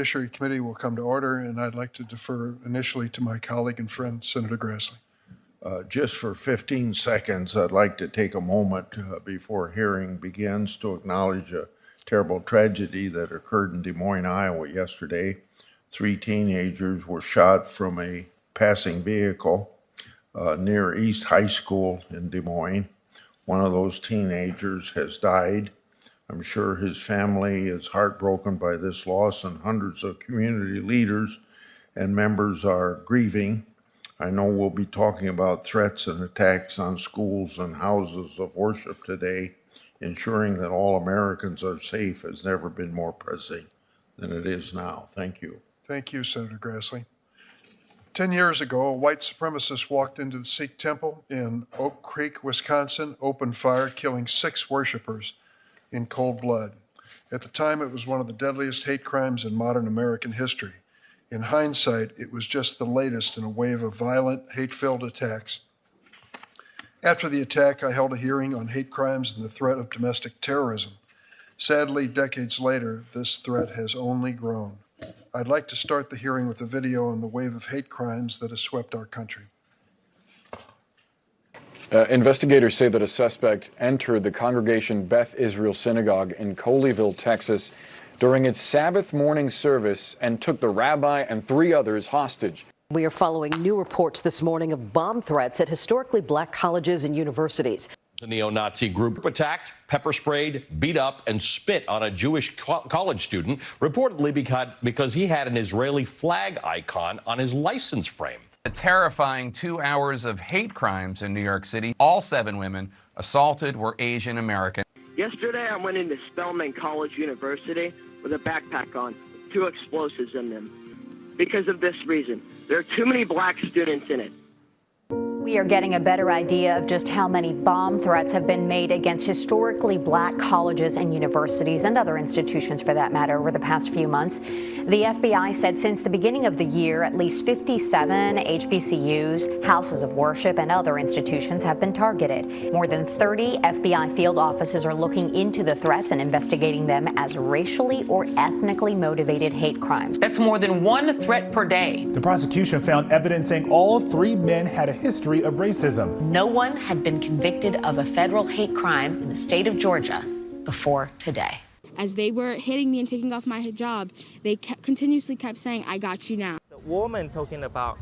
Judiciary Committee will come to order, and I'd like to defer initially to my colleague and friend, Senator Grassley. Just for 15 seconds, I'd like to take a moment before hearing begins to acknowledge a terrible tragedy that occurred in Des Moines, Iowa yesterday. 3 teenagers were shot from a passing vehicle near East High School in Des Moines. One of those teenagers has died. I'm sure his family is heartbroken by this loss, and hundreds of community leaders and members are grieving. I know we'll be talking about threats and attacks on schools and houses of worship today. Ensuring that all Americans are safe has never been more pressing than it is now. Thank you. Thank you, Senator Grassley. 10 years ago, a white supremacist walked into the Sikh temple in Oak Creek, Wisconsin, opened fire, killing 6 worshipers in cold blood. At the time, it was one of the deadliest hate crimes in modern American history. In hindsight, it was just the latest in a wave of violent, hate-filled attacks. After the attack, I held a hearing on hate crimes and the threat of domestic terrorism. Sadly, decades later, this threat has only grown. I'd like to start the hearing with a video on the wave of hate crimes that has swept our country. Investigators say that a suspect entered the Congregation Beth Israel Synagogue in Colleyville, Texas, during its Sabbath morning service and took the rabbi and 3 others hostage. We are following new reports this morning of bomb threats at historically black colleges and universities. The neo-Nazi group attacked, pepper sprayed, beat up, and spit on a Jewish college student, reportedly because he had an Israeli flag icon on his license frame. A terrifying 2 hours of hate crimes in New York City. All 7 women assaulted were Asian American. Yesterday, I went into Spelman College University with a backpack on, with 2 explosives in them. Because of this reason, there are too many black students in it. We are getting a better idea of just how many bomb threats have been made against historically black colleges and universities and other institutions for that matter over the past few months. The FBI said since the beginning of the year, at least 57 HBCUs, houses of worship, and other institutions have been targeted. More than 30 FBI field offices are looking into the threats and investigating them as racially or ethnically motivated hate crimes. That's more than 1 threat per day. The prosecution found evidence saying all 3 men had a history of racism. No one had been convicted of a federal hate crime in the state of Georgia before today. As they were hitting me and taking off my hijab, they continuously kept saying, "I got you now." The woman talking about,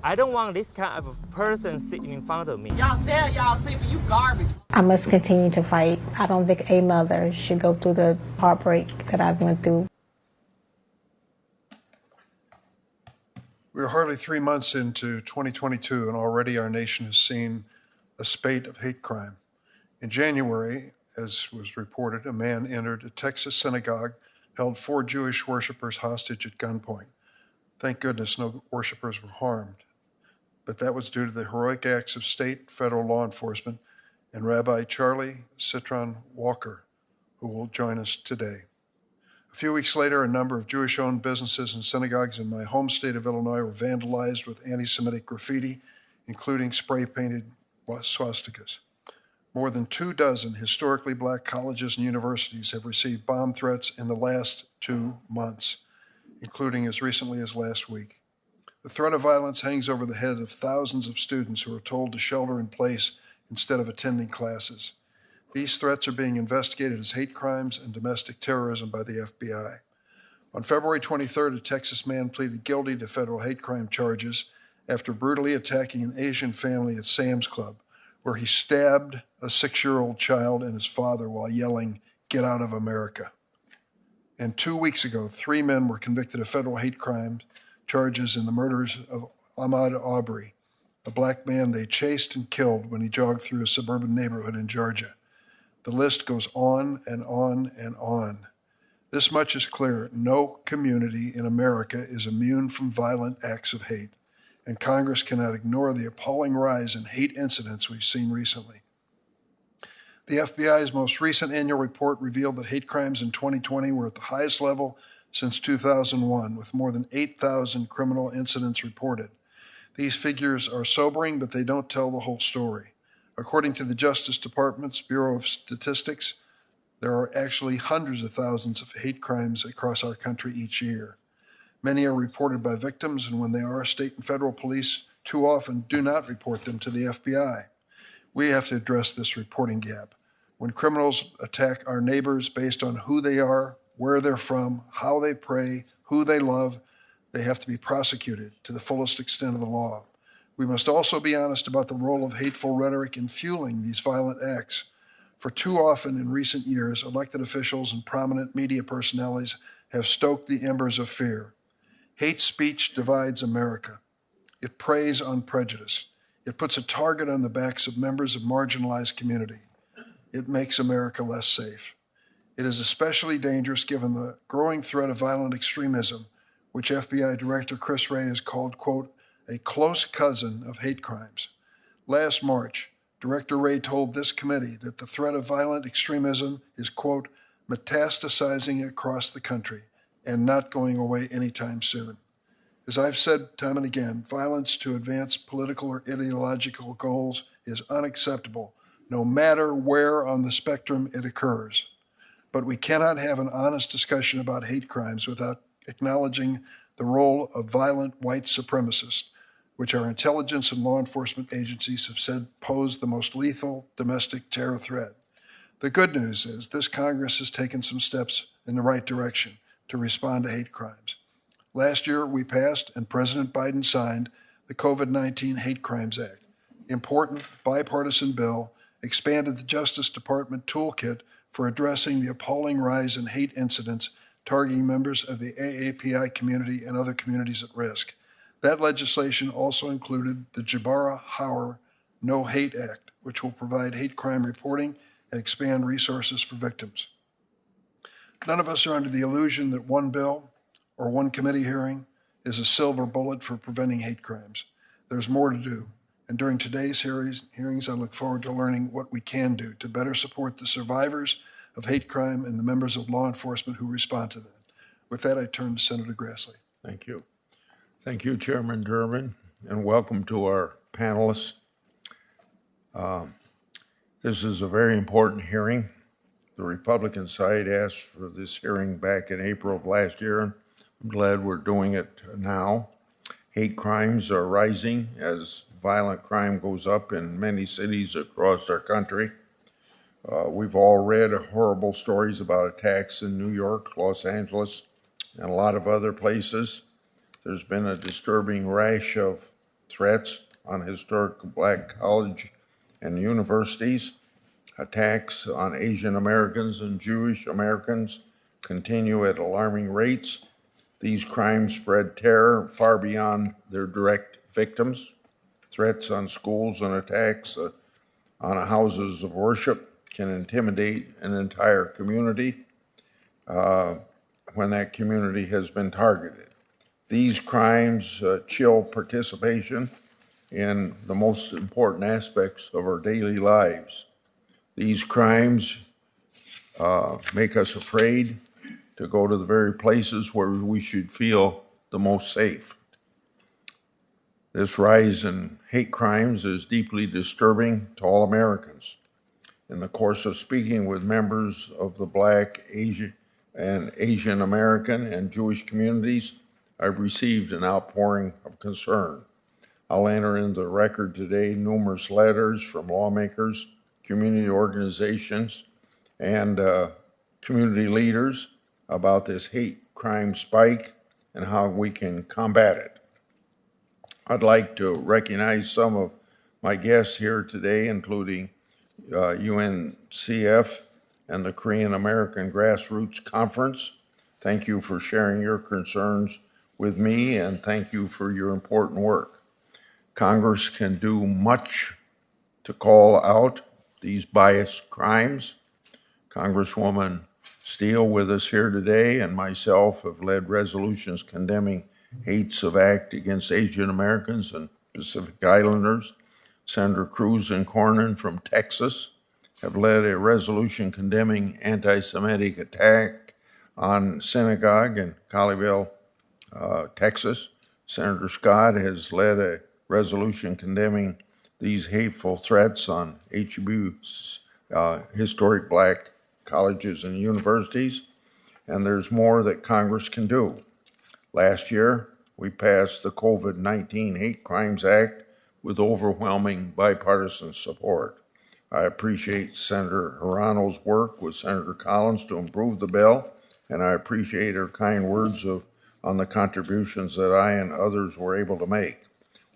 "I don't want this kind of person sitting in front of me." Y'all sell y'all's people, you garbage. I must continue to fight. I don't think a mother should go through the heartbreak that I've went through. We are hardly 3 months into 2022, and already our nation has seen a spate of hate crime. In January, as was reported, a man entered a Texas synagogue, held 4 Jewish worshipers hostage at gunpoint. Thank goodness no worshipers were harmed, but that was due to the heroic acts of state, federal law enforcement, and Rabbi Charlie Citron Walker, who will join us today. A few weeks later, a number of Jewish-owned businesses and synagogues in my home state of Illinois were vandalized with anti-Semitic graffiti, including spray-painted swastikas. More than 24 historically black colleges and universities have received bomb threats in the last 2 months, including as recently as last week. The threat of violence hangs over the head of thousands of students who are told to shelter in place instead of attending classes. These threats are being investigated as hate crimes and domestic terrorism by the FBI. On February 23rd, a Texas man pleaded guilty to federal hate crime charges after brutally attacking an Asian family at Sam's Club, where he stabbed a 6-year-old child and his father while yelling, "Get out of America." And 2 weeks ago, 3 men were convicted of federal hate crime charges in the murders of Ahmaud Arbery, a black man they chased and killed when he jogged through a suburban neighborhood in Georgia. The list goes on and on and on. This much is clear: no community in America is immune from violent acts of hate, and Congress cannot ignore the appalling rise in hate incidents we've seen recently. The FBI's most recent annual report revealed that hate crimes in 2020 were at the highest level since 2001, with more than 8,000 criminal incidents reported. These figures are sobering, but they don't tell the whole story. According to the Justice Department's Bureau of Statistics, there are actually hundreds of thousands of hate crimes across our country each year. Many are reported by victims, and when they are, state and federal police too often do not report them to the FBI. We have to address this reporting gap. When criminals attack our neighbors based on who they are, where they're from, how they pray, who they love, they have to be prosecuted to the fullest extent of the law. We must also be honest about the role of hateful rhetoric in fueling these violent acts. For too often in recent years, elected officials and prominent media personalities have stoked the embers of fear. Hate speech divides America. It preys on prejudice. It puts a target on the backs of members of marginalized community. It makes America less safe. It is especially dangerous given the growing threat of violent extremism, which FBI Director Chris Wray has called, quote, a close cousin of hate crimes. Last March, Director Wray told this committee that the threat of violent extremism is, quote, metastasizing across the country and not going away anytime soon. As I've said time and again, violence to advance political or ideological goals is unacceptable, no matter where on the spectrum it occurs. But we cannot have an honest discussion about hate crimes without acknowledging the role of violent white supremacists, which our intelligence and law enforcement agencies have said pose the most lethal domestic terror threat. The good news is this Congress has taken some steps in the right direction to respond to hate crimes. Last year, we passed and President Biden signed the COVID-19 Hate Crimes Act. Important bipartisan bill expanded the Justice Department toolkit for addressing the appalling rise in hate incidents targeting members of the AAPI community and other communities at risk. That legislation also included the Jabara Hauer No Hate Act, which will provide hate crime reporting and expand resources for victims. None of us are under the illusion that one bill or one committee hearing is a silver bullet for preventing hate crimes. There's more to do, and during today's hearings, I look forward to learning what we can do to better support the survivors of hate crime and the members of law enforcement who respond to them. With that, I turn to Senator Grassley. Thank you. Thank you, Chairman Durbin, and welcome to our panelists. This is a very important hearing. The Republican side asked for this hearing back in April of last year, and I'm glad we're doing it now. Hate crimes are rising as violent crime goes up in many cities across our country. We've all read horrible stories about attacks in New York, Los Angeles, and a lot of other places. There's been a disturbing rash of threats on historic black college and universities. Attacks on Asian Americans and Jewish Americans continue at alarming rates. These crimes spread terror far beyond their direct victims. Threats on schools and attacks on houses of worship can intimidate an entire community when that community has been targeted. These crimes chill participation in the most important aspects of our daily lives. These crimes make us afraid to go to the very places where we should feel the most safe. This rise in hate crimes is deeply disturbing to all Americans. In the course of speaking with members of the Black, Asian American, and Jewish communities, I've received an outpouring of concern. I'll enter into the record today numerous letters from lawmakers, community organizations, and community leaders about this hate crime spike and how we can combat it. I'd like to recognize some of my guests here today, including UNCF and the Korean American Grassroots Conference. Thank you for sharing your concerns with me, and thank you for your important work. Congress can do much to call out these bias crimes. Congresswoman Steele with us here today and myself have led resolutions condemning hates of act against Asian Americans and Pacific Islanders. Senator Cruz and Cornyn from Texas have led a resolution condemning anti-Semitic attack on SenateGov in Colleyville, Texas. Senator Scott has led a resolution condemning these hateful threats on HBU's historic black colleges and universities, and there's more that Congress can do. Last year, we passed the COVID-19 Hate Crimes Act with overwhelming bipartisan support. I appreciate Senator Hirano's work with Senator Collins to improve the bill, and I appreciate her kind words on the contributions that I and others were able to make.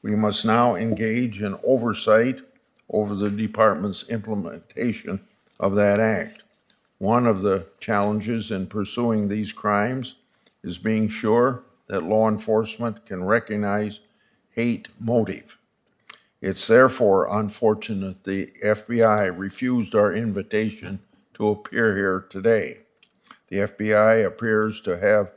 We must now engage in oversight over the department's implementation of that act. One of the challenges in pursuing these crimes is being sure that law enforcement can recognize hate motive. It's therefore unfortunate the FBI refused our invitation to appear here today. The FBI appears to have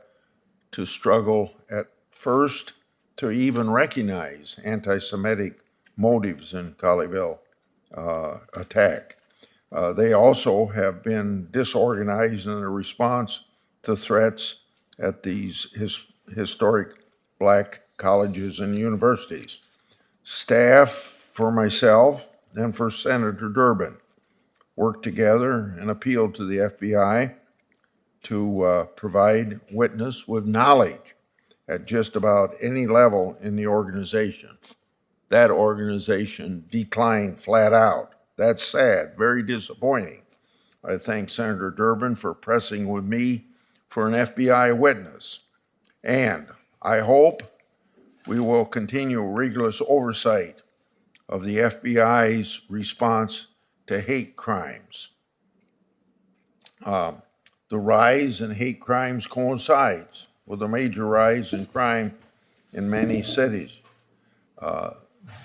to struggle at first to even recognize anti-Semitic motives in Colleyville attack. They also have been disorganized in a response to threats at these historic black colleges and universities. Staff, for myself and for Senator Durbin, worked together and appealed to the FBI to provide witness with knowledge at just about any level in the organization. That organization declined flat out. That's sad, very disappointing. I thank Senator Durbin for pressing with me for an FBI witness. And I hope we will continue rigorous oversight of the FBI's response to hate crimes. The rise in hate crimes coincides with a major rise in crime in many cities.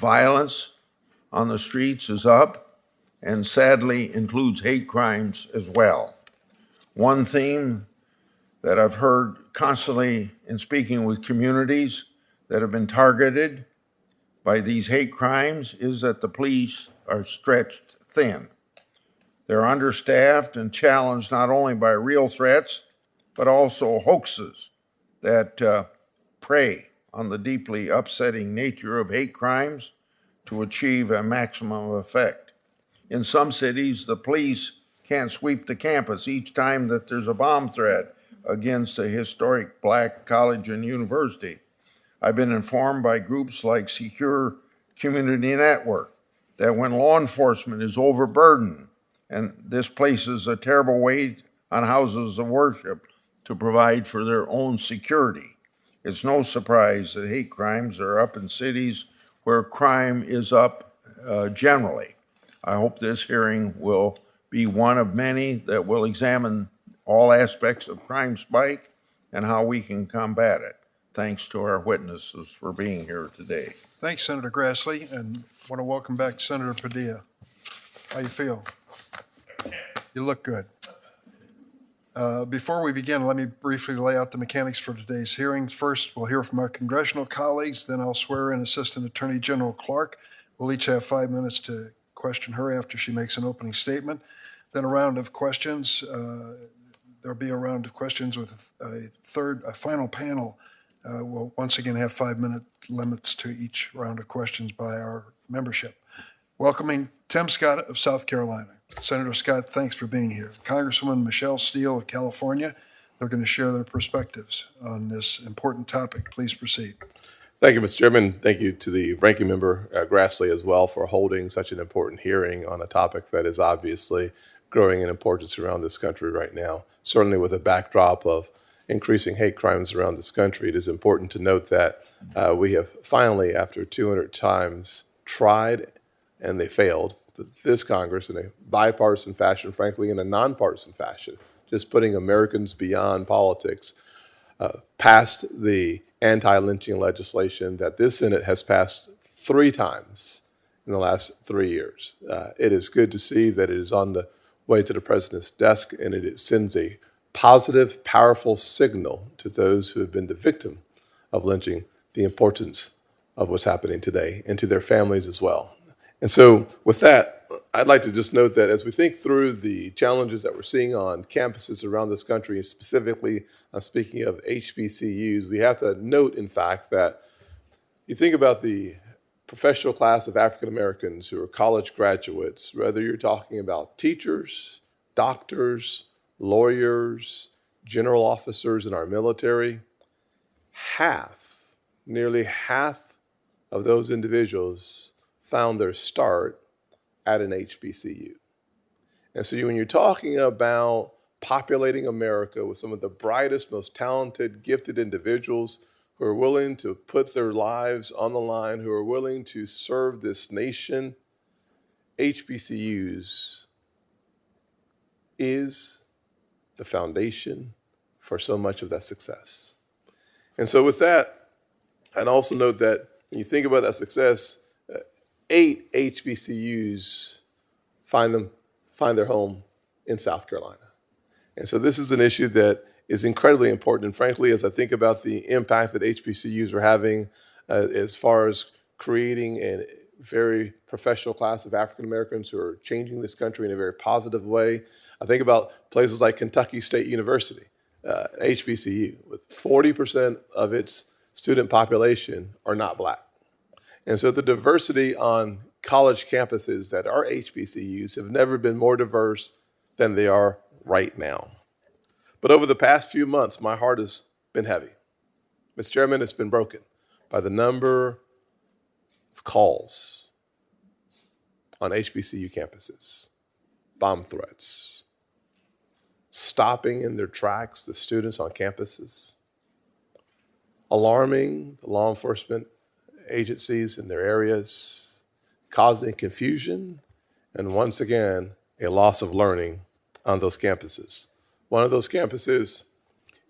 Violence on the streets is up and sadly includes hate crimes as well. One theme that I've heard constantly in speaking with communities that have been targeted by these hate crimes is that the police are stretched thin. They're understaffed and challenged not only by real threats, but also hoaxes that prey on the deeply upsetting nature of hate crimes to achieve a maximum effect. In some cities, the police can't sweep the campus each time that there's a bomb threat against a historic black college and university. I've been informed by groups like Secure Community Network that when law enforcement is overburdened, and this places a terrible weight on houses of worship to provide for their own security. It's no surprise that hate crimes are up in cities where crime is up generally. I hope this hearing will be one of many that will examine all aspects of crime spike and how we can combat it. Thanks to our witnesses for being here today. Thanks, Senator Grassley, and I want to welcome back Senator Padilla. How you feel? You look good. Before we begin, let me briefly lay out the mechanics for today's hearings. First, we'll hear from our congressional colleagues, then I'll swear in Assistant Attorney General Clark. We'll each have 5 minutes to question her after she makes an opening statement. Then a round of questions. There'll be a round of questions with a final panel. We'll once again have 5-minute limits to each round of questions by our membership. Welcoming Tim Scott of South Carolina. Senator Scott, thanks for being here. Congresswoman Michelle Steele of California. They're going to share their perspectives on this important topic. Please proceed. Thank you, Mr. Chairman. Thank you to the ranking member, Grassley, as well, for holding such an important hearing on a topic that is obviously growing in importance around this country right now. Certainly with a backdrop of increasing hate crimes around this country, it is important to note that we have finally, after 200 times, tried and they failed. This Congress, in a bipartisan fashion, frankly, in a nonpartisan fashion, just putting Americans beyond politics, passed the anti-lynching legislation that this Senate has passed 3 times in the last 3 years. It is good to see that it is on the way to the president's desk, and it sends a positive, powerful signal to those who have been the victim of lynching, the importance of what's happening today, and to their families as well. And so with that, I'd like to just note that as we think through the challenges that we're seeing on campuses around this country, specifically speaking of HBCUs, we have to note, in fact, that you think about the professional class of African Americans who are college graduates, whether you're talking about teachers, doctors, lawyers, general officers in our military, nearly half of those individuals found their start at an HBCU. And so when you're talking about populating America with some of the brightest, most talented, gifted individuals who are willing to put their lives on the line, who are willing to serve this nation, HBCUs is the foundation for so much of that success. And so with that, I'd also note that when you think about that success, 8 HBCUs find their home in South Carolina. And so this is an issue that is incredibly important. And frankly, as I think about the impact that HBCUs are having as far as creating a very professional class of African Americans who are changing this country in a very positive way, I think about places like Kentucky State University, HBCU, with 40% of its student population are not Black. And so the diversity on college campuses that are HBCUs have never been more diverse than they are right now. But over the past few months, my heart has been heavy. Mr. Chairman, it's been broken by the number of calls on HBCU campuses, bomb threats, stopping in their tracks the students on campuses, alarming the law enforcement agencies in their areas, causing confusion, and once again, a loss of learning on those campuses. One of those campuses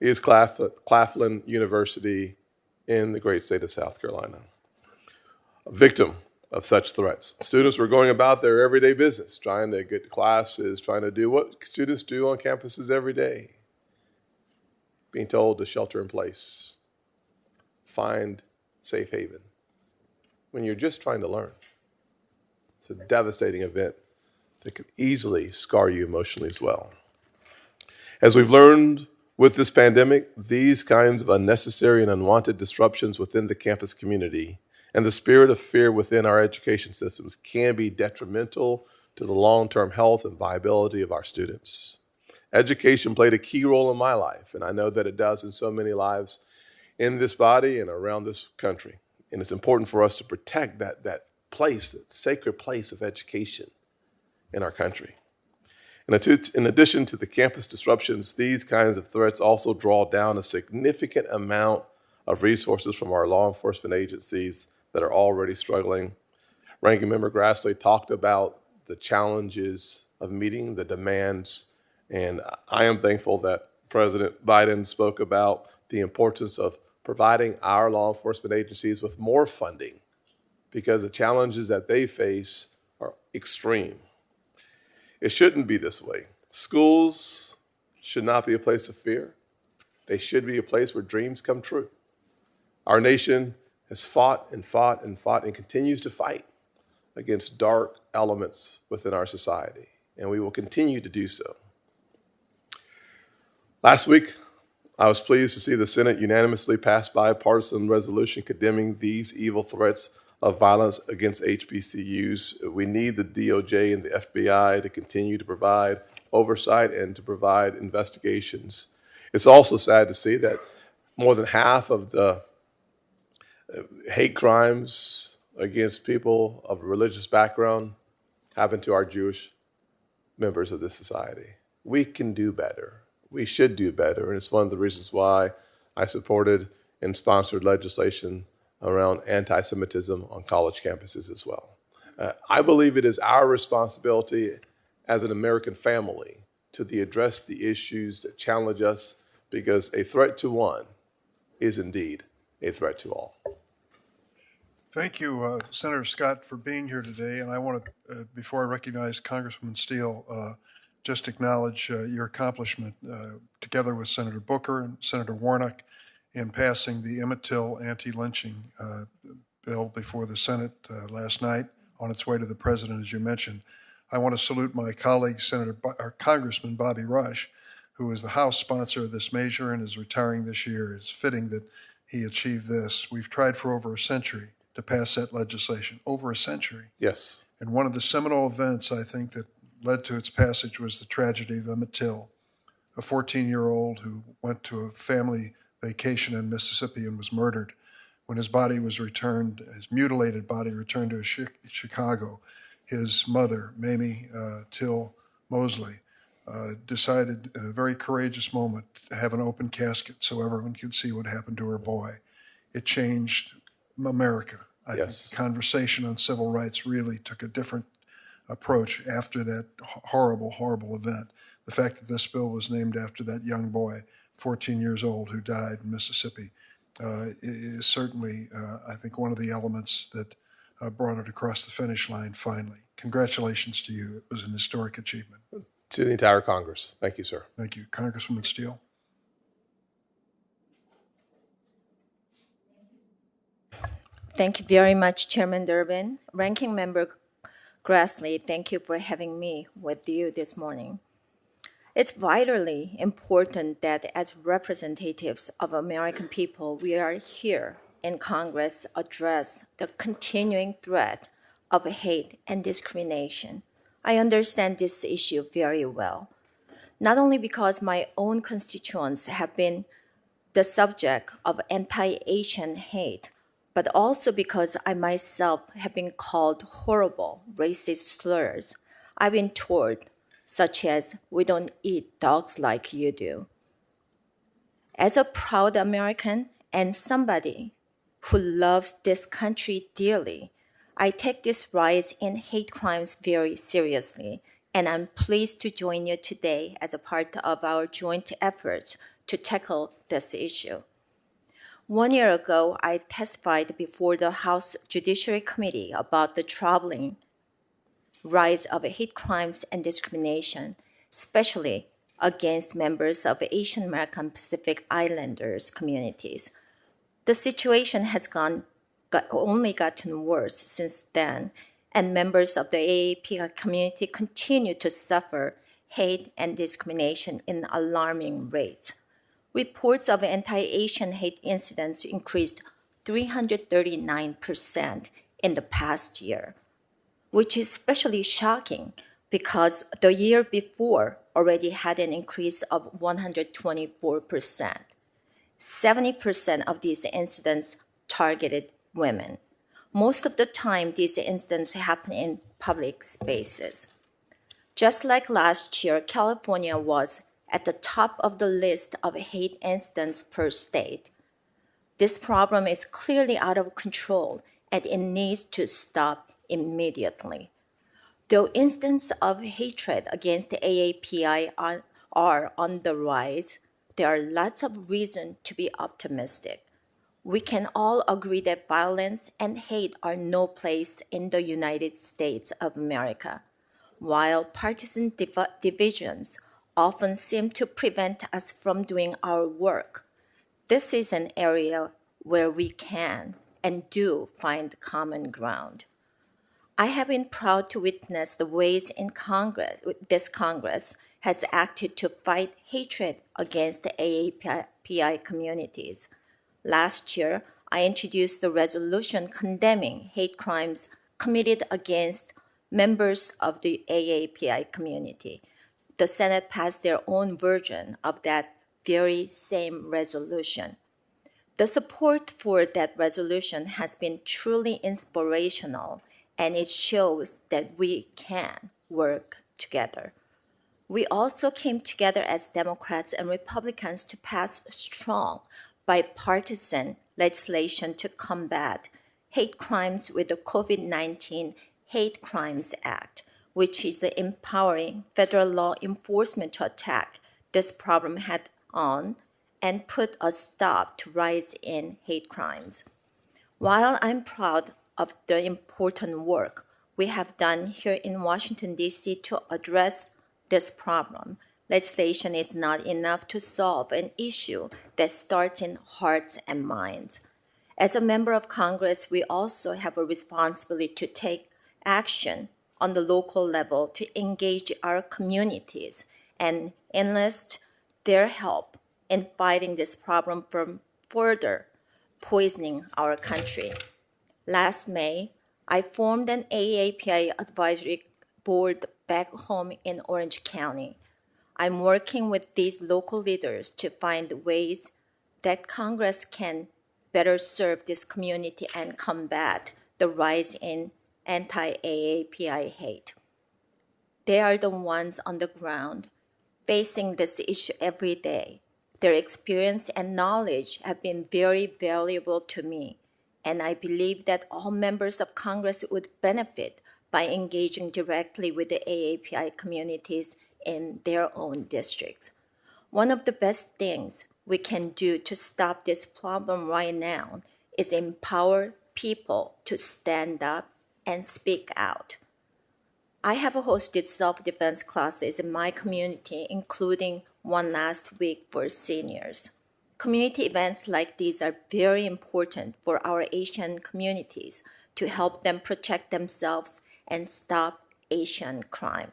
is Claflin University in the great state of South Carolina. A victim of such threats. Students were going about their everyday business, trying to get to classes, trying to do what students do on campuses every day. Being told to shelter in place, find safe haven. When you're just trying to learn, it's a devastating event that could easily scar you emotionally as well. As we've learned with this pandemic, these kinds of unnecessary and unwanted disruptions within the campus community and the spirit of fear within our education systems can be detrimental to the long-term health and viability of our students. Education played a key role in my life, and I know that it does in so many lives in this body and around this country. And it's important for us to protect that place, that sacred place of education in our country. In addition to the campus disruptions, these kinds of threats also draw down a significant amount of resources from our law enforcement agencies that are already struggling. Ranking Member Grassley talked about the challenges of meeting the demands, and I am thankful that President Biden spoke about the importance of providing our law enforcement agencies with more funding because the challenges that they face are extreme. It shouldn't be this way. Schools should not be a place of fear. They should be a place where dreams come true. Our nation has fought and fought and fought and continues to fight against dark elements within our society, and we will continue to do so. Last week, I was pleased to see the Senate unanimously pass bipartisan resolution condemning these evil threats of violence against HBCUs. We need the DOJ and the FBI to continue to provide oversight and to provide investigations. It's also sad to see that more than half of the hate crimes against people of a religious background happen to our Jewish members of this society. We can do better. We should do better. And it's one of the reasons why I supported and sponsored legislation around anti-Semitism on college campuses as well. I believe it is our responsibility as an American family to address the issues that challenge us, because a threat to one is indeed a threat to all. Thank you, Senator Scott, for being here today. And I want to, before I recognize Congresswoman Steele, just acknowledge your accomplishment together with Senator Booker and Senator Warnock in passing the Emmett Till anti-lynching bill before the Senate last night on its way to the president, as you mentioned. I want to salute my colleague, Congressman Bobby Rush, who is the House sponsor of this measure and is retiring this year. It's fitting that he achieved this. We've tried for over a century to pass that legislation, over a century. Yes. And one of the seminal events, I think, that led to its passage was the tragedy of Emmett Till, a 14-year-old who went to a family vacation in Mississippi and was murdered. When his body was returned, his mutilated body returned to Chicago, his mother, Mamie Till Mosley, decided in a very courageous moment to have an open casket so everyone could see what happened to her boy. It changed America. I think the conversation on civil rights really took a different approach after that horrible, horrible event. The fact that this bill was named after that young boy, 14 years old, who died in Mississippi, is certainly, I think, one of the elements that brought it across the finish line finally. Congratulations to you. It was an historic achievement. To the entire Congress. Thank you, sir. Thank you. Congresswoman Steele. Thank you very much, Chairman Durbin. Ranking Member Grassley, thank you for having me with you this morning. It's vitally important that as representatives of American people, we are here in Congress address the continuing threat of hate and discrimination. I understand this issue very well, not only because my own constituents have been the subject of anti-Asian hate, but also because I myself have been called horrible racist slurs I've been told, such as, "We don't eat dogs like you do." As a proud American and somebody who loves this country dearly, I take this rise in hate crimes very seriously, and I'm pleased to join you today as a part of our joint efforts to tackle this issue. 1 year ago, I testified before the House Judiciary Committee about the troubling rise of hate crimes and discrimination, especially against members of Asian American Pacific Islanders communities. The situation has only gotten worse since then, and members of the AAPI community continue to suffer hate and discrimination in alarming rates. Reports of anti-Asian hate incidents increased 339% in the past year, which is especially shocking because the year before already had an increase of 124%. 70% of these incidents targeted women. Most of the time, these incidents happen in public spaces. Just like last year, California was at the top of the list of hate incidents per state. This problem is clearly out of control and it needs to stop immediately. Though incidents of hatred against the AAPI are on the rise, there are lots of reason to be optimistic. We can all agree that violence and hate are no place in the United States of America. While partisan divisions often seem to prevent us from doing our work, this is an area where we can and do find common ground. I have been proud to witness the ways in this Congress has acted to fight hatred against the AAPI communities. Last year, I introduced a resolution condemning hate crimes committed against members of the AAPI community. The Senate passed their own version of that very same resolution. The support for that resolution has been truly inspirational, and it shows that we can work together. We also came together as Democrats and Republicans to pass strong bipartisan legislation to combat hate crimes with the COVID-19 Hate Crimes Act, which is empowering federal law enforcement to attack this problem head on and put a stop to rise in hate crimes. While I'm proud of the important work we have done here in Washington, D.C. to address this problem, legislation is not enough to solve an issue that starts in hearts and minds. As a member of Congress, we also have a responsibility to take action on the local level to engage our communities and enlist their help in fighting this problem from further poisoning our country. Last May, I formed an AAPI advisory board back home in Orange County. I'm working with these local leaders to find ways that Congress can better serve this community and combat the rise in anti-AAPI hate. They are the ones on the ground facing this issue every day. Their experience and knowledge have been very valuable to me, and I believe that all members of Congress would benefit by engaging directly with the AAPI communities in their own districts. One of the best things we can do to stop this problem right now is empower people to stand up and speak out. I have hosted self-defense classes in my community, including one last week for seniors. Community events like these are very important for our Asian communities to help them protect themselves and stop Asian crime.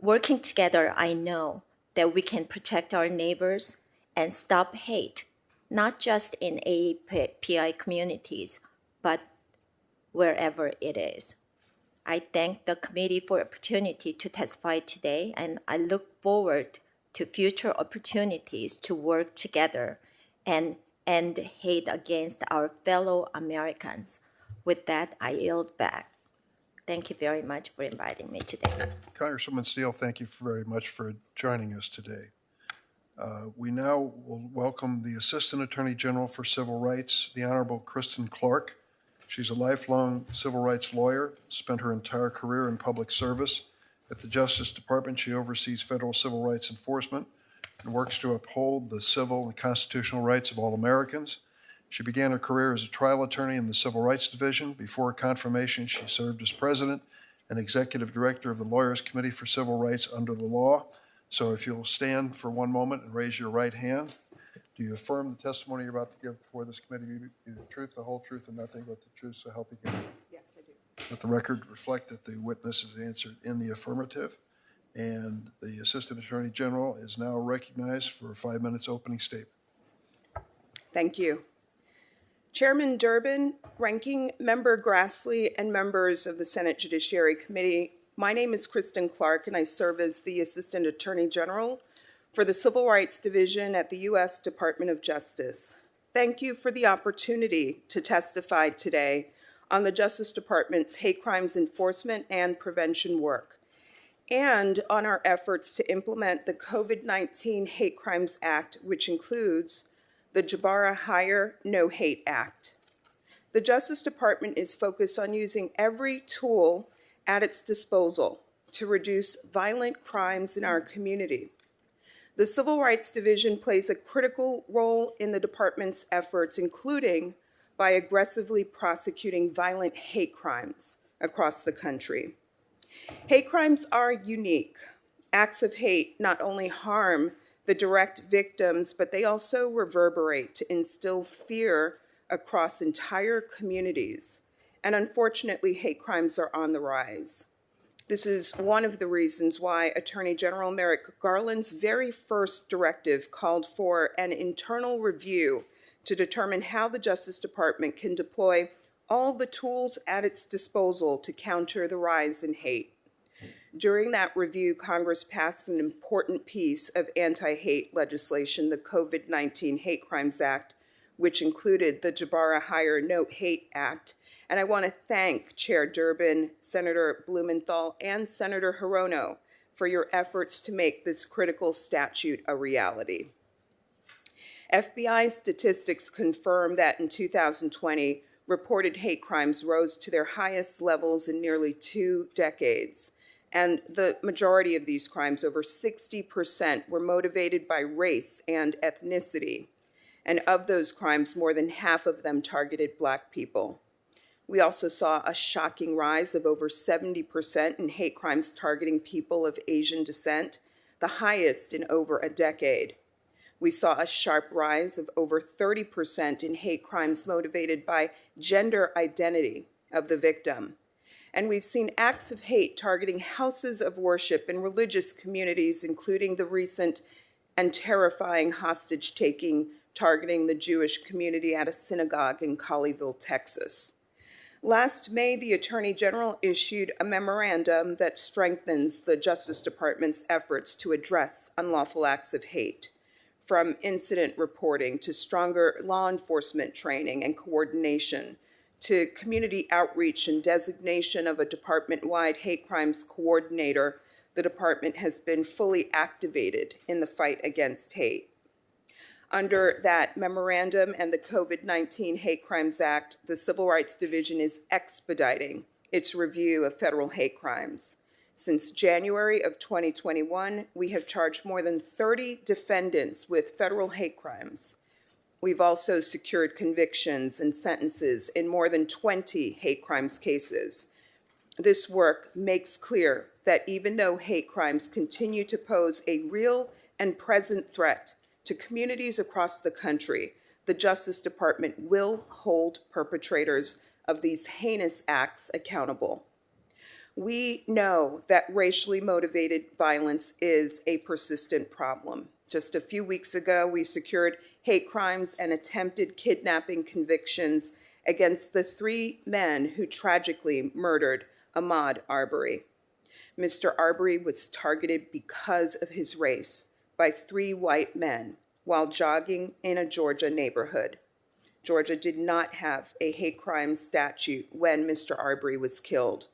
Working together, I know that we can protect our neighbors and stop hate, not just in AAPI communities, but wherever it is. I thank the committee for the opportunity to testify today, and I look forward to future opportunities to work together and end hate against our fellow Americans. With that, I yield back. Thank you very much for inviting me today. Congresswoman Steele, thank you very much for joining us today. We now will welcome the Assistant Attorney General for Civil Rights, the Honorable Kristen Clark. She's a lifelong civil rights lawyer, spent her entire career in public service. At the Justice Department, she oversees federal civil rights enforcement and works to uphold the civil and constitutional rights of all Americans. She began her career as a trial attorney in the Civil Rights Division. Before confirmation, she served as president and executive director of the Lawyers Committee for Civil Rights under the law. So if you'll stand for one moment and raise your right hand. Do you affirm the testimony you're about to give before this committee be the truth, the whole truth, and nothing but the truth, so help you God? Yes, I do. Let the record reflect that the witness has answered in the affirmative. And the Assistant Attorney General is now recognized for 5 minutes opening statement. Thank you. Chairman Durbin, Ranking Member Grassley, and members of the Senate Judiciary Committee, my name is Kristen Clark, and I serve as the Assistant Attorney General for the Civil Rights Division at the U.S. Department of Justice. Thank you for the opportunity to testify today on the Justice Department's hate crimes enforcement and prevention work, and on our efforts to implement the COVID-19 Hate Crimes Act, which includes the Jabara Hire No Hate Act. The Justice Department is focused on using every tool at its disposal to reduce violent crimes in our community. The Civil Rights Division plays a critical role in the department's efforts, including by aggressively prosecuting violent hate crimes across the country. Hate crimes are unique. Acts of hate not only harm the direct victims, but they also reverberate to instill fear across entire communities. And unfortunately, hate crimes are on the rise. This is one of the reasons why Attorney General Merrick Garland's very first directive called for an internal review to determine how the Justice Department can deploy all the tools at its disposal to counter the rise in hate. During that review, Congress passed an important piece of anti-hate legislation, the COVID-19 Hate Crimes Act, which included the Jabara Hire No Hate Act. And I want to thank Chair Durbin, Senator Blumenthal, and Senator Hirono for your efforts to make this critical statute a reality. FBI statistics confirm that in 2020, reported hate crimes rose to their highest levels in nearly 2 decades. And the majority of these crimes, over 60%, were motivated by race and ethnicity. And of those crimes, more than half of them targeted Black people. We also saw a shocking rise of over 70% in hate crimes targeting people of Asian descent, the highest in over a decade. We saw a sharp rise of over 30% in hate crimes motivated by gender identity of the victim. And we've seen acts of hate targeting houses of worship in religious communities, including the recent and terrifying hostage-taking targeting the Jewish community at a synagogue in Colleyville, Texas. Last May, the Attorney General issued a memorandum that strengthens the Justice Department's efforts to address unlawful acts of hate. from incident reporting to stronger law enforcement training and coordination to community outreach and designation of a department-wide hate crimes coordinator, the department has been fully activated in the fight against hate. Under that memorandum and the COVID-19 Hate Crimes Act, the Civil Rights Division is expediting its review of federal hate crimes. Since January of 2021, we have charged more than 30 defendants with federal hate crimes. We've also secured convictions and sentences in more than 20 hate crimes cases. This work makes clear that even though hate crimes continue to pose a real and present threat to communities across the country, the Justice Department will hold perpetrators of these heinous acts accountable. We know that racially motivated violence is a persistent problem. Just a few weeks ago, we secured hate crimes and attempted kidnapping convictions against the 3 men who tragically murdered Ahmaud Arbery. Mr. Arbery was targeted because of his race by 3 white men while jogging in a Georgia neighborhood. Georgia did not have a hate crime statute when Mr. Arbery was killed.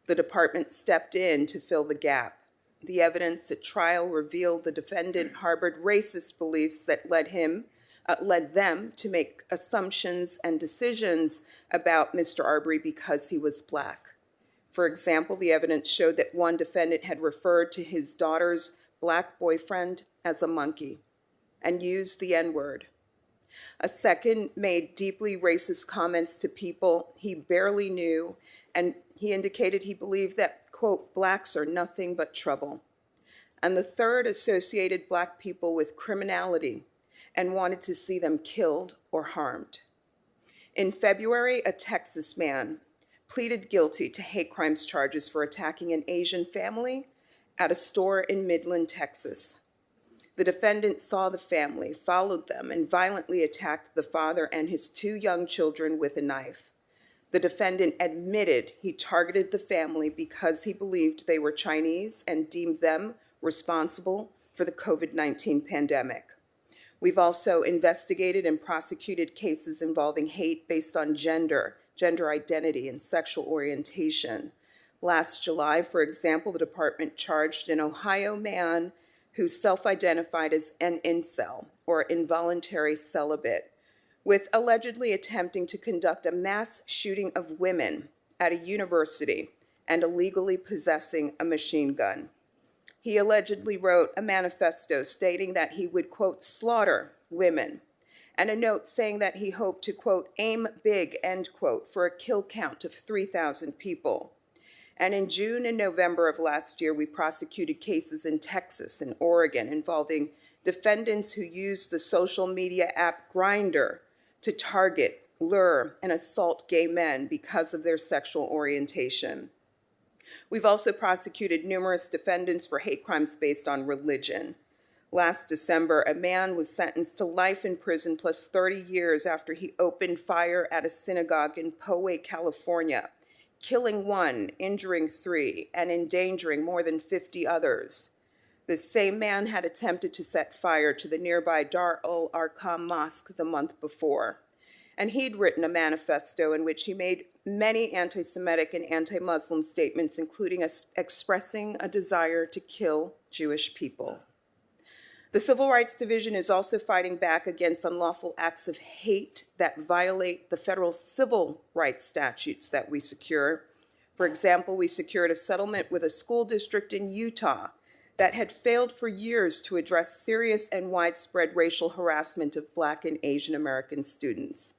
The department stepped in to fill the gap. The evidence at trial revealed the defendant harbored racist beliefs that led them to make assumptions and decisions about Mr. Arbery because he was Black. For example, the evidence showed that one defendant had referred to his daughter's Black boyfriend as a monkey and used the N-word. A second made deeply racist comments to people he barely knew, and he indicated he believed that, quote, Blacks are nothing but trouble. And the third associated Black people with criminality and wanted to see them killed or harmed. In February, a Texas man pleaded guilty to hate crimes charges for attacking an Asian family at a store in Midland, Texas. The defendant saw the family, followed them, and violently attacked the father and his 2 young children with a knife. The defendant admitted he targeted the family because he believed they were Chinese and deemed them responsible for the COVID-19 pandemic. We've also investigated and prosecuted cases involving hate based on gender identity, and sexual orientation. Last July, for example, the department charged an Ohio man who self-identified as an incel, or involuntary celibate, with allegedly attempting to conduct a mass shooting of women at a university and illegally possessing a machine gun. He allegedly wrote a manifesto stating that he would, quote, slaughter women, and a note saying that he hoped to, quote, aim big, end quote, for a kill count of 3,000 people. And in June and November of last year, we prosecuted cases in Texas and Oregon involving defendants who used the social media app Grindr to target, lure, and assault gay men because of their sexual orientation. We've also prosecuted numerous defendants for hate crimes based on religion. Last December, a man was sentenced to life in prison plus 30 years after he opened fire at a synagogue in Poway, California, killing 1, injuring 3, and endangering more than 50 others. This same man had attempted to set fire to the nearby Dar al-Arqam Mosque the month before. And he'd written a manifesto in which he made many anti-Semitic and anti-Muslim statements, including expressing a desire to kill Jewish people. The Civil Rights Division is also fighting back against unlawful acts of hate that violate the federal civil rights statutes that we secure. For example, we secured a settlement with a school district in Utah that had failed for years to address serious and widespread racial harassment of Black and Asian American students.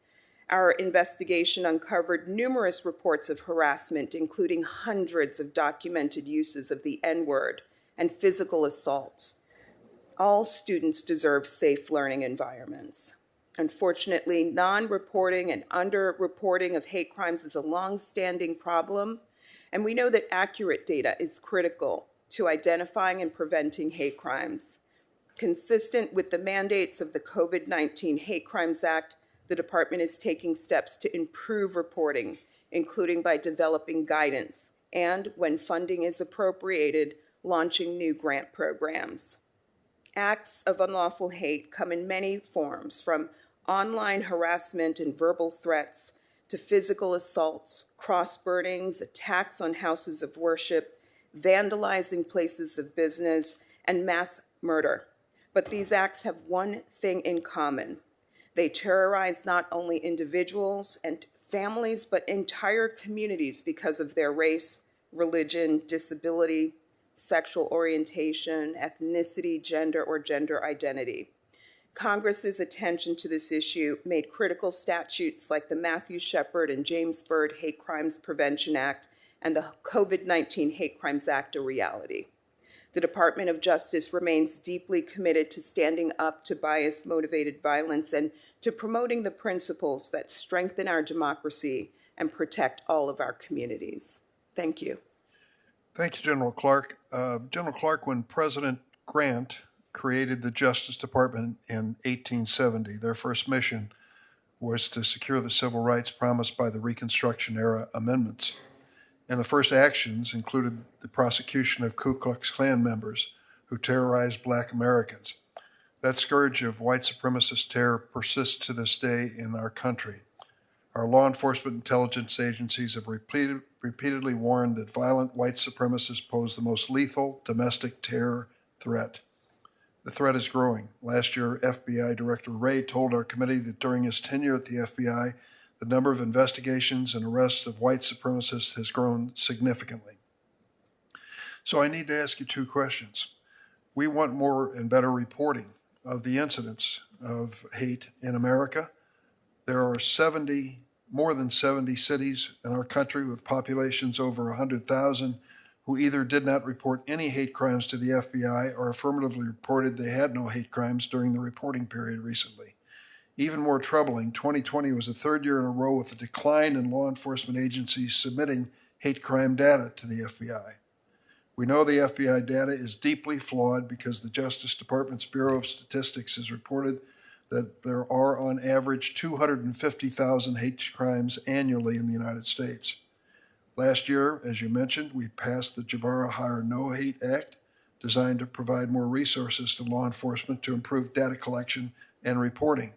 Our investigation uncovered numerous reports of harassment, including hundreds of documented uses of the N-word and physical assaults. All students deserve safe learning environments. Unfortunately, non-reporting and under-reporting of hate crimes is a long-standing problem, and we know that accurate data is critical to identifying and preventing hate crimes. Consistent with the mandates of the COVID-19 Hate Crimes Act, the department is taking steps to improve reporting, including by developing guidance and, when funding is appropriated, launching new grant programs. Acts of unlawful hate come in many forms, from online harassment and verbal threats to physical assaults, cross burnings, attacks on houses of worship, vandalizing places of business, and mass murder. But these acts have one thing in common. They terrorize not only individuals and families, but entire communities because of their race, religion, disability, sexual orientation, ethnicity, gender, or gender identity. Congress's attention to this issue made critical statutes like the Matthew Shepard and James Byrd Hate Crimes Prevention Act and the COVID-19 Hate Crimes Act a reality. The Department of Justice remains deeply committed to standing up to bias-motivated violence and to promoting the principles that strengthen our democracy and protect all of our communities. Thank you. Thank you, General Clark. General Clark, when President Grant created the Justice Department in 1870, their first mission was to secure the civil rights promised by the Reconstruction-era amendments. And the first actions included the prosecution of Ku Klux Klan members who terrorized Black Americans. That scourge of white supremacist terror persists to this day in our country. Our law enforcement intelligence agencies have repeatedly warned that violent white supremacists pose the most lethal domestic terror threat. The threat is growing. Last year, FBI Director Wray told our committee that during his tenure at the FBI, the number of investigations and arrests of white supremacists has grown significantly. So I need to ask you two questions. We want more and better reporting of the incidents of hate in America. There are more than 70 cities in our country with populations over 100,000 who either did not report any hate crimes to the FBI or affirmatively reported they had no hate crimes during the reporting period recently. Even more troubling, 2020 was the third year in a row with a decline in law enforcement agencies submitting hate crime data to the FBI. We know the FBI data is deeply flawed because the Justice Department's Bureau of Statistics has reported that there are on average 250,000 hate crimes annually in the United States. Last year, as you mentioned, we passed the Jabara Hire No Hate Act, designed to provide more resources to law enforcement to improve data collection and reporting.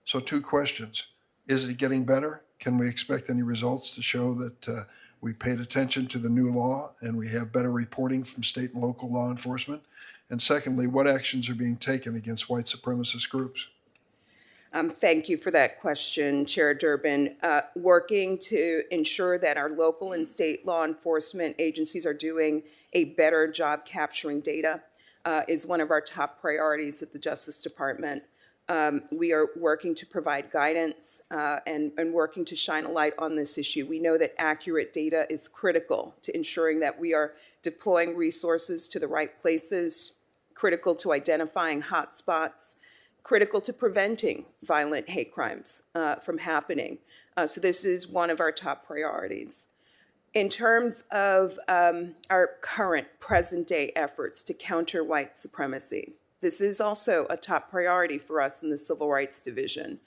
So two questions. Is it getting better? Can we expect any results to show that we paid attention to the new law and we have better reporting from state and local law enforcement? And secondly, what actions are being taken against white supremacist groups? Thank you for that question, Chair Durbin. Working to ensure that our local and state law enforcement agencies are doing a better job capturing data is one of our top priorities at the Justice Department. We are working to provide guidance and working to shine a light on this issue. We know that accurate data is critical to ensuring that we are deploying resources to the right places, critical to identifying hotspots, critical to preventing violent hate crimes from happening. So this is one of our top priorities. In terms of our current present-day efforts to counter white supremacy, this is also a top priority for us in the Civil Rights Division.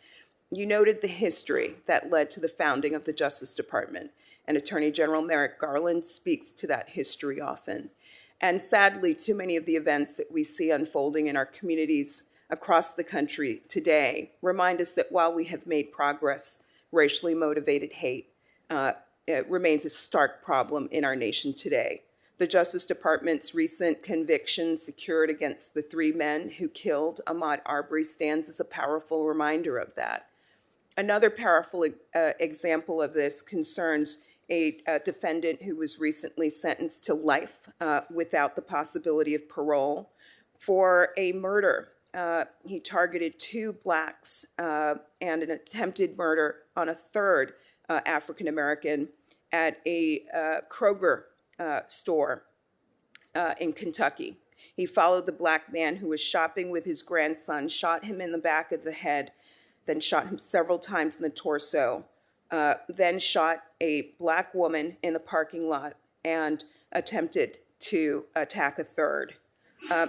You noted the history that led to the founding of the Justice Department, and Attorney General Merrick Garland speaks to that history often. And sadly, too many of the events that we see unfolding in our communities across the country today remind us that while we have made progress, racially motivated hate remains a stark problem in our nation today. The Justice Department's recent conviction secured against the 3 men who killed Ahmaud Arbery stands as a powerful reminder of that. Another powerful example of this concerns a defendant who was recently sentenced to life without the possibility of parole for a murder. He targeted 2 Blacks and an attempted murder on a 3rd African-American at a Kroger store in Kentucky. He followed the Black man who was shopping with his grandson, shot him in the back of the head, then shot him several times in the torso, then shot a Black woman in the parking lot and attempted to attack a 3rd.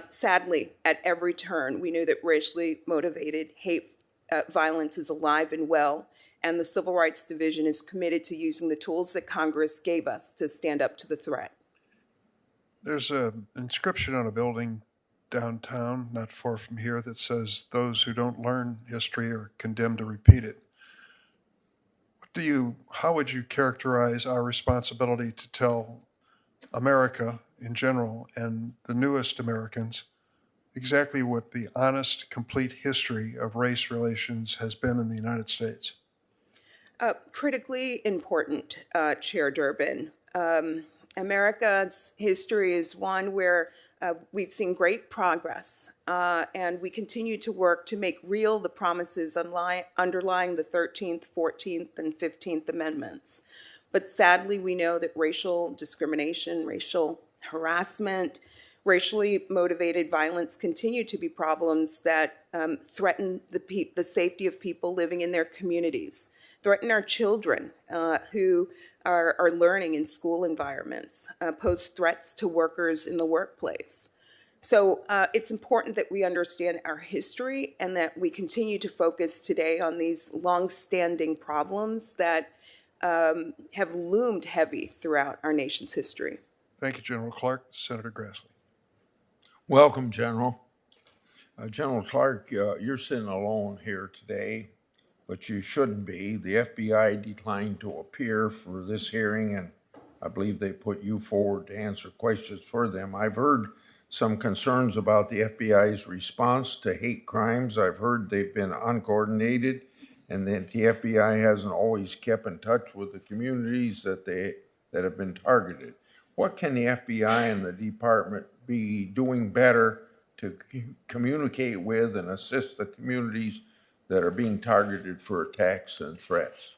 Sadly, at every turn, we knew that racially motivated hate violence is alive and well, and the Civil Rights Division is committed to using the tools that Congress gave us to stand up to the threat. There's an inscription on a building downtown, not far from here, that says those who don't learn history are condemned to repeat it. How would you characterize our responsibility to tell America in general and the newest Americans exactly what the honest, complete history of race relations has been in the United States? Critically important, Chair Durbin. America's history is one where we've seen great progress, and we continue to work to make real the promises underlying the 13th, 14th, and 15th Amendments. But sadly, we know that racial discrimination, racial harassment, racially motivated violence continue to be problems that threaten the safety of people living in their communities, threaten our children who are learning in school environments, pose threats to workers in the workplace. So it's important that we understand our history and that we continue to focus today on these long-standing problems that have loomed heavy throughout our nation's history. Thank you, General Clark. Senator Grassley. Welcome, General. General Clark, you're sitting alone here today, but you shouldn't be. The FBI declined to appear for this hearing, and I believe they put you forward to answer questions for them. I've heard some concerns about the FBI's response to hate crimes. I've heard they've been uncoordinated and that the FBI hasn't always kept in touch with the communities that have been targeted. What can the FBI and the department be doing better to communicate with and assist the communities that are being targeted for attacks and threats?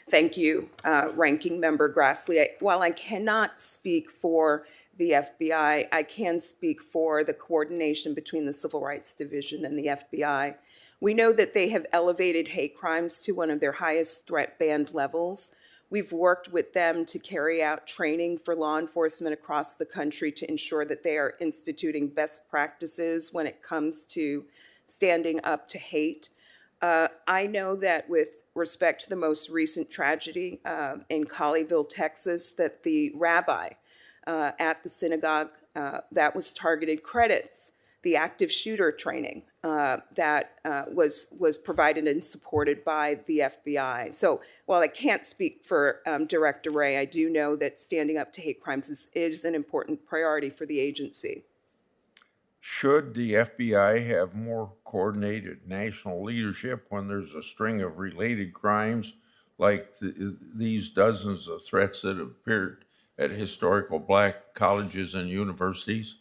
Thank you, Ranking Member Grassley. While I cannot speak for the FBI, I can speak for the coordination between the Civil Rights Division and the FBI. We know that they have elevated hate crimes to one of their highest threat band levels. We've worked with them to carry out training for law enforcement across the country to ensure that they are instituting best practices when it comes to standing up to hate. I know that with respect to the most recent tragedy in Colleyville, Texas, that the rabbi at the synagogue that was targeted credits the active shooter training that was provided and supported by the FBI. So while I can't speak for Director Wray, I do know that standing up to hate crimes is an important priority for the agency. Should the FBI have more coordinated national leadership when there's a string of related crimes like these dozens of threats that have appeared at historical Black colleges and universities?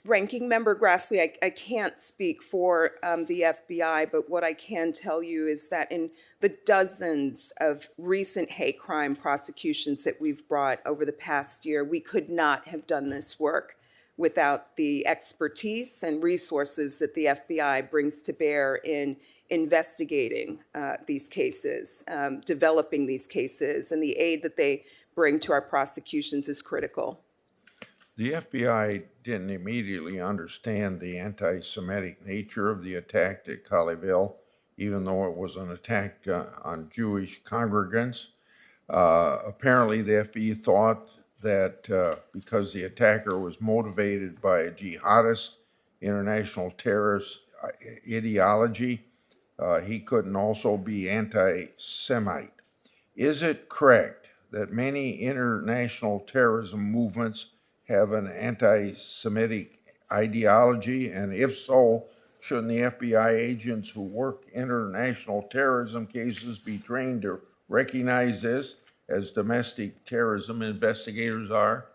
Ranking Member Grassley, I can't speak for the FBI, but what I can tell you is that in the dozens of recent hate crime prosecutions that we've brought over the past year, we could not have done this work without the expertise and resources that the FBI brings to bear in investigating these cases, developing these cases, and the aid that they bring to our prosecutions is critical. The FBI didn't immediately understand the anti-Semitic nature of the attack at Colleyville, even though it was an attack on Jewish congregants. Apparently, the FBI thought that because the attacker was motivated by a jihadist, international terrorist ideology, he couldn't also be anti-Semite. Is it correct that many international terrorism movements have an anti-Semitic ideology? And if so, shouldn't the FBI agents who work international terrorism cases be trained to recognize this as domestic terrorism investigators are?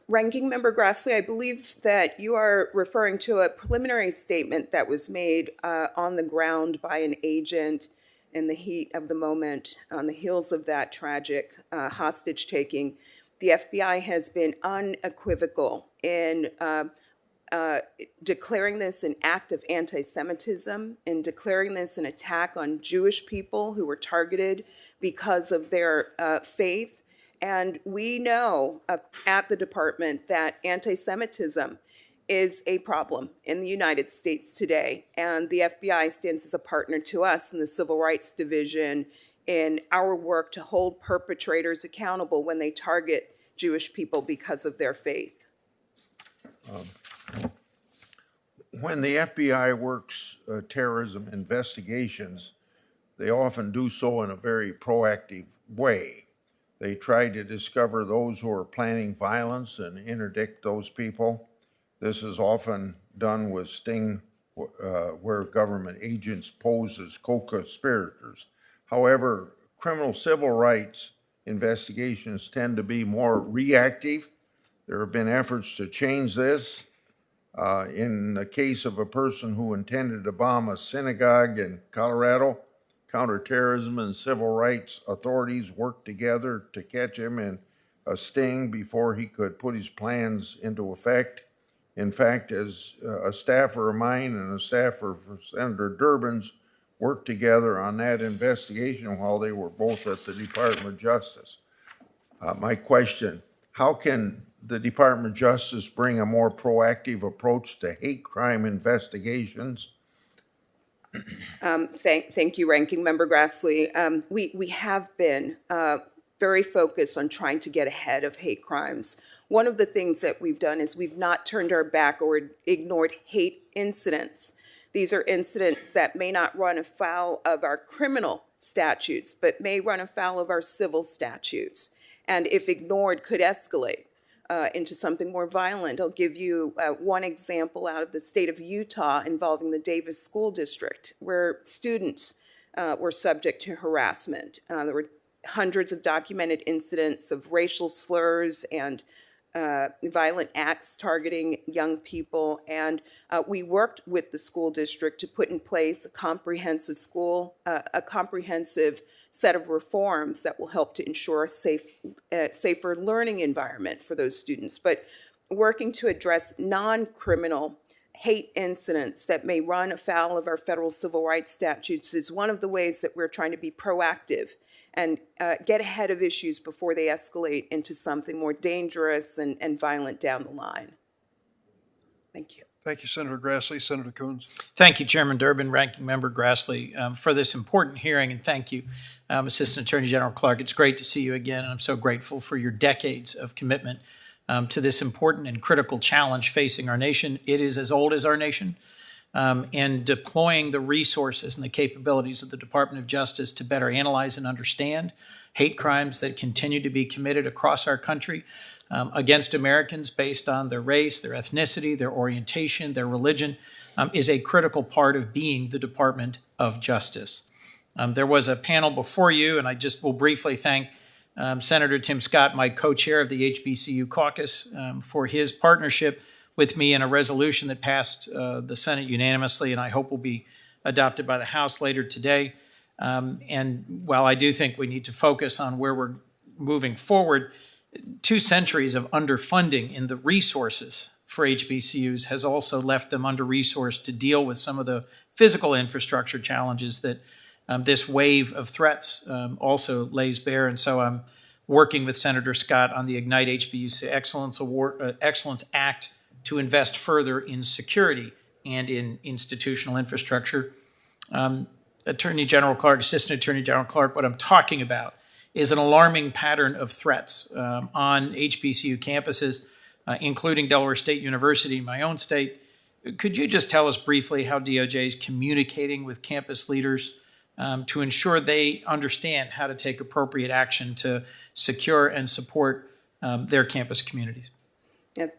Ranking Member Grassley, I believe that you are referring to a preliminary statement that was made on the ground by an agent in the heat of the moment on the heels of that tragic hostage taking. The FBI has been unequivocal in declaring this an act of anti-Semitism, in declaring this an attack on Jewish people who were targeted because of their faith. And we know at the department that anti-Semitism is a problem in the United States today. And the FBI stands as a partner to us in the Civil Rights Division in our work to hold perpetrators accountable when they target Jewish people because of their faith. When the FBI works terrorism investigations, they often do so in a very proactive way. They try to discover those who are planning violence and interdict those people. This is often done with sting where government agents pose as co-conspirators. However, criminal civil rights investigations tend to be more reactive. There have been efforts to change this. In the case of a person who intended to bomb a synagogue in Colorado, counterterrorism and civil rights authorities worked together to catch him in a sting before he could put his plans into effect. In fact, as a staffer of mine and a staffer for Senator Durbin's worked together on that investigation while they were both at the Department of Justice. My question, how can the Department of Justice bring a more proactive approach to hate crime investigations? Thank you, Ranking Member Grassley. We have been very focused on trying to get ahead of hate crimes. One of the things that we've done is we've not turned our back or ignored hate incidents. These are incidents that may not run afoul of our criminal statutes, but may run afoul of our civil statutes, and if ignored, could escalate into something more violent. I'll give you one example out of the state of Utah involving the Davis School District, where students were subject to harassment. There were hundreds of documented incidents of racial slurs and violent acts targeting young people, and we worked with the school district to put in place a comprehensive set of reforms that will help to ensure a safer learning environment for those students. But working to address non-criminal hate incidents that may run afoul of our federal civil rights statutes is one of the ways that we're trying to be proactive and get ahead of issues before they escalate into something more dangerous and violent down the line. Thank you. Thank you, Senator Grassley. Senator Coons. Thank you, Chairman Durbin, Ranking Member Grassley, for this important hearing, and thank you, Assistant Attorney General Clark. It's great to see you again, and I'm so grateful for your decades of commitment to this important and critical challenge facing our nation. It is as old as our nation, and deploying the resources and the capabilities of the Department of Justice to better analyze and understand hate crimes that continue to be committed across our country against Americans based on their race, their ethnicity, their orientation, their religion, is a critical part of being the Department of Justice. There was a panel before you, and I just will briefly thank Senator Tim Scott, my co-chair of the HBCU caucus, for his partnership with me in a resolution that passed the Senate unanimously, and I hope will be adopted by the House later today. And while I do think we need to focus on where we're moving forward, 2 centuries of underfunding in the resources for HBCUs has also left them under-resourced to deal with some of the physical infrastructure challenges that this wave of threats also lays bare. And so I'm working with Senator Scott on the Ignite HBCU Excellence Act to invest further in security and in institutional infrastructure. Attorney General Clark, Assistant Attorney General Clark, what I'm talking about is an alarming pattern of threats on HBCU campuses, including Delaware State University, my own state. Could you just tell us briefly how DOJ is communicating with campus leaders to ensure they understand how to take appropriate action to secure and support their campus communities?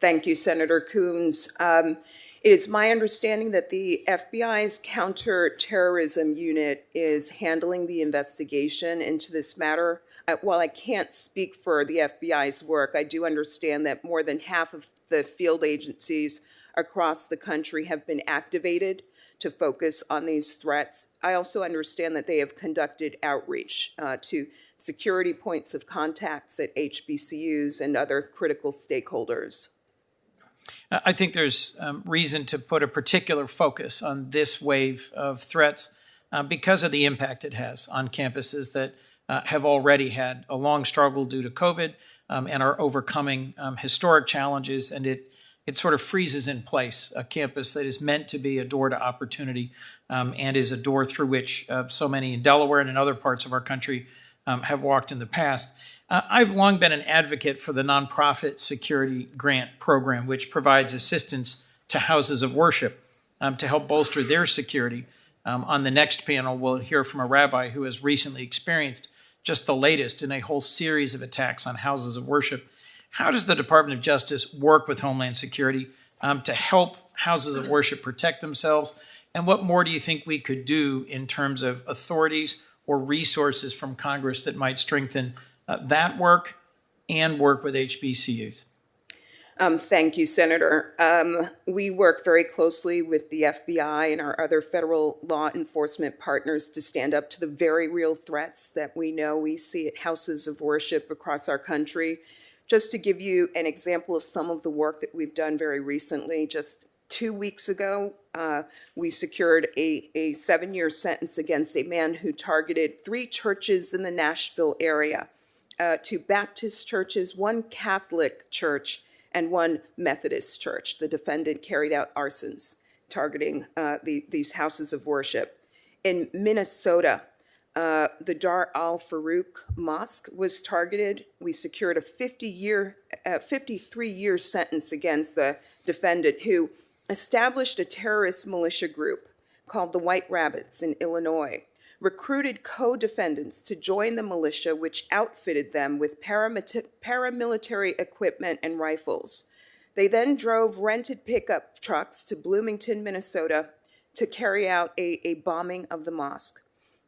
Thank you, Senator Coons. It is my understanding that the FBI's counterterrorism unit is handling the investigation into this matter. While I can't speak for the FBI's work, I do understand that more than half of the field agencies across the country have been activated to focus on these threats. I also understand that they have conducted outreach to security points of contacts at HBCUs and other critical stakeholders. I think there's reason to put a particular focus on this wave of threats because of the impact it has on campuses that have already had a long struggle due to COVID and are overcoming historic challenges, and it sort of freezes in place a campus that is meant to be a door to opportunity and is a door through which so many in Delaware and in other parts of our country have walked in the past. I've long been an advocate for the nonprofit security grant program, which provides assistance to houses of worship to help bolster their security. On the next panel, we'll hear from a rabbi who has recently experienced just the latest in a whole series of attacks on houses of worship. How does the Department of Justice work with Homeland Security to help houses of worship protect themselves? And what more do you think we could do in terms of authorities or resources from Congress that might strengthen that work and work with HBCUs? Thank you, Senator. We work very closely with the FBI and our other federal law enforcement partners to stand up to the very real threats that we know we see at houses of worship across our country. Just to give you an example of some of the work that we've done very recently, just 2 weeks ago, we secured a 7-year sentence against a man who targeted 3 churches in the Nashville area, 2 Baptist churches, 1 Catholic church, and 1 Methodist church. The defendant carried out arsons targeting these houses of worship. In Minnesota, the Dar al-Farouk Mosque was targeted. We secured a 53-year sentence against a defendant who established a terrorist militia group called the White Rabbits in Illinois, recruited co-defendants to join the militia, which outfitted them with paramilitary equipment and rifles. They then drove rented pickup trucks to Bloomington, Minnesota, to carry out a bombing of the mosque.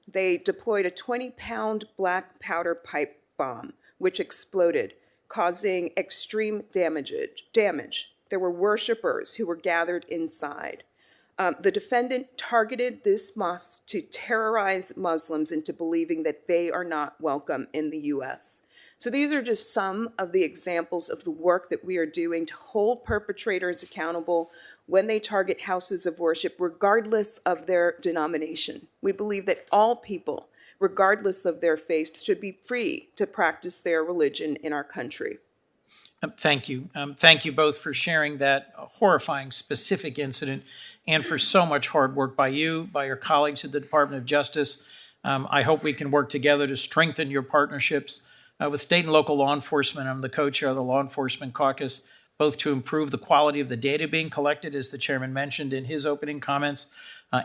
They deployed a 20-pound black powder pipe bomb, which exploded, causing extreme damage. There were worshipers who were gathered inside. The defendant targeted this mosque to terrorize Muslims into believing that they are not welcome in the U.S. So these are just some of the examples of the work that we are doing to hold perpetrators accountable when they target houses of worship, regardless of their denomination. We believe that all people, regardless of their faith, should be free to practice their religion in our country. Thank you. Thank you both for sharing that horrifying specific incident and for so much hard work by you, by your colleagues at the Department of Justice. I hope we can work together to strengthen your partnerships with state and local law enforcement. I'm the co-chair of the Law Enforcement Caucus, both to improve the quality of the data being collected, as the chairman mentioned in his opening comments,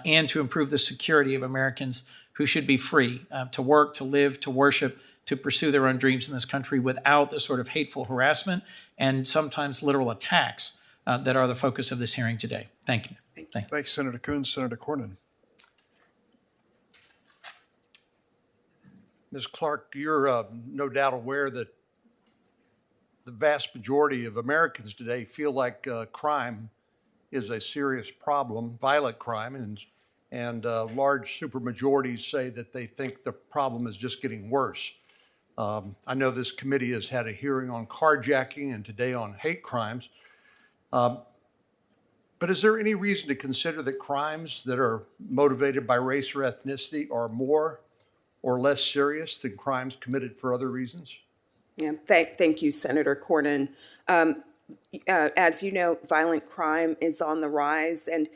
and to improve the security of Americans who should be free to work, to live, to worship, to pursue their own dreams in this country without the sort of hateful harassment and sometimes literal attacks that are the focus of this hearing today. Thank you. Thanks, Senator Coons. Senator Cornyn. Ms. Clark, you're no doubt aware that the vast majority of Americans today feel like crime is a serious problem, violent crime, and large supermajorities say that they think the problem is just getting worse. I know this committee has had a hearing on carjacking and today on hate crimes. But is there any reason to consider that crimes that are motivated by race or ethnicity are more or less serious than crimes committed for other reasons? Yeah, thank you, Senator Cornyn. As you know, violent crime is on the rise, and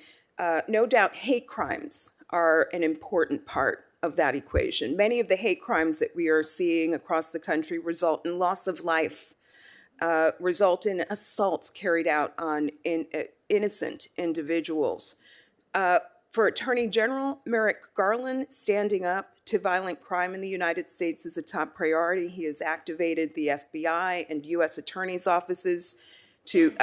no doubt hate crimes are an important part of that equation. Many of the hate crimes that we are seeing across the country result in loss of life, result in assaults carried out on innocent individuals. For Attorney General Merrick Garland, standing up to violent crime in the United States is a top priority. He has activated the FBI and U.S. attorneys' offices to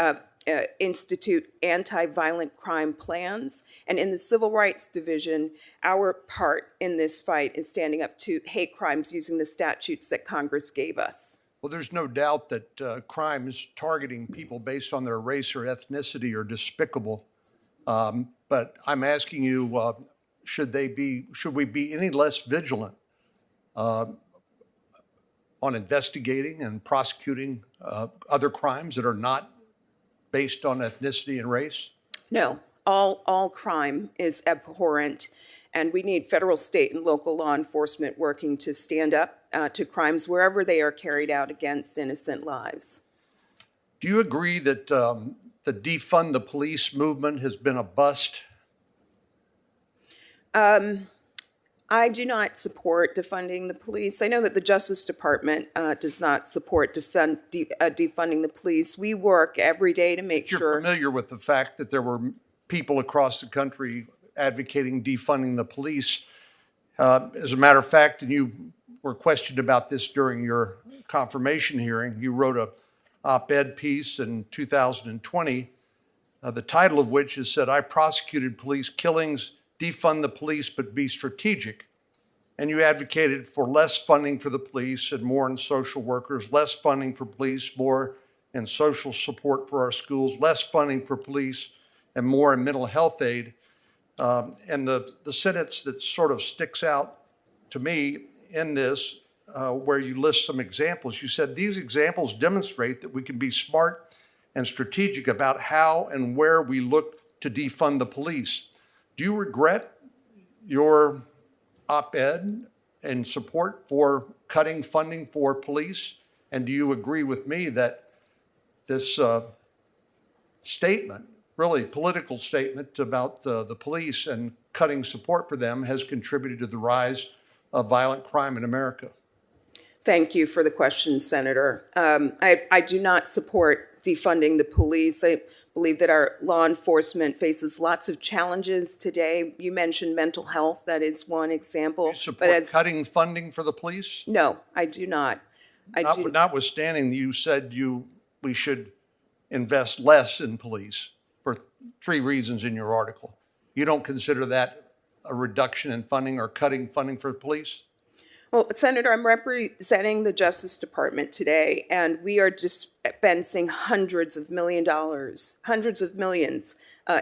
institute anti-violent crime plans. And in the Civil Rights Division, our part in this fight is standing up to hate crimes using the statutes that Congress gave us. Well, there's no doubt that crimes targeting people based on their race or ethnicity are despicable. But I'm asking you, should we be any less vigilant on investigating and prosecuting other crimes that are not based on ethnicity and race? No, all crime is abhorrent, and we need federal, state, and local law enforcement working to stand up to crimes wherever they are carried out against innocent lives. Do you agree that the defund the police movement has been a bust? I'm I do not support defunding the police. I know that the Justice Department does not support defunding the police. We work every day to make You're sure. familiar with the fact that there were people across the country advocating defunding the police. As a matter of fact, and you were questioned about this during your confirmation hearing, you wrote a op-ed piece in 2020, the title of which is said, "I prosecuted police killings, defund the police, but be strategic." And you advocated for less funding for the police and more in social workers, less funding for police, more in social support for our schools, less funding for police and more in mental health aid. And the sentence that sort of sticks out to me in this, where you list some examples, you said, "These examples demonstrate that we can be smart and strategic about how and where we look to defund the police." Do you regret your op-ed and support for cutting funding for police? And do you agree with me that this statement, really political statement about the police and cutting support for them, has contributed to the rise of violent crime in America? Thank you for the question, Senator. I do not support defunding the police. I believe that our law enforcement faces lots of challenges today. You mentioned mental health. That is one example. You support cutting funding for the police? No, I do not. Notwithstanding, you said we should invest less in police for 3 reasons in your article. You don't consider that a reduction in funding or cutting funding for the police? Well, Senator, I'm representing the Justice Department today, and we are dispensing hundreds of millions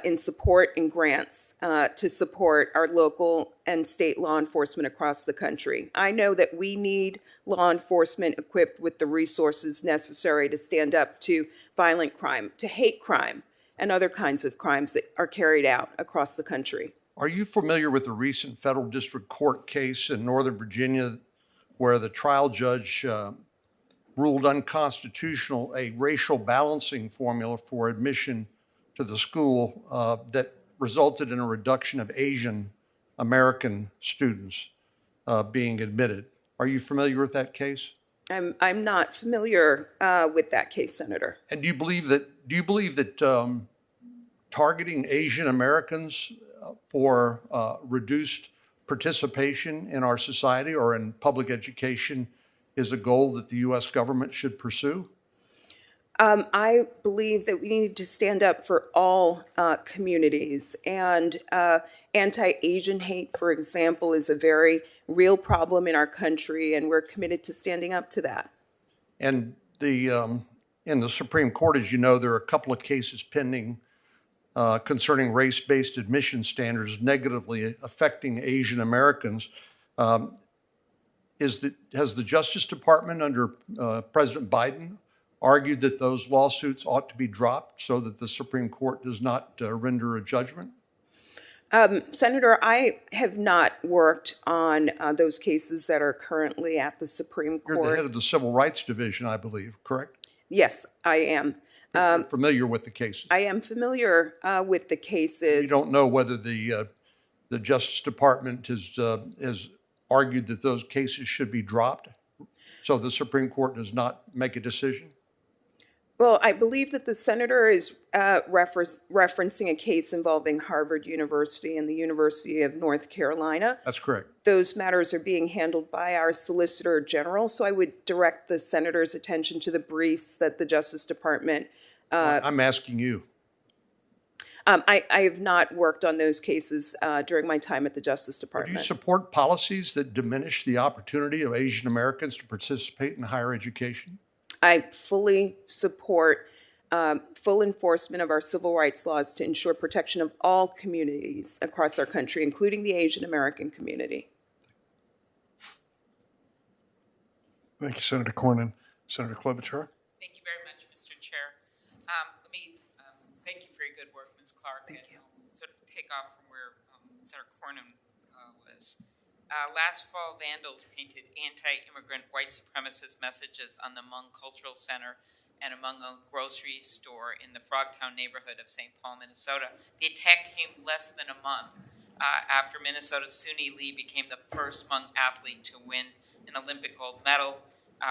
in support and grants to support our local and state law enforcement across the country. I know that we need law enforcement equipped with the resources necessary to stand up to violent crime, to hate crime, and other kinds of crimes that are carried out across the country. Are you familiar with the recent federal district court case in Northern Virginia where the trial judge ruled unconstitutional a racial balancing formula for admission to the school that resulted in a reduction of Asian American students being admitted? Are you familiar with that case? I'm not familiar with that case, Senator. And do you believe that targeting Asian Americans for reduced participation in our society or in public education is a goal that the U.S. government should pursue? I believe that we need to stand up for all communities, and anti-Asian hate, for example, is a very real problem in our country, and we're committed to standing up to that. And in the Supreme Court, as you know, there are a couple of cases pending concerning race-based admission standards negatively affecting Asian Americans. Has the Justice Department under President Biden argued that those lawsuits ought to be dropped so that the Supreme Court does not render a judgment? Senator, I have not worked on those cases that are currently at the Supreme Court. You're the head of the Civil Rights Division, I believe, correct? Yes, I am. You're familiar with the cases? I am familiar with the cases. You don't know whether the Justice Department has argued that those cases should be dropped so the Supreme Court does not make a decision? Well, I believe that the senator is referencing a case involving Harvard University and the University of North Carolina. That's correct. Those matters are being handled by our Solicitor General, so I would direct the senator's attention to the briefs that the Justice Department... I'm asking you. I have not worked on those cases during my time at the Justice Department. Do you support policies that diminish the opportunity of Asian Americans to participate in higher education? I fully support full enforcement of our civil rights laws to ensure protection of all communities across our country, including the Asian American community. Thank you, Senator Cornyn. Senator Klobuchar. Thank you very much, Mr. Chair. Let me thank you for your good work, Ms. Clark, and sort of take off from where Senator Cornyn was. Last fall, vandals painted anti-immigrant white supremacist messages on the Hmong Cultural Center and a Hmong grocery store in the Frogtown neighborhood of St. Paul, Minnesota. The attack came less than a month after Minnesota's Suni Lee became the first Hmong athlete to win an Olympic gold medal.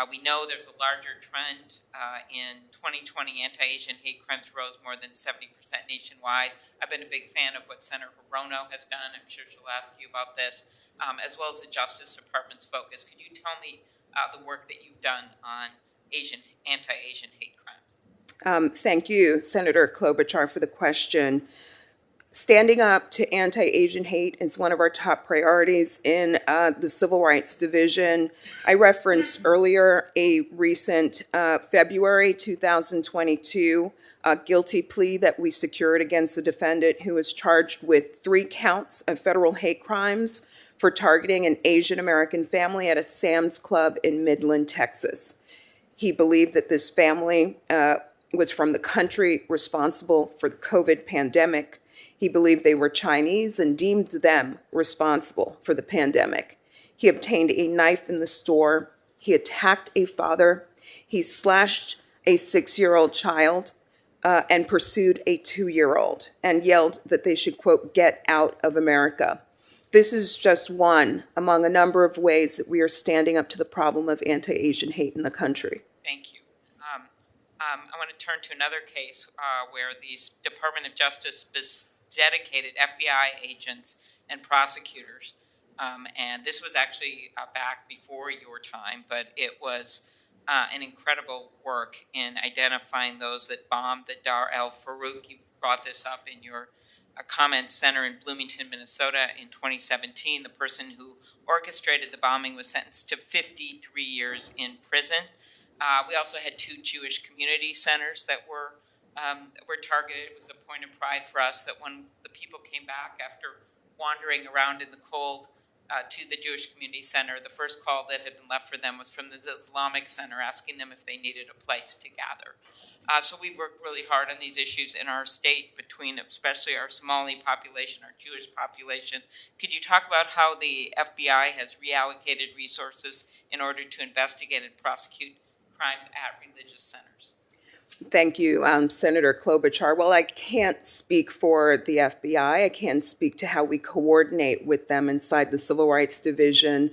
We know there's a larger trend. In 2020, anti-Asian hate crimes rose more than 70% nationwide. I've been a big fan of what Senator Rono has done. I'm sure she'll ask you about this, as well as the Justice Department's focus. Could you tell me the work that you've done on anti-Asian hate crimes? Thank you, Senator Klobuchar, for the question. Standing up to anti-Asian hate is one of our top priorities in the Civil Rights Division. I referenced earlier a recent February 2022 guilty plea that we secured against a defendant who was charged with 3 counts of federal hate crimes for targeting an Asian American family at a Sam's Club in Midland, Texas. He believed that this family was from the country responsible for the COVID pandemic. He believed they were Chinese and deemed them responsible for the pandemic. He obtained a knife in the store. He attacked a father. He slashed a 6-year-old child and pursued a 2-year-old and yelled that they should, quote, get out of America. This is just one among a number of ways that we are standing up to the problem of anti-Asian hate in the country. Thank you. I want to turn to another case where the Department of Justice dedicated FBI agents and prosecutors, and this was actually back before your time, but it was an incredible work in identifying those that bombed the Dar el-Farouk. You brought this up in your comment center in Bloomington, Minnesota in 2017. The person who orchestrated the bombing was sentenced to 53 years in prison. We also had 2 Jewish community centers that were targeted. It was a point of pride for us that when the people came back after wandering around in the cold to the Jewish Community Center, the first call that had been left for them was from the Islamic Center asking them if they needed a place to gather. So we worked really hard on these issues in our state, between especially our Somali population, our Jewish population. Could you talk about how the FBI has reallocated resources in order to investigate and prosecute crimes at religious centers? Thank you, Senator Klobuchar. Well, I can't speak for the FBI. I can speak to how we coordinate with them inside the Civil Rights Division.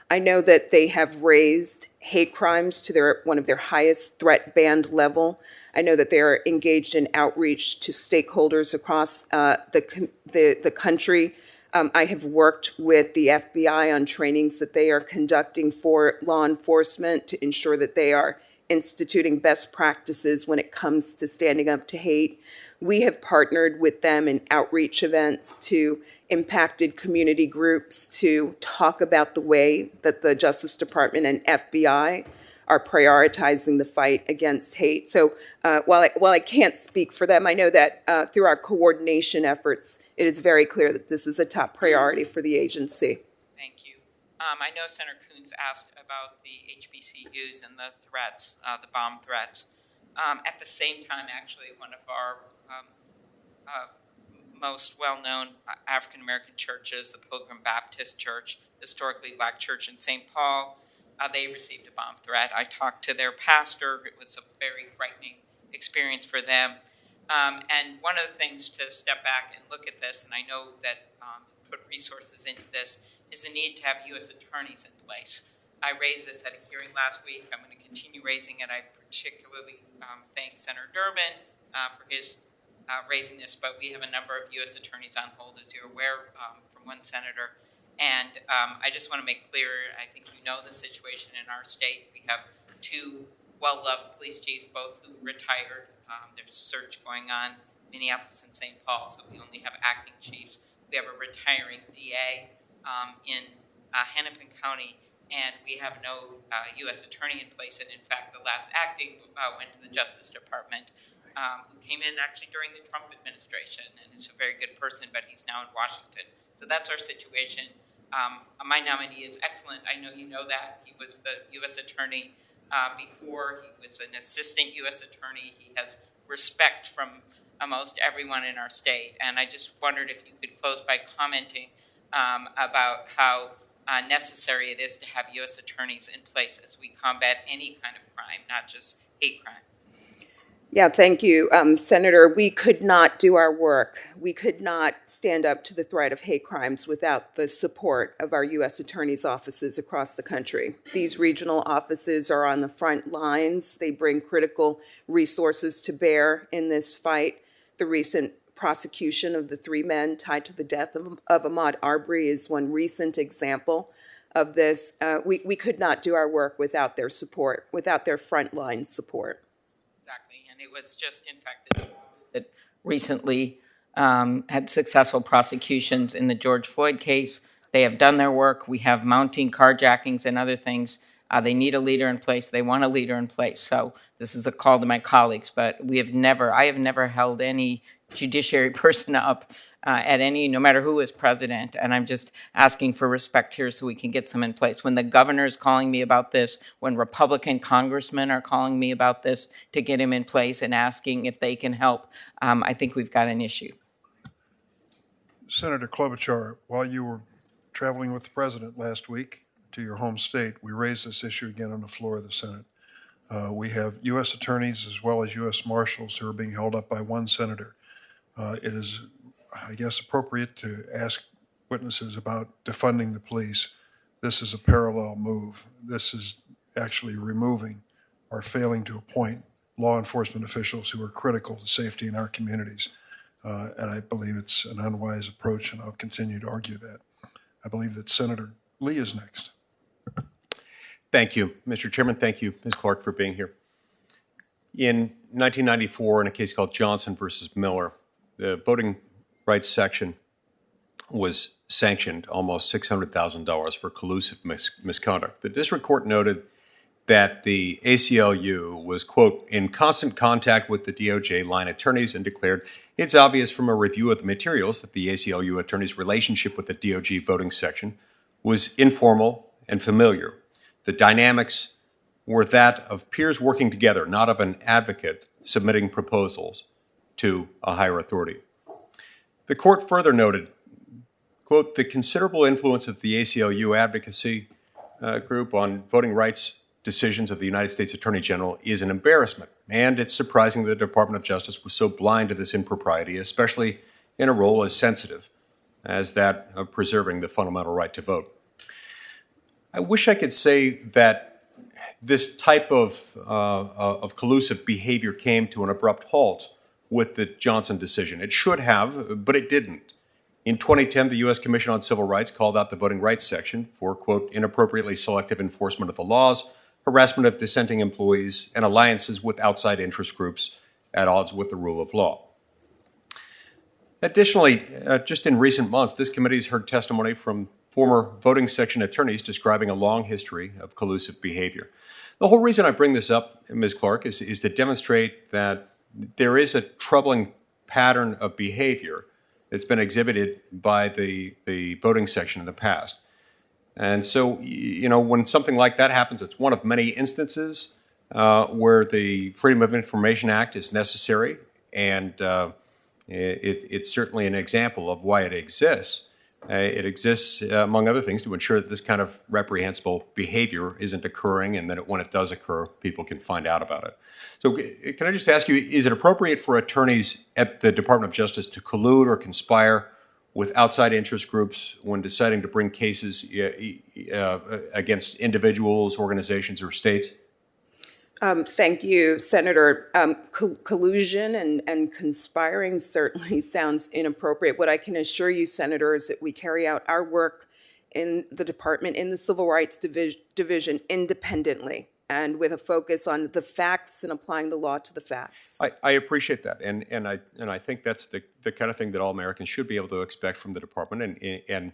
I know that they have raised hate crimes to one of their highest threat band level. I know that they are engaged in outreach to stakeholders across the country. I have worked with the FBI on trainings that they are conducting for law enforcement to ensure that they are instituting best practices when it comes to standing up to hate. We have partnered with them in outreach events to impacted community groups to talk about the way that the Justice Department and FBI are prioritizing the fight against hate. So while I can't speak for them, I know that through our coordination efforts, it is very clear that this is a top priority for the agency. Thank you. I know Senator Coons asked about the HBCUs and the threats, the bomb threats. At the same time, actually, one of our most well-known African-American churches, the Pilgrim Baptist Church, historically black church in St. Paul, they received a bomb threat. I talked to their pastor. It was a very frightening experience for them. And one of the things to step back and look at this, and I know that put resources into this, is the need to have U.S. attorneys in place. I raised this at a hearing last week. I'm going to continue raising it. I particularly thank Senator Durbin for his raising this, but we have a number of U.S. attorneys on hold, as you're aware, from one senator. And I just want to make clear, I think you know the situation in our state. We have 2 well-loved police chiefs, both who retired. There's a search going on, Minneapolis and St. Paul, so we only have acting chiefs. We have a retiring DA in Hennepin County, and we have no U.S. attorney in place. And in fact, the last acting went to the Justice Department, who came in actually during the Trump administration, and is a very good person, but he's now in Washington. So that's our situation. My nominee is excellent. I know you know that. He was the U.S. attorney before. He was an assistant U.S. attorney. He has respect from almost everyone in our state. And I just wondered if you could close by commenting about how necessary it is to have U.S. attorneys in place as we combat any kind of crime, not just hate crime. Yeah, thank you, Senator. We could not do our work. We could not stand up to the threat of hate crimes without the support of our U.S. attorneys' offices across the country. These regional offices are on the front lines. They bring critical resources to bear in this fight. The recent prosecution of the 3 men tied to the death of Ahmaud Arbery is one recent example of this. We could not do our work without their support, without their frontline support. Exactly, and it was just, in fact, that recently had successful prosecutions in the George Floyd case. They have done their work. We have mounting carjackings and other things. They need a leader in place. They want a leader in place. So this is a call to my colleagues, but I have never held any judiciary person up at any, no matter who is president. And I'm just asking for respect here so we can get some in place. When the governor is calling me about this, when Republican congressmen are calling me about this to get him in place and asking if they can help, I think we've got an issue. Senator Klobuchar, while you were traveling with the president last week to your home state, we raised this issue again on the floor of the Senate. We have U.S. attorneys as well as U.S. marshals who are being held up by one senator. It is, I guess, appropriate to ask witnesses about defunding the police. This is a parallel move. This is actually removing or failing to appoint law enforcement officials who are critical to safety in our communities. And I believe it's an unwise approach, and I'll continue to argue that. I believe that Senator Lee is next. Thank you, Mr. Chairman. Thank you, Ms. Clark, for being here. In 1994, in a case called Johnson versus Miller, the voting rights section was sanctioned almost $600,000 for collusive misconduct. The district court noted that the ACLU was, quote, in constant contact with the DOJ line attorneys and declared it's obvious from a review of the materials that the ACLU attorney's relationship with the DOJ voting section was informal and familiar. The dynamics were that of peers working together, not of an advocate submitting proposals to a higher authority. The court further noted, quote, the considerable influence of the ACLU advocacy group on voting rights decisions of the United States Attorney General is an embarrassment, and it's surprising that the Department of Justice was so blind to this impropriety, especially in a role as sensitive as that of preserving the fundamental right to vote. I wish I could say that this type of collusive behavior came to an abrupt halt with the Johnson decision. It should have, but it didn't. In 2010, the U.S. Commission on Civil Rights called out the voting rights section for, quote, inappropriately selective enforcement of the laws, harassment of dissenting employees, and alliances with outside interest groups at odds with the rule of law. Additionally, just in recent months, this committee has heard testimony from former voting section attorneys describing a long history of collusive behavior. The whole reason I bring this up, Ms. Clark, is to demonstrate that there is a troubling pattern of behavior that's been exhibited by the voting section in the past. And so, you know, when something like that happens, it's one of many instances where the Freedom of Information Act is necessary, and it's certainly an example of why it exists. It exists, among other things, to ensure that this kind of reprehensible behavior isn't occurring, and that when it does occur, people can find out about it. So can I just ask you, is it appropriate for attorneys at the Department of Justice to collude or conspire with outside interest groups when deciding to bring cases against individuals, organizations, or states? Thank you, Senator. Collusion and conspiring certainly sounds inappropriate. What I can assure you, Senator, is that we carry out our work in the department, in the Civil Rights Division, independently and with a focus on the facts and applying the law to the facts. I appreciate that, and I think that's the kind of thing that all Americans should be able to expect from the department, and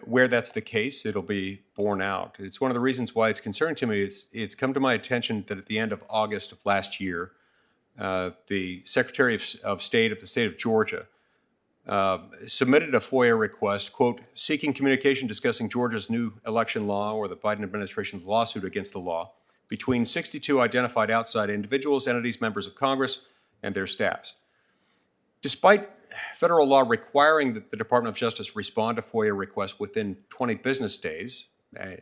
where that's the case, it'll be borne out. It's one of the reasons why it's concerning to me. It's come to my attention that at the end of August of last year, the Secretary of State of the state of Georgia submitted a FOIA request, quote, seeking communication discussing Georgia's new election law or the Biden administration's lawsuit against the law between 62 identified outside individuals, entities, members of Congress, and their staffs. Despite federal law requiring that the Department of Justice respond to FOIA requests within 20 business days,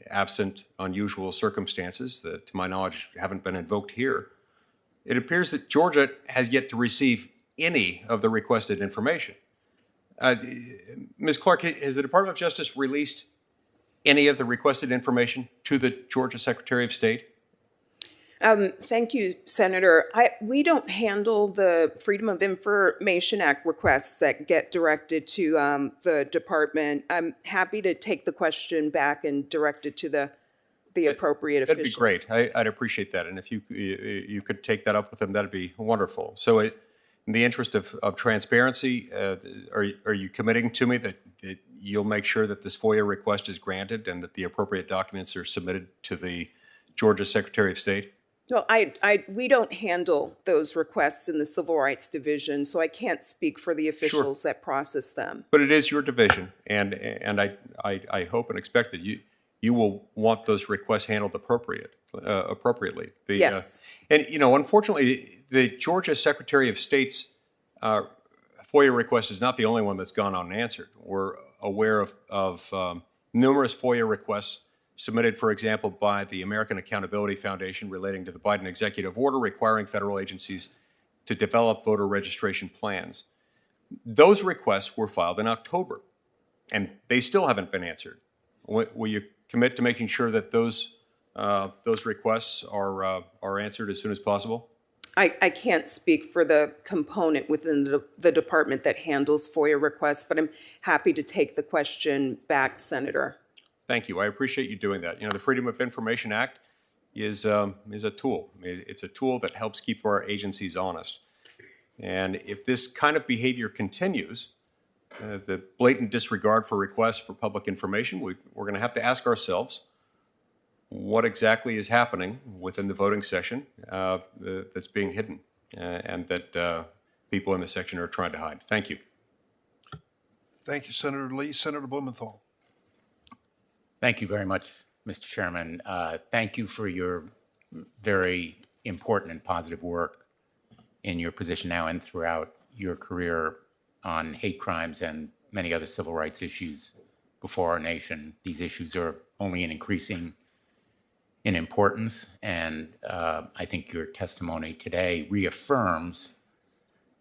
absent unusual circumstances that, to my knowledge, haven't been invoked here, it appears that Georgia has yet to receive any of the requested information. Ms. Clark, has the Department of Justice released any of the requested information to the Georgia Secretary of State? Thank you, Senator. We don't handle the Freedom of Information Act requests that get directed to the department. I'm happy to take the question back and direct it to the appropriate officials. That'd be great. I'd appreciate that. And if you could take that up with them, that'd be wonderful. So in the interest of transparency, are you committing to me that you'll make sure that this FOIA request is granted and that the appropriate documents are submitted to the Georgia Secretary of State? Well, we don't handle those requests in the Civil Rights Division, so I can't speak for the officials that process them. But it is your division, and I hope and expect that you will want those requests handled appropriately. Yes. And unfortunately, the Georgia Secretary of State's FOIA request is not the only one that's gone unanswered. We're aware of numerous FOIA requests submitted, for example, by the American Accountability Foundation relating to the Biden executive order requiring federal agencies to develop voter registration plans. Those requests were filed in October, and they still haven't been answered. Will you commit to making sure that those requests are answered as soon as possible? I can't speak for the component within the department that handles FOIA requests, but I'm happy to take the question back, Senator. Thank you. I appreciate you doing that. The Freedom of Information Act is a tool. It's a tool that helps keep our agencies honest. And if this kind of behavior continues, the blatant disregard for requests for public information, we're going to have to ask ourselves what exactly is happening within the voting session that's being hidden and that people in the section are trying to hide. Thank you. Thank you, Senator Lee. Senator Blumenthal. Thank you very much, Mr. Chairman. Thank you for your very important and positive work in your position now and throughout your career on hate crimes and many other civil rights issues before our nation. These issues are only increasing in importance, and I think your testimony today reaffirms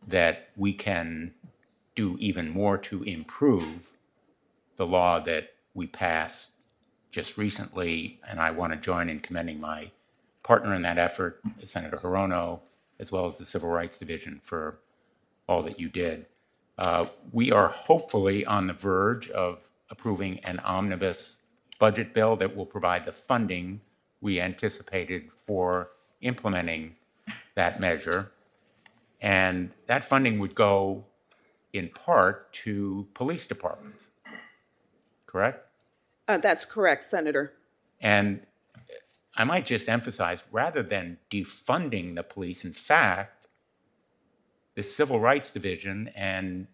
that we can do even more to improve the law that we passed just recently, and I want to join in commending my partner in that effort, Senator Hirono, as well as the Civil Rights Division for all that you did. We are hopefully on the verge of approving an omnibus budget bill that will provide the funding we anticipated for implementing that measure. And that funding would go in part to police departments, correct? That's correct, Senator. And I might just emphasize, rather than defunding the police, in fact, the Civil Rights Division and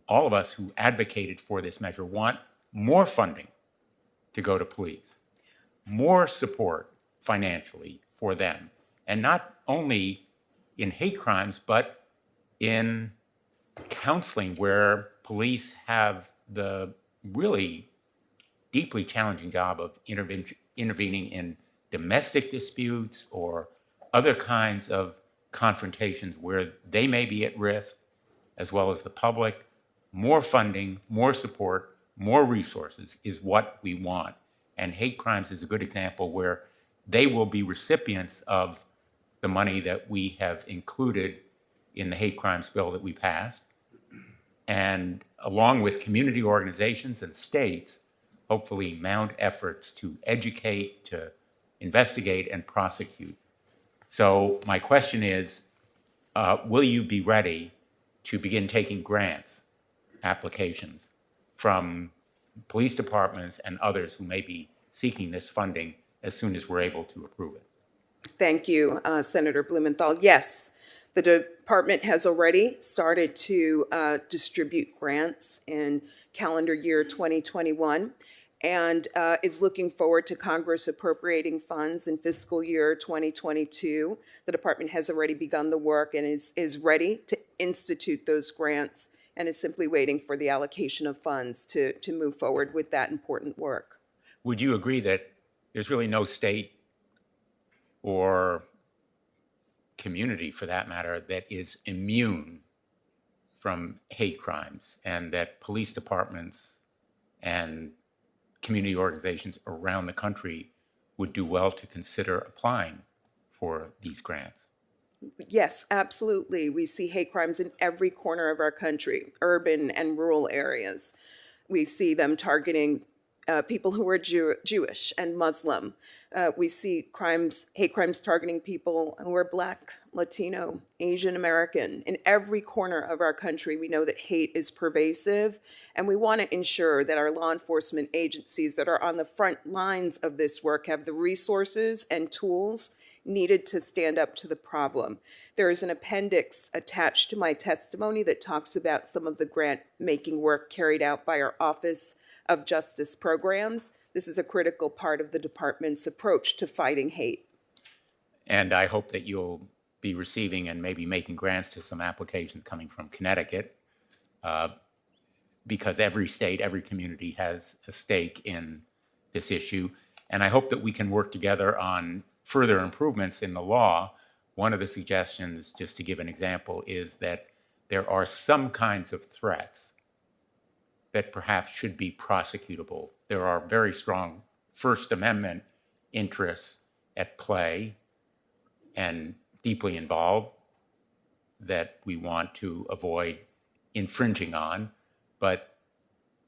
all of us who advocated for this measure want more funding to go to police, more support financially for them, and not only in hate crimes, but in counseling where police have the really deeply challenging job of intervening in domestic disputes or other kinds of confrontations where they may be at risk, as well as the public. More funding, more support, more resources is what we want. And hate crimes is a good example where they will be recipients of the money that we have included in the hate crimes bill that we passed. And along with community organizations and states, hopefully mount efforts to educate, to investigate, and prosecute. So my question is, will you be ready to begin taking grants, applications from police departments and others who may be seeking this funding as soon as we're able to approve it? Thank you, Senator Blumenthal. Yes, the department has already started to distribute grants in calendar year 2021 and is looking forward to Congress appropriating funds in fiscal year 2022. The department has already begun the work and is ready to institute those grants and is simply waiting for the allocation of funds to move forward with that important work. Would you agree that there's really no state or community, for that matter, that is immune from hate crimes, and that police departments and community organizations around the country would do well to consider applying for these grants. Yes, absolutely. We see hate crimes in every corner of our country, urban and rural areas. We see them targeting people who are Jewish and Muslim. We see hate crimes targeting people who are Black, Latino, Asian American. In every corner of our country, we know that hate is pervasive, and we want to ensure that our law enforcement agencies that are on the front lines of this work have the resources and tools needed to stand up to the problem. There is an appendix attached to my testimony that talks about some of the grant-making work carried out by our Office of Justice Programs. This is a critical part of the department's approach to fighting hate. And I hope that you'll be receiving and maybe making grants to some applications coming from Connecticut, because every state, every community has a stake in this issue. And I hope that we can work together on further improvements in the law. One of the suggestions, just to give an example, is that there are some kinds of threats that perhaps should be prosecutable. There are very strong First Amendment interests at play and deeply involved that we want to avoid infringing on. But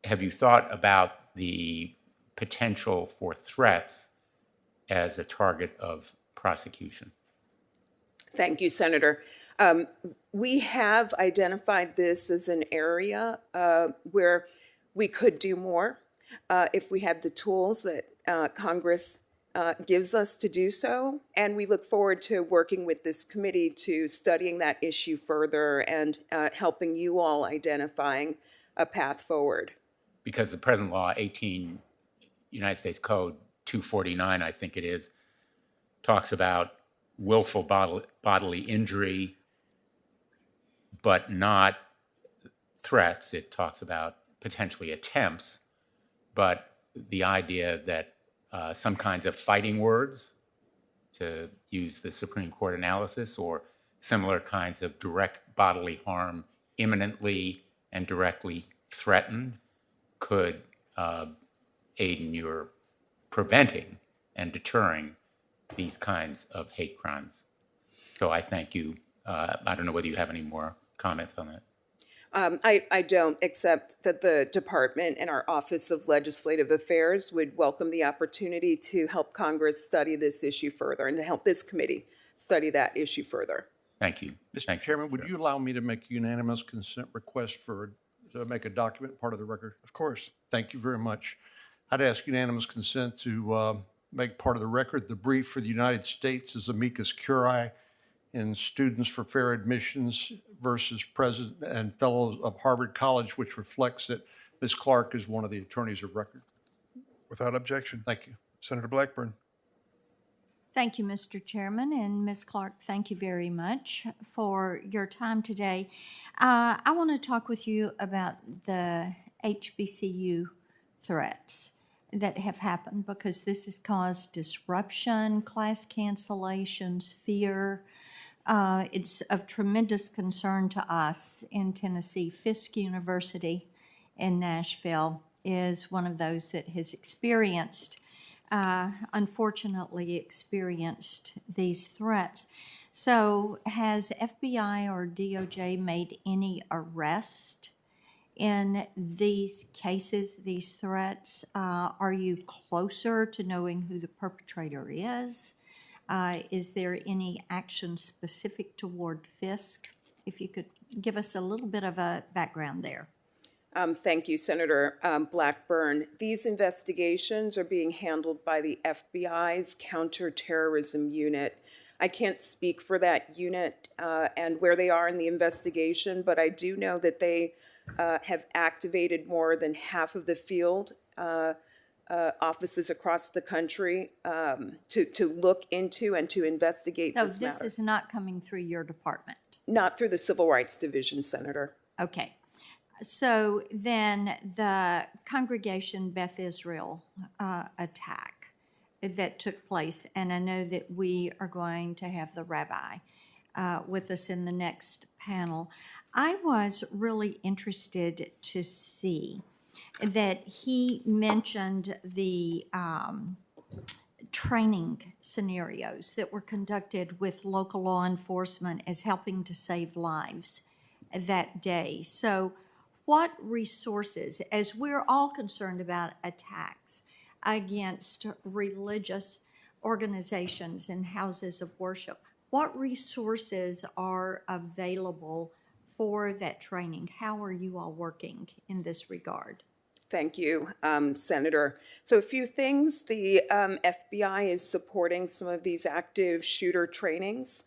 have you thought about the potential for threats as a target of prosecution? Thank you, Senator. We have identified this as an area where we could do more if we had the tools that Congress gives us to do so. And we look forward to working with this committee to studying that issue further and helping you all identifying a path forward. Because the present law, 18 United States Code 249, I think it is, talks about willful bodily injury, but not threats. It talks about potentially attempts, but the idea that some kinds of fighting words, to use the Supreme Court analysis, or similar kinds of direct bodily harm, imminently and directly threatened, could aid in your preventing and deterring these kinds of hate crimes. So I thank you. I don't know whether you have any more comments on that. I don't, except that the department and our Office of Legislative Affairs would welcome the opportunity to help Congress study this issue further and to help this committee study that issue further. Thank you. Mr. Chairman, would you allow me to make a unanimous consent request to make a document part of the record? Of course. Thank you very much. I'd ask unanimous consent to make part of the record the brief for the United States as amicus curiae in Students for Fair Admissions versus President and Fellows of Harvard College, which reflects that Ms. Clark is one of the attorneys of record. Without objection. Thank you. Senator Blackburn. Thank you, Mr. Chairman, and Ms. Clark, thank you very much for your time today. I want to talk with you about the HBCU threats that have happened, because this has caused disruption, class cancellations, fear. It's of tremendous concern to us in Tennessee. Fisk University in Nashville is one of those that has unfortunately experienced these threats. So has FBI or DOJ made any arrest in these cases, these threats? Are you closer to knowing who the perpetrator is? Is there any action specific toward Fisk? If you could give us a little bit of a background there. Thank you, Senator Blackburn. These investigations are being handled by the FBI's Counterterrorism Unit. I can't speak for that unit and where they are in the investigation, but I do know that they have activated more than half of the field offices across the country to look into and to investigate this matter. So this is not coming through your department? Not through the Civil Rights Division, Senator. Okay. So then the Congregation Beth Israel attack that took place, and I know that we are going to have the rabbi with us in the next panel. I was really interested to see that he mentioned the training scenarios that were conducted with local law enforcement as helping to save lives that day. So, what resources, as we're all concerned about attacks against religious organizations and houses of worship, what resources are available for that training? How are you all working in this regard? Thank you, Senator. So a few things. The FBI is supporting some of these active shooter trainings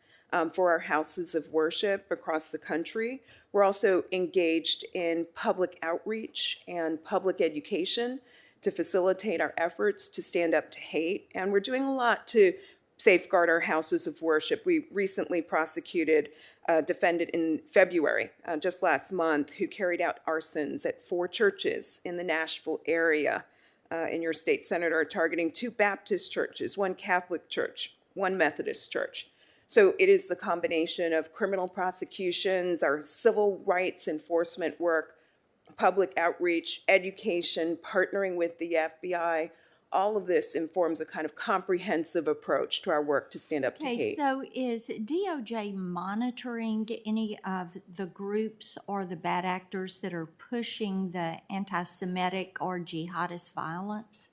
for our houses of worship across the country. We're also engaged in public outreach and public education to facilitate our efforts to stand up to hate. And we're doing a lot to safeguard our houses of worship. We recently prosecuted a defendant in February, just last month, who carried out arsons at 4 churches in the Nashville area in your state, Senator, targeting 2 Baptist churches, 1 Catholic church, 1 Methodist church. So it is the combination of criminal prosecutions, our civil rights enforcement work, public outreach, education, partnering with the FBI. All of this informs a kind of comprehensive approach to our work to stand up to hate. So is DOJ monitoring any of the groups or the bad actors that are pushing the anti-Semitic or jihadist violence?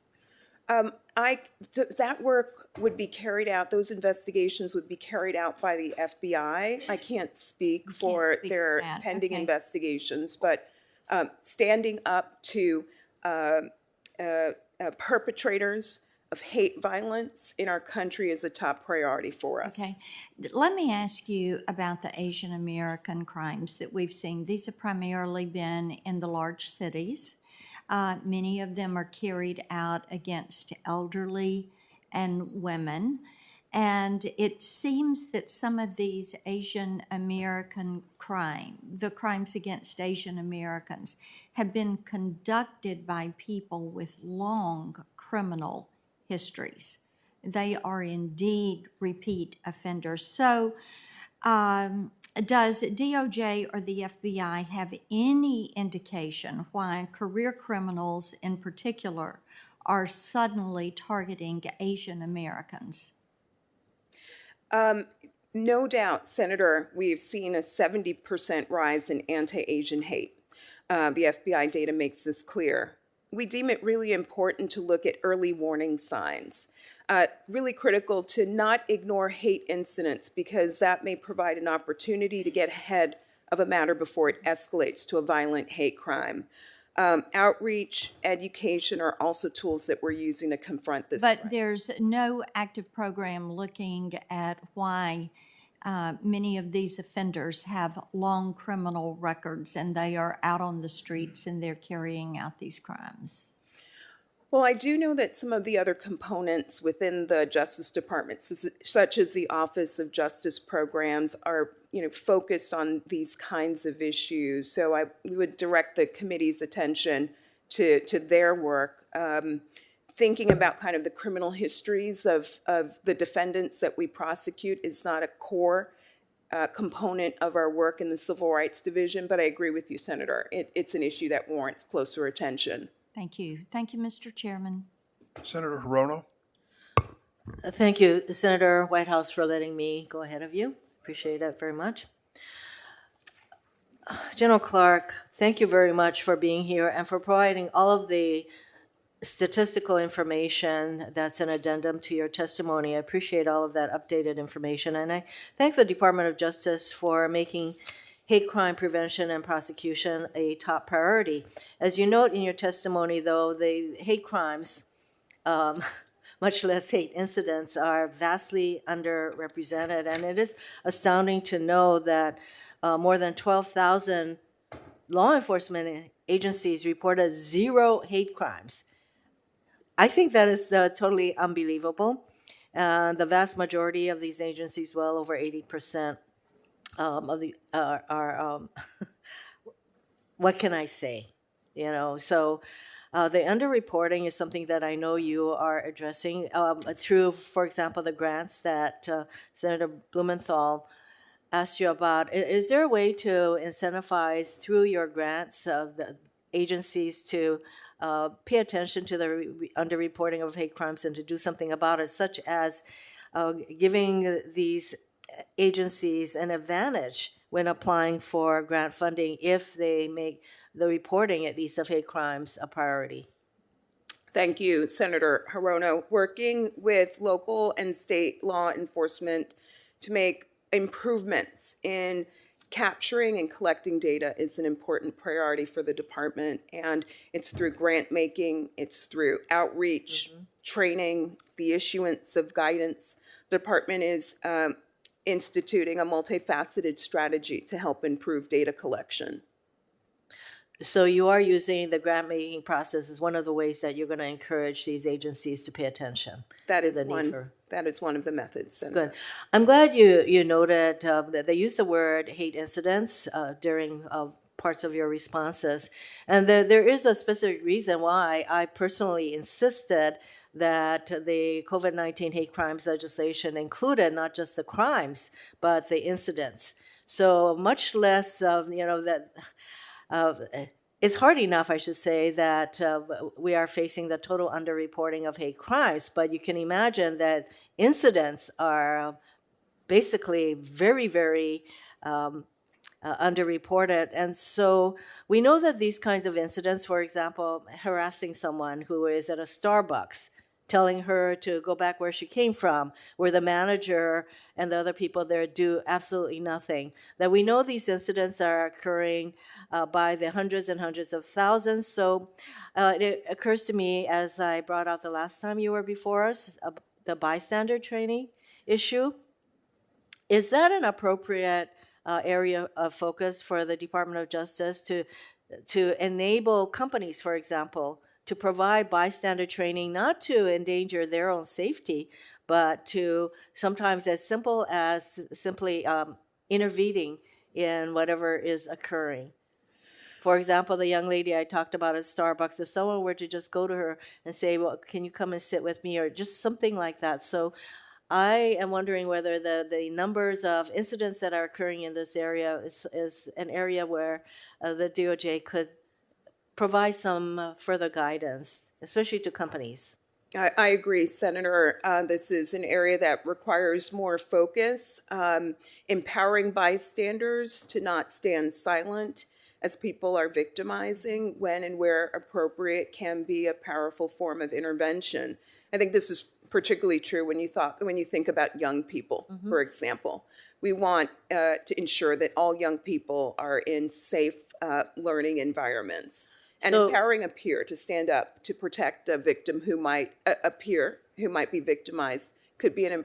That work would be carried out, those investigations would be carried out by the FBI. I can't speak for their pending investigations, but standing up to perpetrators of hate violence in our country is a top priority for us. Okay. Let me ask you about the Asian American crimes that we've seen. These have primarily been in the large cities. Many of them are carried out against elderly and women. And it seems that some of these Asian American the crimes against Asian Americans, have been conducted by people with long criminal histories. They are indeed repeat offenders. So, does DOJ or the FBI have any indication why career criminals in particular are suddenly targeting Asian Americans? No doubt, Senator, we've seen a 70% rise in anti-Asian hate. The FBI data makes this clear. We deem it really important to look at early warning signs. Really critical to not ignore hate incidents because that may provide an opportunity to get ahead of a matter before it escalates to a violent hate crime. Outreach, education are also tools that we're using to confront this But crime. there's no active program looking at why many of these offenders have long criminal records and they are out on the streets and they're carrying out these crimes. Well, I do know that some of the other components within the Justice Department, such as the Office of Justice Programs, are focused on these kinds of issues. So we would direct the committee's attention to their work, thinking about kind of the criminal histories of the defendants that we prosecute is not a core component of our work in the Civil Rights Division, but I agree with you, Senator. It's an issue that warrants closer attention. Thank you. Thank you, Mr. Chairman. Senator Hirono. Thank you, Senator Whitehouse, for letting me go ahead of you. Appreciate that very much. General Clark, thank you very much for being here and for providing all of the statistical information that's an addendum to your testimony. I appreciate all of that updated information, and I thank the Department of Justice for making hate crime prevention and prosecution a top priority. As you note in your testimony, though, the hate crimes, much less hate incidents, are vastly underrepresented, and it is astounding to know that more than 12,000 law enforcement agencies reported 0 hate crimes. I think that is totally unbelievable. The vast majority of these agencies, well over 80%, of the are what can I say? So the underreporting is something that I know you are addressing through, for example, the grants that Senator Blumenthal asked you about, is there a way to incentivize through your grants of the agencies to pay attention to the underreporting of hate crimes and to do something about it, such as giving these agencies an advantage when applying for grant funding if they make the reporting, at least of hate crimes, a priority? Thank you, Senator Hirono. Working with local and state law enforcement to make improvements in capturing and collecting data is an important priority for the department, and it's through grant making, it's through outreach, training, the issuance of guidance. The department is instituting a multifaceted strategy to help improve data collection. So you are using the grant-making process as one of the ways that you're going to encourage these agencies to pay attention. That to is the need one. for- That is one of the methods. Senator. Good. I'm glad you noted that they use the word hate incidents during parts of your responses. And there is a specific reason why I personally insisted that the COVID-19 hate crimes legislation included not just the crimes, but the incidents. So much less of, that it's hard enough, I should say, that we are facing the total underreporting of hate crimes, but you can imagine that incidents are basically very, very underreported. And so we know that these kinds of incidents, for example, harassing someone who is at a Starbucks, telling her to go back where she came from, where the manager and the other people there do absolutely nothing. That we know these incidents are occurring by the hundreds and hundreds of thousands. So it occurs to me, as I brought out the last time you were before us, the bystander training issue. Is that an appropriate area of focus for the Department of Justice to enable companies, for example, to provide bystander training, not to endanger their own safety, but to sometimes as simple as simply intervening in whatever is occurring? For example, the young lady I talked about at Starbucks, if someone were to just go to her and say, well, can you come and sit with me, or just something like that. So I am wondering whether the numbers of incidents that are occurring in this area is an area where the DOJ could provide some further guidance, especially to companies. I agree, Senator. This is an area that requires more focus, empowering bystanders to not stand silent as people are victimizing, when and where appropriate, can be a powerful form of intervention. I think this is particularly true when you think about young people, for example. We want to ensure that all young people are in safe learning environments. And empowering a peer to stand up to protect a victim who might be victimized could be an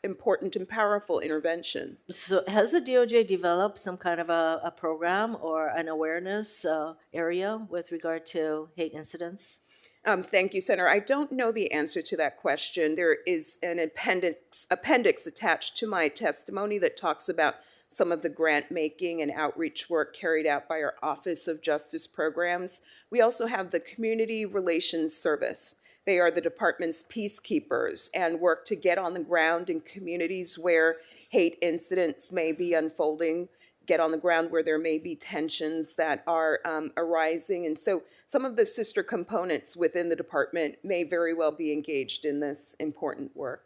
important and powerful intervention. So has the DOJ developed some kind of a program or an awareness area with regard to hate incidents? Thank you, Senator. I don't know the answer to that question. There is an appendix attached to my testimony that talks about some of the grant making and outreach work carried out by our Office of Justice Programs. We also have the Community Relations Service. They are the department's peacekeepers and work to get on the ground in communities where hate incidents may be unfolding, get on the ground where there may be tensions that are arising. And so some of the sister components within the department may very well be engaged in this important work.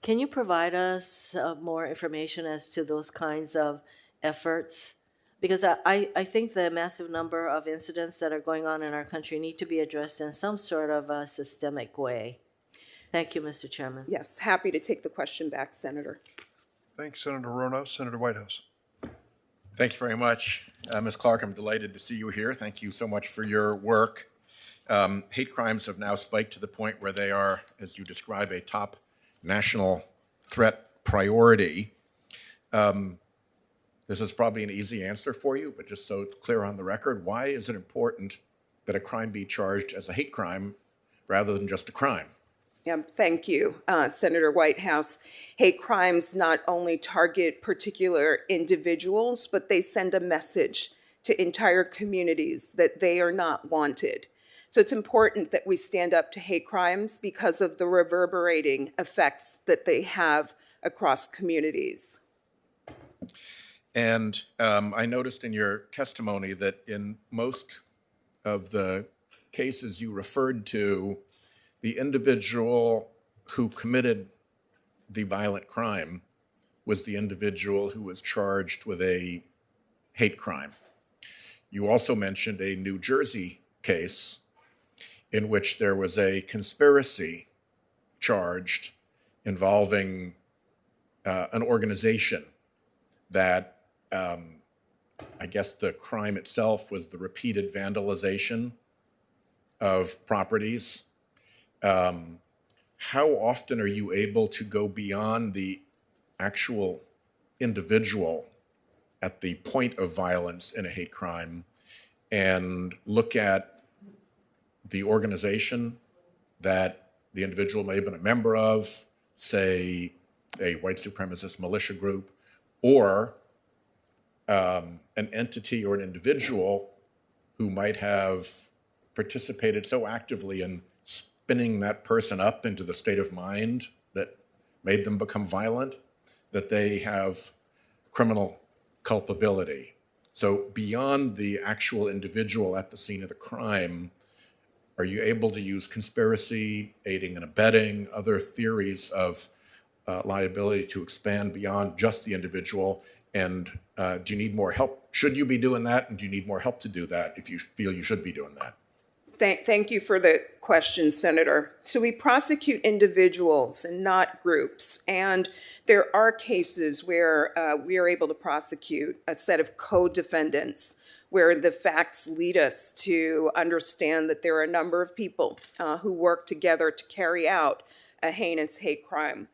Can you provide us more information as to those kinds of efforts? Because I think the massive number of incidents that are going on in our country need to be addressed in some sort of a systemic way. Thank you, Mr. Chairman. Yes, happy to take the question back, Senator. Thanks, Senator Rono. Senator Whitehouse. Thanks very much. Ms. Clark, I'm delighted to see you here. Thank you so much for your work. Hate crimes have now spiked to the point where they are, as you describe, a top national threat priority. This is probably an easy answer for you, but just so it's clear on the record, why is it important that a crime be charged as a hate crime rather than just a crime? Thank you, Senator Whitehouse. Hate crimes not only target particular individuals, but they send a message to entire communities that they are not wanted. So it's important that we stand up to hate crimes because of the reverberating effects that they have across communities. And I noticed in your testimony that in most of the cases you referred to, the individual who committed the violent crime was the individual who was charged with a hate crime. You also mentioned a New Jersey case in which there was a conspiracy charged involving an organization that I guess the crime itself was the repeated vandalization of properties. How often are you able to go beyond the actual individual at the point of violence in a hate crime and look at the organization that the individual may have been a member of, say, a white supremacist militia group, or an entity or an individual who might have participated so actively in spinning that person up into the state of mind that made them become violent, that they have criminal culpability. So beyond the actual individual at the scene of the crime, are you able to use conspiracy, aiding and abetting, other theories of liability to expand beyond just the individual? And do you need more help? Should you be doing that? And do you need more help to do that if you feel you should be doing that? Thank you for the question, Senator. So we prosecute individuals and not groups. And there are cases where we are able to prosecute a set of co-defendants where the facts lead us to understand that there are a number of people who work together to carry out a heinous hate crime.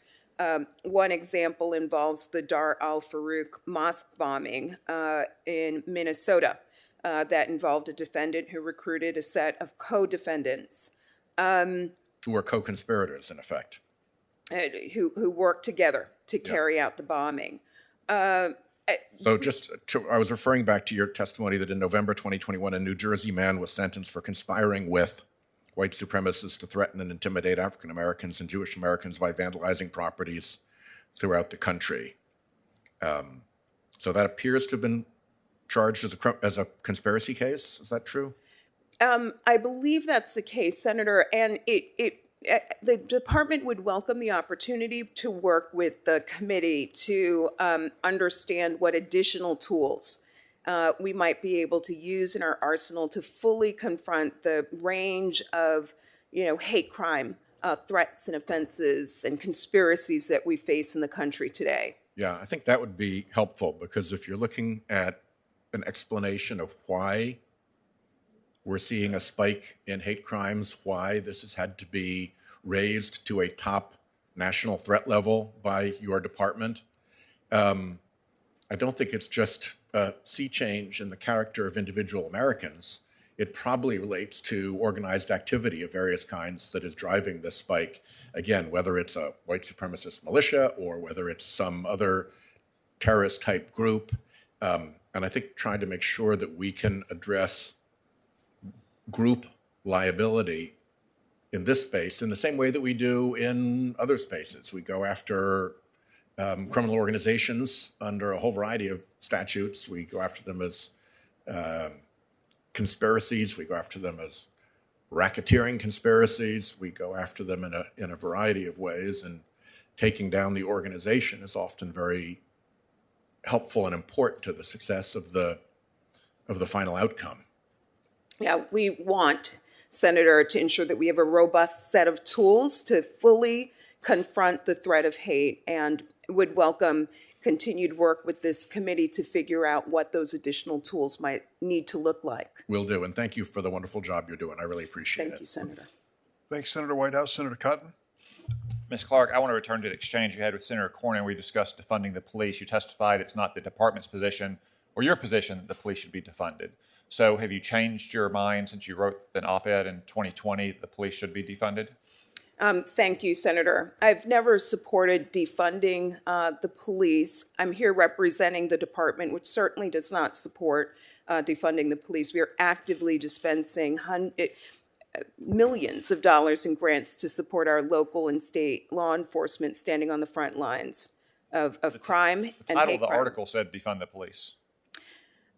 One example involves the Dar al-Farouk mosque bombing in Minnesota. That involved a defendant who recruited a set of co-defendants. Who were co-conspirators, in effect. Who worked together to carry out the bombing. I was referring back to your testimony that in November 2021, a New Jersey man was sentenced for conspiring with white supremacists to threaten and intimidate African Americans and Jewish Americans by vandalizing properties throughout the country. So that appears to have been charged as a conspiracy case. Is that true? I believe that's the case, Senator, and the department would welcome the opportunity to work with the committee to understand what additional tools we might be able to use in our arsenal to fully confront the range of, hate crime threats and offenses and conspiracies that we face in the country today. Yeah, I think that would be helpful, because if you're looking at an explanation of why we're seeing a spike in hate crimes, why this has had to be raised to a top national threat level by your department. I don't think it's just a sea change in the character of individual Americans. It probably relates to organized activity of various kinds that is driving this spike. Again, whether it's a white supremacist militia or whether it's some other terrorist type group. And I think trying to make sure that we can address group liability in this space in the same way that we do in other spaces. We go after criminal organizations under a whole variety of statutes. We go after them as conspiracies. We go after them as racketeering conspiracies. We go after them in a variety of ways. And taking down the organization is often very helpful and important to the success of the final outcome. Yeah, we want, Senator, to ensure that we have a robust set of tools to fully confront the threat of hate, and would welcome continued work with this committee to figure out what those additional tools might need to look like. Will do, and thank you for the wonderful job you're doing. I really appreciate it. Thank you, Senator. Thanks, Senator Whitehouse. Senator Cotton? Ms. Clark, I want to return to the exchange you had with Senator Cornyn. We discussed defunding the police. You testified it's not the department's position or your position that the police should be defunded. So have you changed your mind since you wrote an op-ed in 2020 that the police should be defunded? Thank you, Senator. I've never supported defunding the police. I'm here representing the department, which certainly does not support defunding the police. We are actively dispensing millions of dollars in grants to support our local and state law enforcement standing on the front lines. crime and The title hate of the crime. article said defund the police.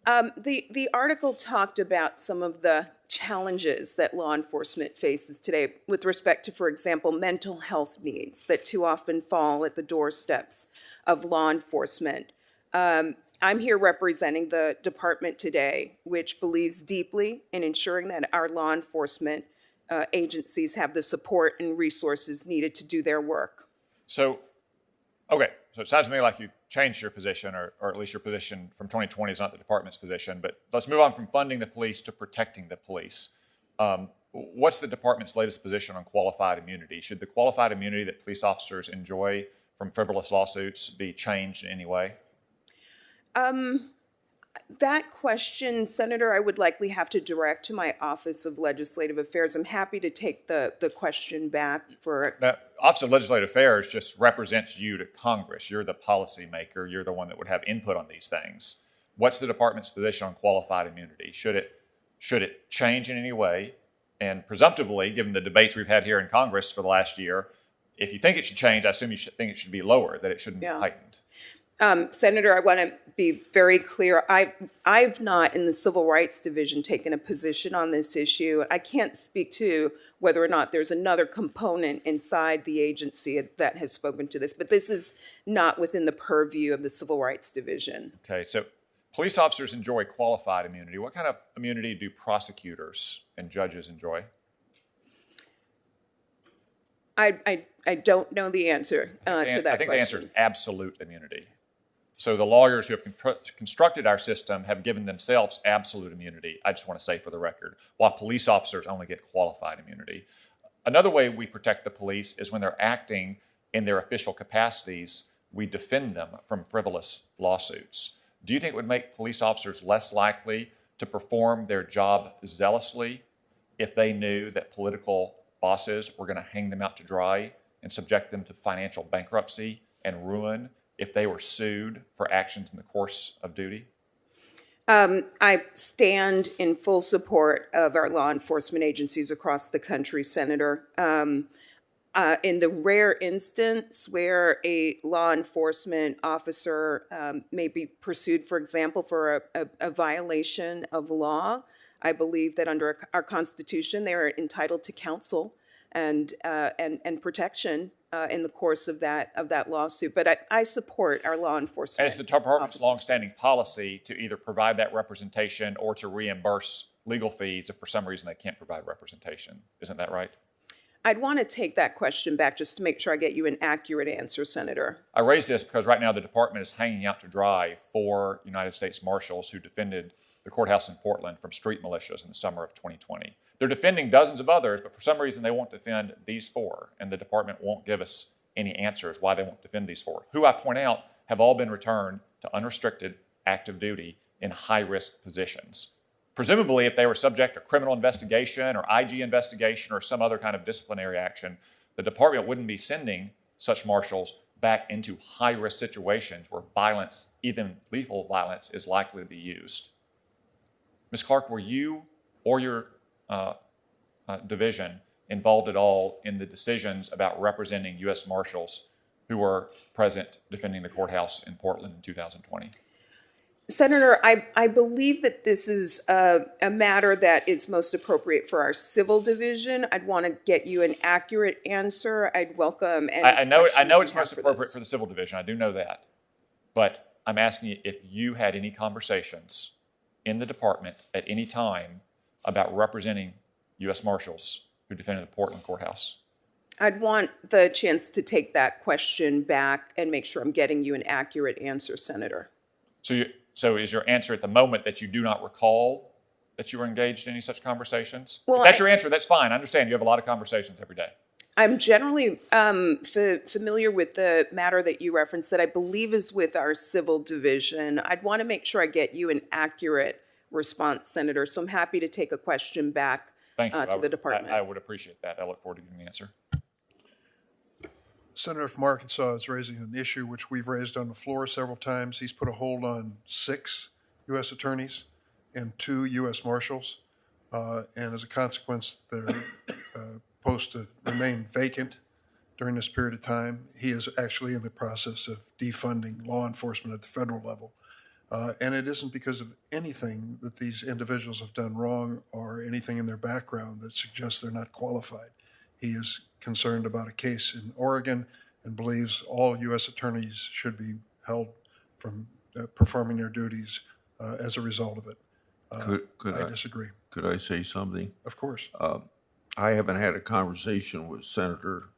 The article talked about some of the challenges that law enforcement faces today with respect to, for example, mental health needs that too often fall at the doorsteps of law enforcement. I'm here representing the department today, which believes deeply in ensuring that our law enforcement agencies have the support and resources needed to do their work. So, okay, so it sounds to me like you changed your position, or at least your position from 2020 is not the department's position, but let's move on from funding the police to protecting the police. What's the department's latest position on qualified immunity? Should the qualified immunity that police officers enjoy from frivolous lawsuits be changed in any way? That question, Senator, I would likely have to direct to my Office of Legislative Affairs. I'm happy to take the question back for... Now, Office of Legislative Affairs just represents you to Congress. You're the policymaker. You're the one that would have input on these things. What's the department's position on qualified immunity? Should it change in any way? And presumptively, given the debates we've had here in Congress for the last year, if you think it should change, I assume you think it should be lower, that it shouldn't be heightened. Senator, I want to be very clear. I've not, in the Civil Rights Division, taken a position on this issue. I can't speak to whether or not there's another component inside the agency that has spoken to this, but this is not within the purview of the Civil Rights Division. Okay, so police officers enjoy qualified immunity. What kind of immunity do prosecutors and judges enjoy? I don't know the answer to that question. I think the answer is absolute immunity. So the lawyers who have constructed our system have given themselves absolute immunity, I just want to say for the record, while police officers only get qualified immunity. Another way we protect the police is when they're acting in their official capacities, we defend them from frivolous lawsuits. Do you think it would make police officers less likely to perform their job zealously if they knew that political bosses were going to hang them out to dry and subject them to financial bankruptcy and ruin if they were sued for actions in the course of duty? I stand in full support of our law enforcement agencies across the country, Senator. In the rare instance where a law enforcement officer may be pursued, for example, for a violation of law, I believe that under our Constitution, they are entitled to counsel and protection in the course of that lawsuit. But I support our law enforcement. And it's the department's longstanding policy to either provide that representation or to reimburse legal fees if for some reason they can't provide representation. Isn't that right? I'd want to take that question back just to make sure I get you an accurate answer, Senator. I raise this because right now the department is hanging out to dry 4 United States Marshals who defended the courthouse in Portland from street militias in the summer of 2020. They're defending dozens of others, but for some reason they won't defend these 4, and the department won't give us any answers why they won't defend these 4, who I point out have all been returned to unrestricted active duty in high-risk positions. Presumably, if they were subject to criminal investigation or IG investigation or some other kind of disciplinary action, the department wouldn't be sending such marshals back into high-risk situations where violence, even lethal violence, is likely to be used. Ms. Clark, were you or your division involved at all in the decisions about representing U.S. Marshals who were present defending the courthouse in Portland in 2020? Senator, I believe that this is a matter that is most appropriate for our civil division. I'd want to get you an accurate answer. I'd welcome any I know it's questions most you have appropriate this. for the civil division. I do know that. But I'm asking you if you had any conversations in the department at any time about representing U.S. Marshals who defended the Portland courthouse. I'd want the chance to take that question back and make sure I'm getting you an accurate answer, Senator. So is your answer at the moment that you do not recall that you were engaged in any such conversations? Well, if that's your answer, that's fine. I understand you have a lot of conversations every day. I'm generally familiar with the matter that you referenced that I believe is with our civil division. I'd want to make sure I get you an accurate response, Senator. So I'm happy to take a question back to the department. I would appreciate that. I look forward to getting the answer. Senator from Arkansas is raising an issue which we've raised on the floor several times. He's put a hold on 6 U.S. attorneys and 2 U.S. Marshals. And as a consequence, their posts remain vacant. during this period of time. He is actually in the process of defunding law enforcement at the federal level. And it isn't because of anything that these individuals have done wrong or anything in their background that suggests they're not qualified. He is concerned about a case in Oregon and believes all U.S. attorneys should be held from performing their duties as a result of it. I disagree. Could I say something? Of course. I haven't had a conversation with Senator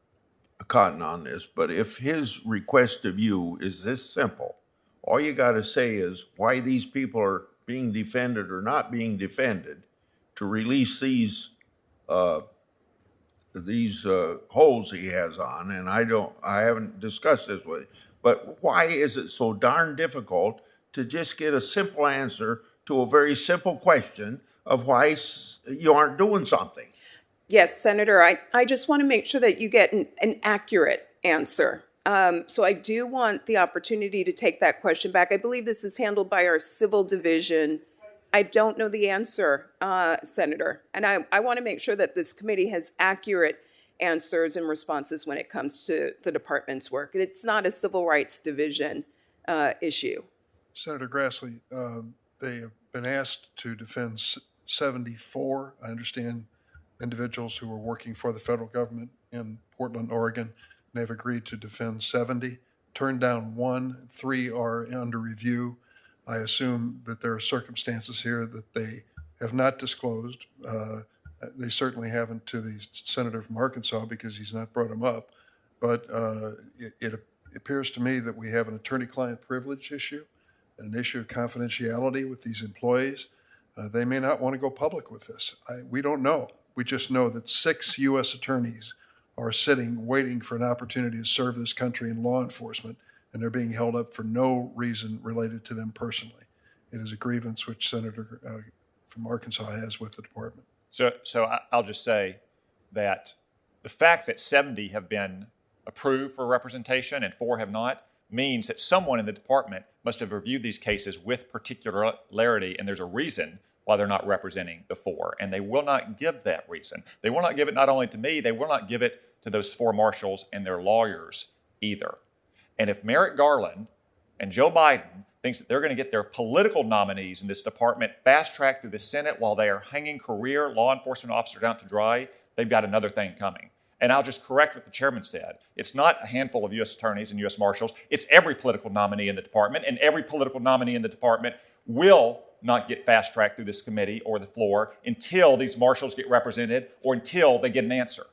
Cotton on this, but if his request of you is this simple, all you got to say is why these people are being defended or not being defended to release these holes he has on, and I haven't discussed this with him, but why is it so darn difficult to just get a simple answer to a very simple question of why you aren't doing something? Yes, Senator, I just want to make sure that you get an accurate answer. So I do want the opportunity to take that question back. I believe this is handled by our civil division. I don't know the answer, Senator. And I want to make sure that this committee has accurate answers and responses when it comes to the department's work. It's not a civil rights division issue. Senator Grassley, they have been asked to defend 74, I understand, individuals who were working for the federal government in Portland, Oregon. They've agreed to defend 70, turned down 1, 3 are under review. I assume that there are circumstances here that they have not disclosed. They certainly haven't to the senator from Arkansas because he's not brought them up. But it appears to me that we have an attorney-client privilege issue, an issue of confidentiality with these employees. They may not want to go public with this. We don't know. We just know that 6 U.S. attorneys are sitting waiting for an opportunity to serve this country in law enforcement, and they're being held up for no reason related to them personally. It is a grievance which Senator from Arkansas has with the department. So I'll just say that the fact that 70 have been approved for representation and 4 have not means that someone in the department must have reviewed these cases with particularity, and there's a reason why they're not representing the 4. And they will not give that reason. They will not give it not only to me, they will not give it to those 4 marshals and their lawyers either. And if Merrick Garland and Joe Biden thinks that they're going to get their political nominees in this department fast-tracked through the Senate while they are hanging career law enforcement officers out to dry, they've got another thing coming. And I'll just correct what the chairman said. It's not a handful of U.S. attorneys and U.S. marshals. It's every political nominee in the department, and every political nominee in the department will not get fast-tracked through this committee or the floor until these marshals get represented or until they get an answer.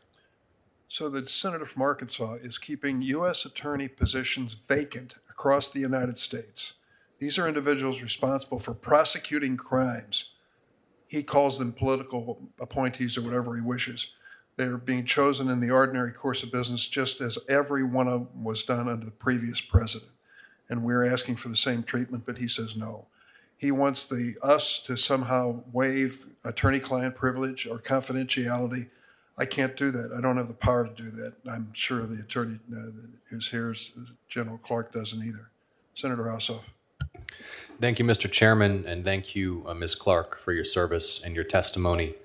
So the senator from Arkansas is keeping U.S. attorney positions vacant across the United States. These are individuals responsible for prosecuting crimes. He calls them political appointees or whatever he wishes. They're being chosen in the ordinary course of business just as every one of them was done under the previous president. And we're asking for the same treatment, but he says no. He wants us to somehow waive attorney-client privilege or confidentiality. I can't do that. I don't have the power to do that. I'm sure the attorney who's here, General Clark, doesn't either. Senator Ossoff. Thank you, Mr. Chairman, and thank you, Ms. Clark, for your service and your testimony.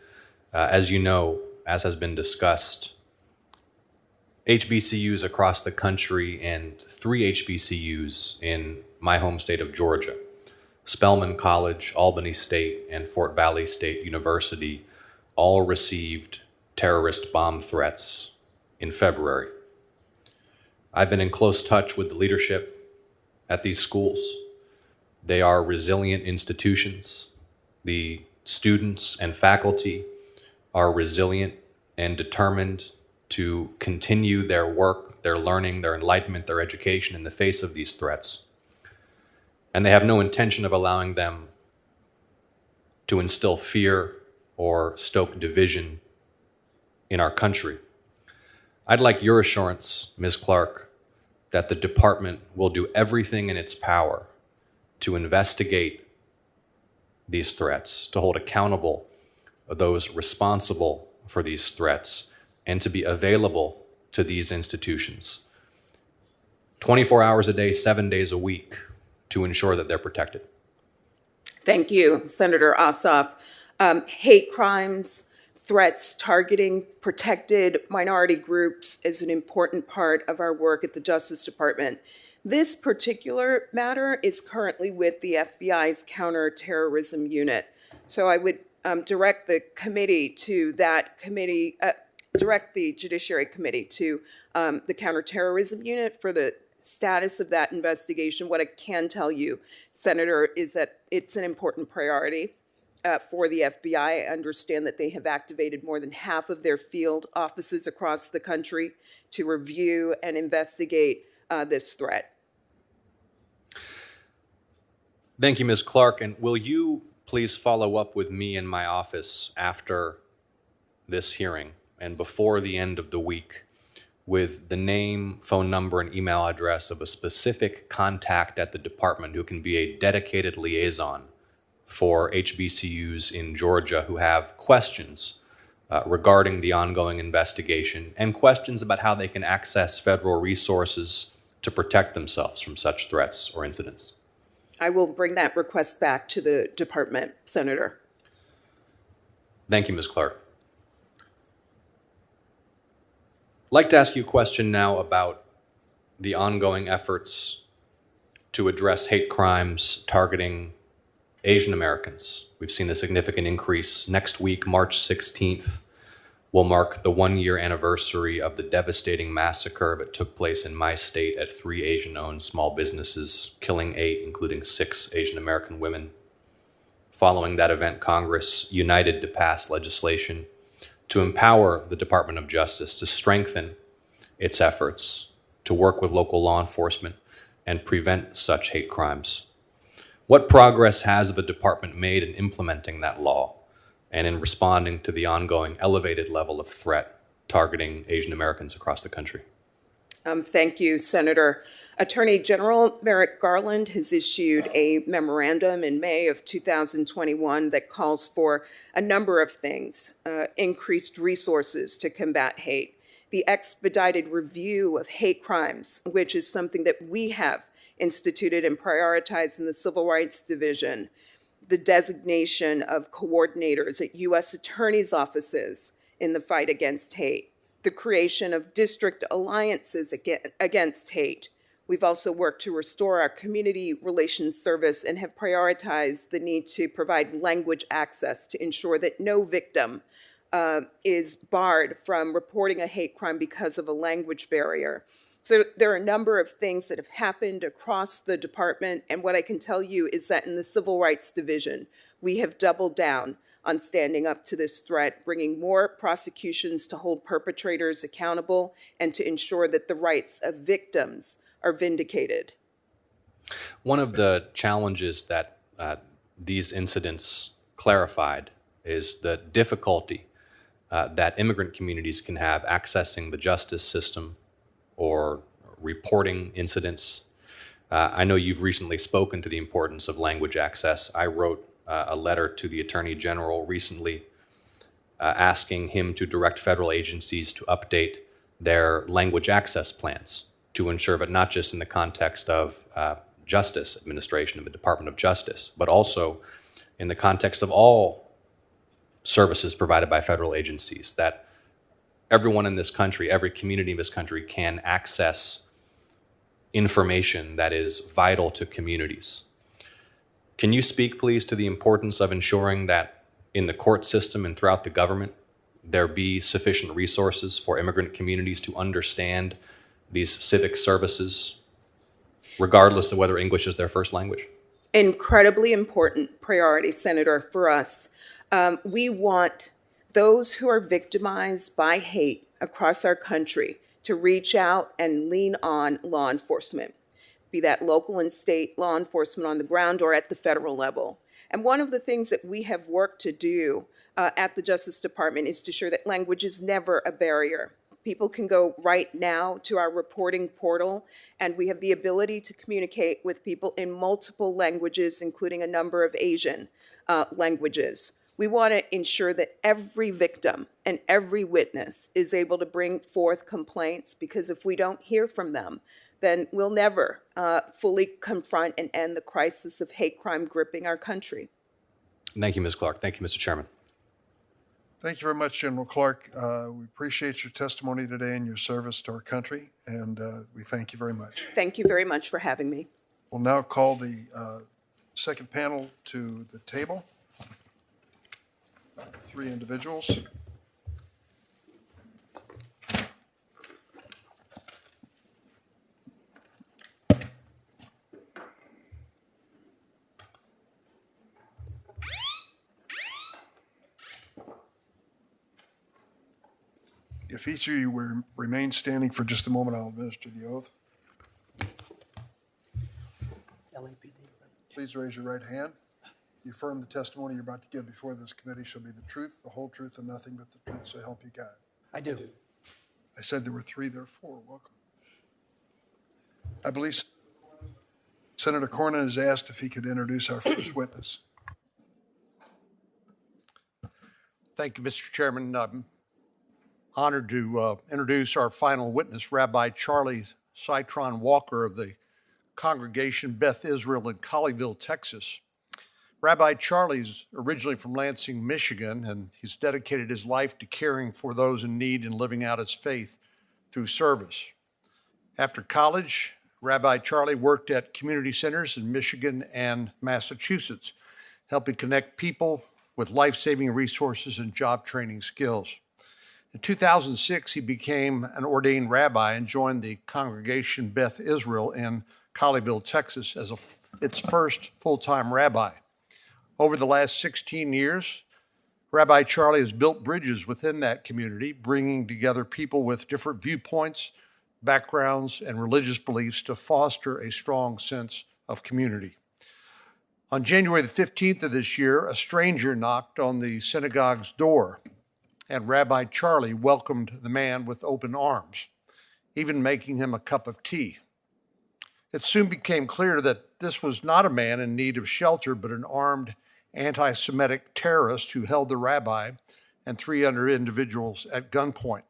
As you know, as has been discussed, HBCUs across the country and 3 HBCUs in my home state of Georgia, Spelman College, Albany State, and Fort Valley State University, all received terrorist bomb threats in February. I've been in close touch with the leadership at these schools. They are resilient institutions. The students and faculty are resilient and determined to continue their work, their learning, their enlightenment, their education in the face of these threats. And they have no intention of allowing them to instill fear or stoke division in our country. I'd like your assurance, Ms. Clark, that the department will do everything in its power to investigate these threats, to hold accountable those responsible for these threats, and to be available to these institutions 24 hours a day, 7 days a week, to ensure that they're protected. Thank you, Senator Ossoff. Hate crimes, threats targeting protected minority groups is an important part of our work at the Justice Department. This particular matter is currently with the FBI's Counterterrorism Unit. So I would direct the committee to that committee, direct the Judiciary Committee to the Counterterrorism Unit for the status of that investigation. What I can tell you, Senator, is that it's an important priority for the FBI. I understand that they have activated more than half of their field offices across the country to review and investigate this threat. Thank you, Ms. Clark. And will you please follow up with me in my office after this hearing and before the end of the week with the name, phone number, and email address of a specific contact at the department who can be a dedicated liaison for HBCUs in Georgia who have questions regarding the ongoing investigation and questions about how they can access federal resources to protect themselves from such threats or incidents? I will bring that request back to the department, Senator. Thank you, Ms. Clark. I'd like to ask you a question now about the ongoing efforts to address hate crimes targeting Asian Americans. We've seen a significant increase. Next week, March 16th, will mark the one-year anniversary of the devastating massacre that took place in my state at 3 Asian-owned small businesses, killing 8, including 6 Asian American women. Following that event, Congress united to pass legislation to empower the Department of Justice to strengthen its efforts to work with local law enforcement and prevent such hate crimes. What progress has the department made in implementing that law and in responding to the ongoing elevated level of threat targeting Asian Americans across the country? Thank you, Senator. Attorney General Merrick Garland has issued a memorandum in May of 2021 that calls for a number of things: increased resources to combat hate, the expedited review of hate crimes, which is something that we have instituted and prioritized in the Civil Rights Division, the designation of coordinators at U.S. attorneys' offices in the fight against hate, the creation of district alliances against hate. We've also worked to restore our community relations service and have prioritized the need to provide language access to ensure that no victim is barred from reporting a hate crime because of a language barrier. So there are a number of things that have happened across the department, and what I can tell you is that in the Civil Rights Division, we have doubled down on standing up to this threat, bringing more prosecutions to hold perpetrators accountable and to ensure that the rights of victims are vindicated. One of the challenges that these incidents clarified is the difficulty that immigrant communities can have accessing the justice system or reporting incidents. I know you've recently spoken to the importance of language access. I wrote a letter to the Attorney General recently asking him to direct federal agencies to update their language access plans to ensure that not just in the context of justice administration of the Department of Justice, but also in the context of all services provided by federal agencies, that everyone in this country, every community in this country can access information that is vital to communities. Can you speak, please, to the importance of ensuring that in the court system and throughout the government, there be sufficient resources for immigrant communities to understand these civic services, regardless of whether English is their first language? Incredibly important priority, Senator, for us. We want those who are victimized by hate across our country to reach out and lean on law enforcement, be that local and state law enforcement on the ground or at the federal level. And one of the things that we have worked to do at the Justice Department is to ensure that language is never a barrier. People can go right now to our reporting portal, and we have the ability to communicate with people in multiple languages, including a number of Asian languages. We want to ensure that every victim and every witness is able to bring forth complaints, because if we don't hear from them, then we'll never fully confront and end the crisis of hate crime gripping our country. Thank you, Ms. Clark. Thank you, Mr. Chairman. Thank you very much, General Clark. We appreciate your testimony today and your service to our country, and we thank you very much. Thank you very much for having me. We'll now call the second panel to the table. 3 individuals. If each of you will remain standing for just a moment, I'll administer the oath. Please raise your right hand. You affirm the testimony you're about to give before this committee shall be the truth, the whole truth, and nothing but the truth, so help you God. I do. I said there were 3, there are 4. Welcome. I believe Senator Cornyn has asked if he could introduce our first witness. Thank you, Mr. Chairman. I'm honored to introduce our final witness, Rabbi Charlie Citron Walker of the Congregation Beth Israel in Colleyville, Texas. Rabbi Charlie's originally from Lansing, Michigan, and he's dedicated his life to caring for those in need and living out his faith through service. After college, Rabbi Charlie worked at community centers in Michigan and Massachusetts, helping connect people with life-saving resources and job training skills. In 2006, he became an ordained rabbi and joined the Congregation Beth Israel in Colleyville, Texas, as its first full-time rabbi. Over the last 16 years, Rabbi Charlie has built bridges within that community, bringing together people with different viewpoints, backgrounds, and religious beliefs to foster a strong sense of community. On January the 15th of this year, a stranger knocked on the synagogue's door, and Rabbi Charlie welcomed the man with open arms, even making him a cup of tea. It soon became clear that this was not a man in need of shelter, but an armed anti-Semitic terrorist who held the rabbi and 3 other individuals at gunpoint.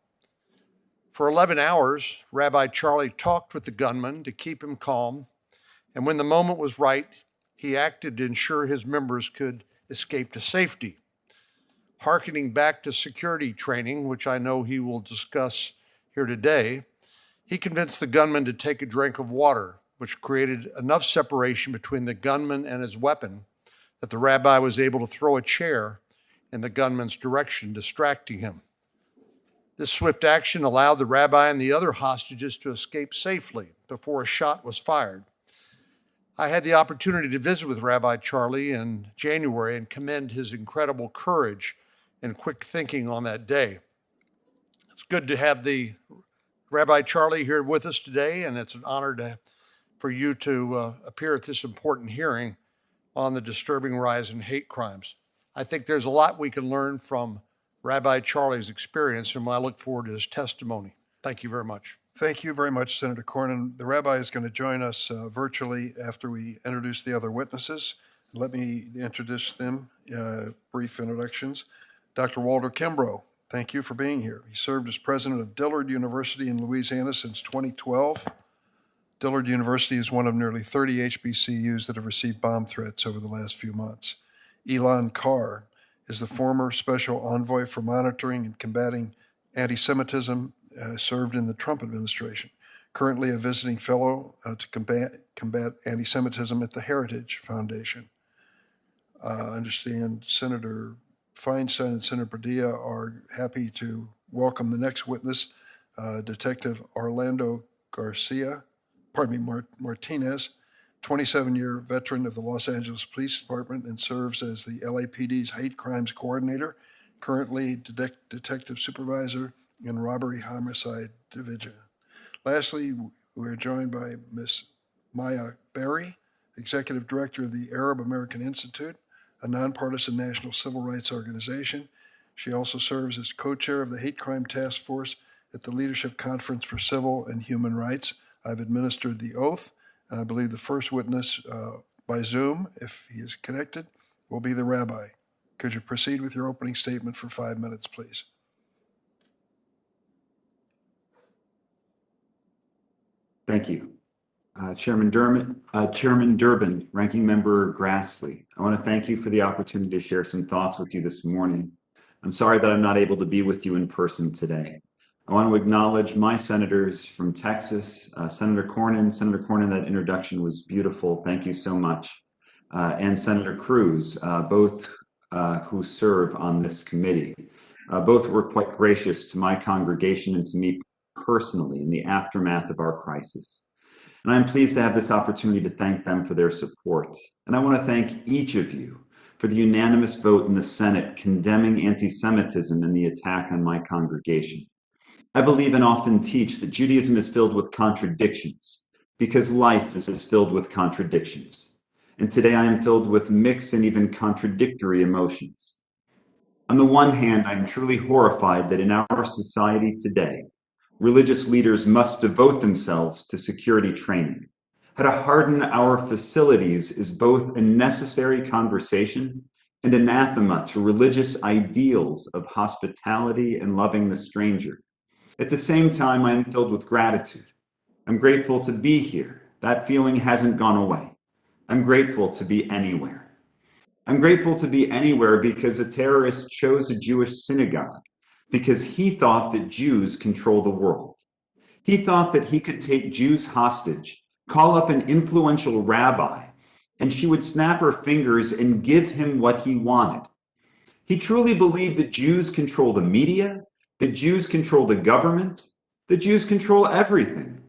For 11 hours, Rabbi Charlie talked with the gunman to keep him calm, and when the moment was right, he acted to ensure his members could escape to safety. Harkening back to security training, which I know he will discuss here today, he convinced the gunman to take a drink of water, which created enough separation between the gunman and his weapon that the rabbi was able to throw a chair in the gunman's direction, distracting him. This swift action allowed the rabbi and the other hostages to escape safely before a shot was fired. I had the opportunity to visit with Rabbi Charlie in January and commend his incredible courage and quick thinking on that day. It's good to have the Rabbi Charlie here with us today, and it's an honor for you to appear at this important hearing on the disturbing rise in hate crimes. I think there's a lot we can learn from Rabbi Charlie's experience, and I look forward to his testimony. Thank you very much. Thank you very much, Senator Cornyn. The rabbi is going to join us virtually after we introduce the other witnesses. Let me introduce them, brief introductions. Dr. Walter Kimbrough, thank you for being here. He served as president of Dillard University in Louisiana since 2012. Dillard University is one of nearly 30 HBCUs that have received bomb threats over the last few months. Elon Carr is the former special envoy for monitoring and combating anti-Semitism, served in the Trump administration, currently a visiting fellow to combat anti-Semitism at the Heritage Foundation. I understand Senator Feinstein and Senator Padilla are happy to welcome the next witness, Detective Orlando Martinez, 27-year veteran of the Los Angeles Police Department and serves as the LAPD's hate crimes coordinator, currently detective supervisor in robbery homicide division. Lastly, we are joined by Ms. Maya Berry, executive director of the Arab American Institute, a nonpartisan national civil rights organization. She also serves as co-chair of the Hate Crime Task Force at the Leadership Conference for Civil and Human Rights. I've administered the oath, and I believe the first witness by Zoom, if he is connected, will be the rabbi. Could you proceed with your opening statement for 5 minutes, please? Thank you. Chairman Durbin, Ranking Member Grassley, I want to thank you for the opportunity to share some thoughts with you this morning. I'm sorry that I'm not able to be with you in person today. I want to acknowledge my senators from Texas, Senator Cornyn. Senator Cornyn, that introduction was beautiful. Thank you so much. And Senator Cruz, both who serve on this committee. Both were quite gracious to my congregation and to me personally in the aftermath of our crisis. And I'm pleased to have this opportunity to thank them for their support. And I want to thank each of you for the unanimous vote in the Senate condemning anti-Semitism and the attack on my congregation. I believe and often teach that Judaism is filled with contradictions because life is filled with contradictions. And today I am filled with mixed and even contradictory emotions. On the one hand, I'm truly horrified that in our society today, religious leaders must devote themselves to security training. How to harden our facilities is both a necessary conversation and anathema to religious ideals of hospitality and loving the stranger. At the same time, I am filled with gratitude. I'm grateful to be here. That feeling hasn't gone away. I'm grateful to be anywhere. I'm grateful to be anywhere because a terrorist chose a Jewish synagogue because he thought that Jews control the world. He thought that he could take Jews hostage, call up an influential rabbi, and she would snap her fingers and give him what he wanted. He truly believed that Jews control the media, that Jews control the government, that Jews control everything.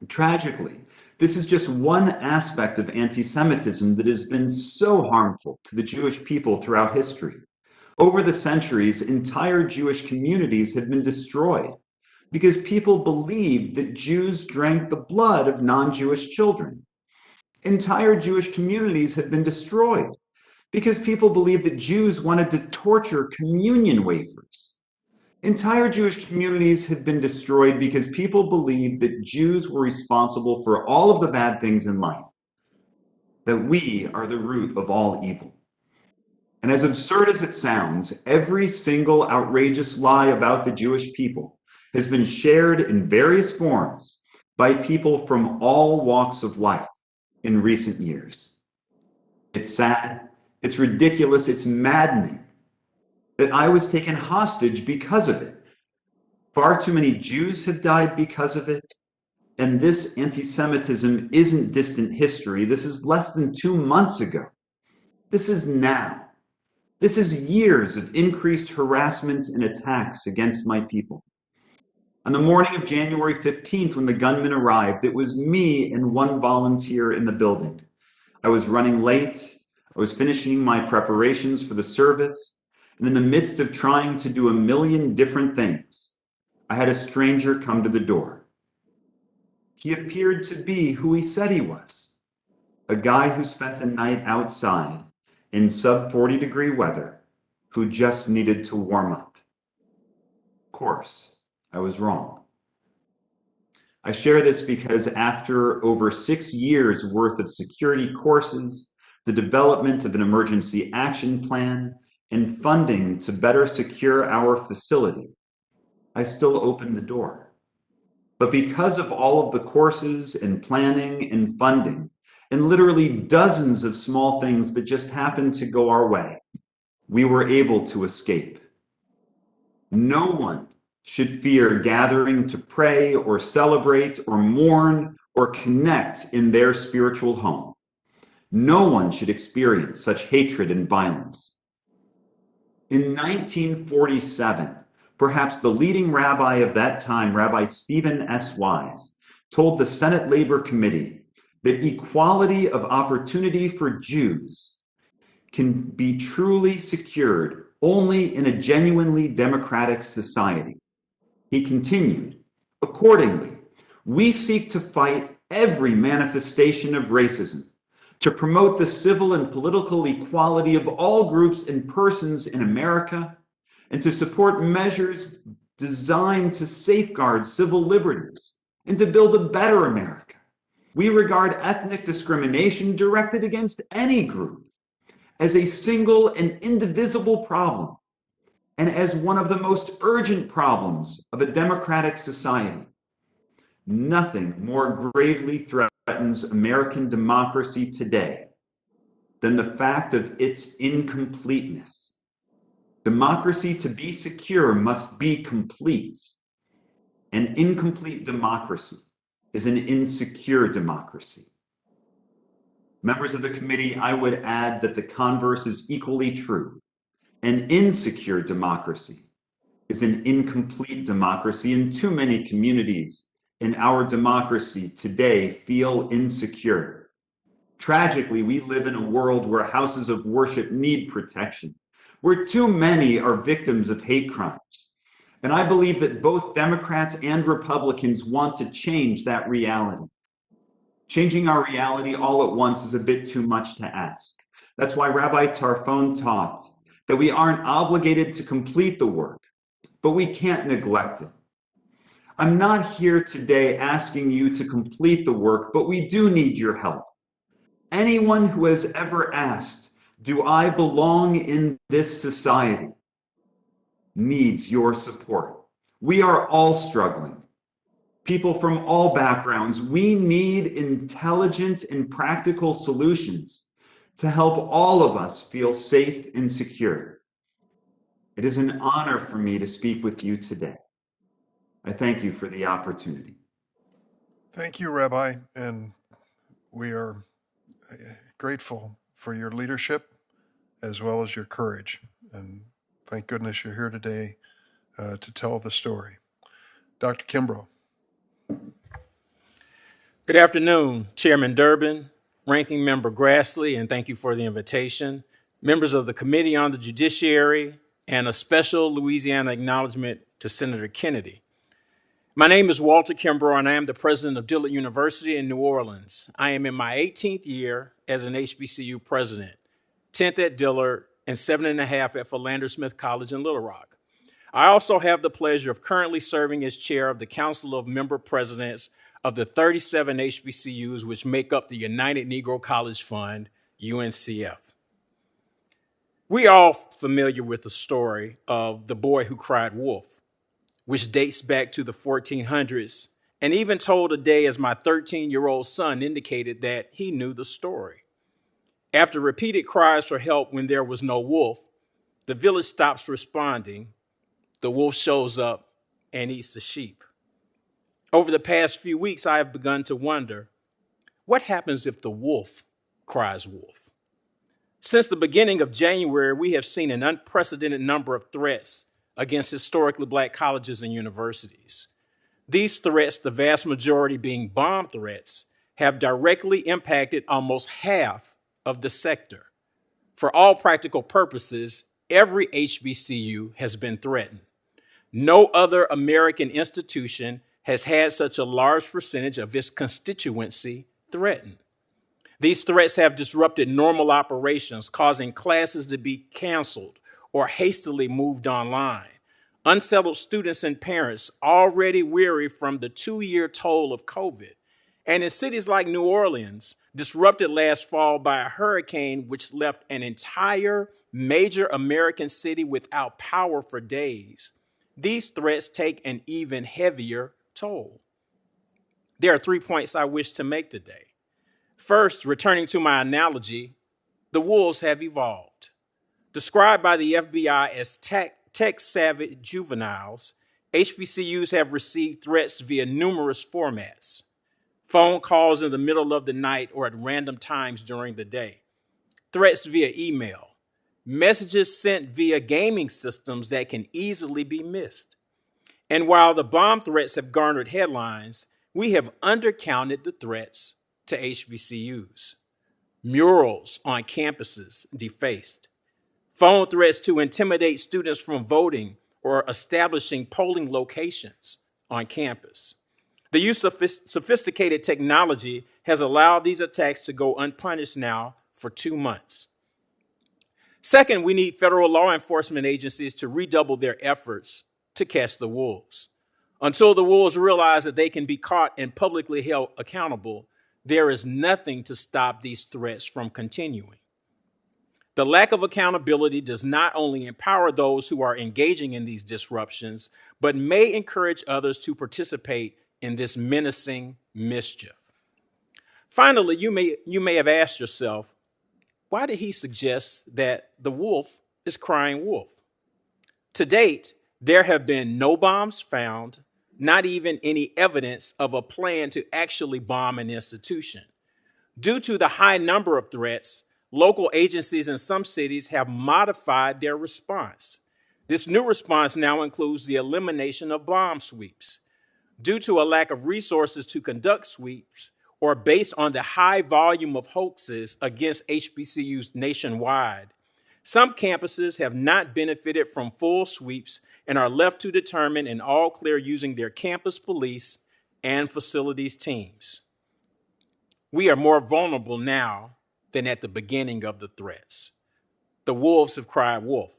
Tragically, this is just one aspect of anti-Semitism that has been so harmful to the Jewish people throughout history. Over the centuries, entire Jewish communities have been destroyed because people believed that Jews drank the blood of non-Jewish children. Entire Jewish communities have been destroyed because people believed that Jews wanted to torture communion wafers. Entire Jewish communities have been destroyed because people believed that Jews were responsible for all of the bad things in life, that we are the root of all evil. And as absurd as it sounds, every single outrageous lie about the Jewish people has been shared in various forms by people from all walks of life in recent years. It's sad, it's ridiculous, it's maddening that I was taken hostage because of it. Far too many Jews have died because of it. And this anti-Semitism isn't distant history. This is less than 2 months ago. This is now. This is years of increased harassment and attacks against my people. On the morning of January 15th, when the gunman arrived, it was me and one volunteer in the building. I was running late. I was finishing my preparations for the service. And in the midst of trying to do a million different things, I had a stranger come to the door. He appeared to be who he said he was, a guy who spent a night outside in sub-40-degree weather who just needed to warm up. Of course, I was wrong. I share this because after over 6 years worth of security courses, the development of an emergency action plan, and funding to better secure our facility, I still opened the door. But because of all of the courses and planning and funding, and literally dozens of small things that just happened to go our way, we were able to escape. No one should fear gathering to pray or celebrate or mourn or connect in their spiritual home. No one should experience such hatred and violence. In 1947, perhaps the leading rabbi of that time, Rabbi Stephen S. Wise, told the Senate Labor Committee that equality of opportunity for Jews can be truly secured only in a genuinely democratic society. He continued, accordingly, we seek to fight every manifestation of racism, to promote the civil and political equality of all groups and persons in America, and to support measures designed to safeguard civil liberties and to build a better America. We regard ethnic discrimination directed against any group as a single and indivisible problem and as one of the most urgent problems of a democratic society. Nothing more gravely threatens American democracy today than the fact of its incompleteness. Democracy, to be secure, must be complete. An incomplete democracy is an insecure democracy. Members of the committee, I would add that the converse is equally true. An insecure democracy is an incomplete democracy, and too many communities in our democracy today feel insecure. Tragically, we live in a world where houses of worship need protection, where too many are victims of hate crimes. And I believe that both Democrats and Republicans want to change that reality. Changing our reality all at once is a bit too much to ask. That's why Rabbi Tarfon taught that we aren't obligated to complete the work, but we can't neglect it. I'm not here today asking you to complete the work, but we do need your help. Anyone who has ever asked, do I belong in this society, needs your support. We are all struggling. People from all backgrounds, we need intelligent and practical solutions to help all of us feel safe and secure. It is an honor for me to speak with you today. I thank you for the opportunity. Thank you, Rabbi, and we are grateful for your leadership as well as your courage. And thank goodness you're here today to tell the story. Dr. Kimbrough. Good afternoon, Chairman Durbin, Ranking Member Grassley, and thank you for the invitation. Members of the Committee on the Judiciary, and a special Louisiana acknowledgement to Senator Kennedy. My name is Walter Kimbrough, and I am the president of Dillard University in New Orleans. I am in my 18th year as an HBCU president, 10th at Dillard, and 7.5 at Philander Smith College in Little Rock. I also have the pleasure of currently serving as chair of the Council of Member Presidents of the 37 HBCUs which make up the United Negro College Fund, UNCF. We are all familiar with the story of the boy who cried wolf, which dates back to the 1400s, and even told a day as my 13-year-old son indicated that he knew the story. After repeated cries for help when there was no wolf, the village stops responding, the wolf shows up and eats the sheep. Over the past few weeks, I have begun to wonder, what happens if the wolf cries wolf? Since the beginning of January, we have seen an unprecedented number of threats against historically Black colleges and universities. These threats, the vast majority being bomb threats, have directly impacted almost half of the sector. For all practical purposes, every HBCU has been threatened. No other American institution has had such a large percentage of its constituency threatened. These threats have disrupted normal operations, causing classes to be canceled or hastily moved online. Unsettled students and parents already weary from the 2-year toll of COVID. And in cities like New Orleans, disrupted last fall by a hurricane which left an entire major American city without power for days, these threats take an even heavier toll. There are 3 points I wish to make today. First, returning to my analogy, the wolves have evolved. Described by the FBI as tech-savvy juveniles, HBCUs have received threats via numerous formats. Phone calls in the middle of the night or at random times during the day. Threats via email. Messages sent via gaming systems that can easily be missed. And while the bomb threats have garnered headlines, we have undercounted the threats to HBCUs. Murals on campuses defaced. Phone threats to intimidate students from voting or establishing polling locations on campus. The use of sophisticated technology has allowed these attacks to go unpunished now for 2 months. Second, we need federal law enforcement agencies to redouble their efforts to catch the wolves. Until the wolves realize that they can be caught and publicly held accountable, there is nothing to stop these threats from continuing. The lack of accountability does not only empower those who are engaging in these disruptions, but may encourage others to participate in this menacing mischief. Finally, you may have asked yourself, why did he suggest that the wolf is crying wolf? To date, there have been no bombs found, not even any evidence of a plan to actually bomb an institution. Due to the high number of threats, local agencies in some cities have modified their response. This new response now includes the elimination of bomb sweeps. Due to a lack of resources to conduct sweeps, or based on the high volume of hoaxes against HBCUs nationwide, some campuses have not benefited from full sweeps and are left to determine an all clear using their campus police and facilities teams. We are more vulnerable now than at the beginning of the threats. The wolves have cried wolf.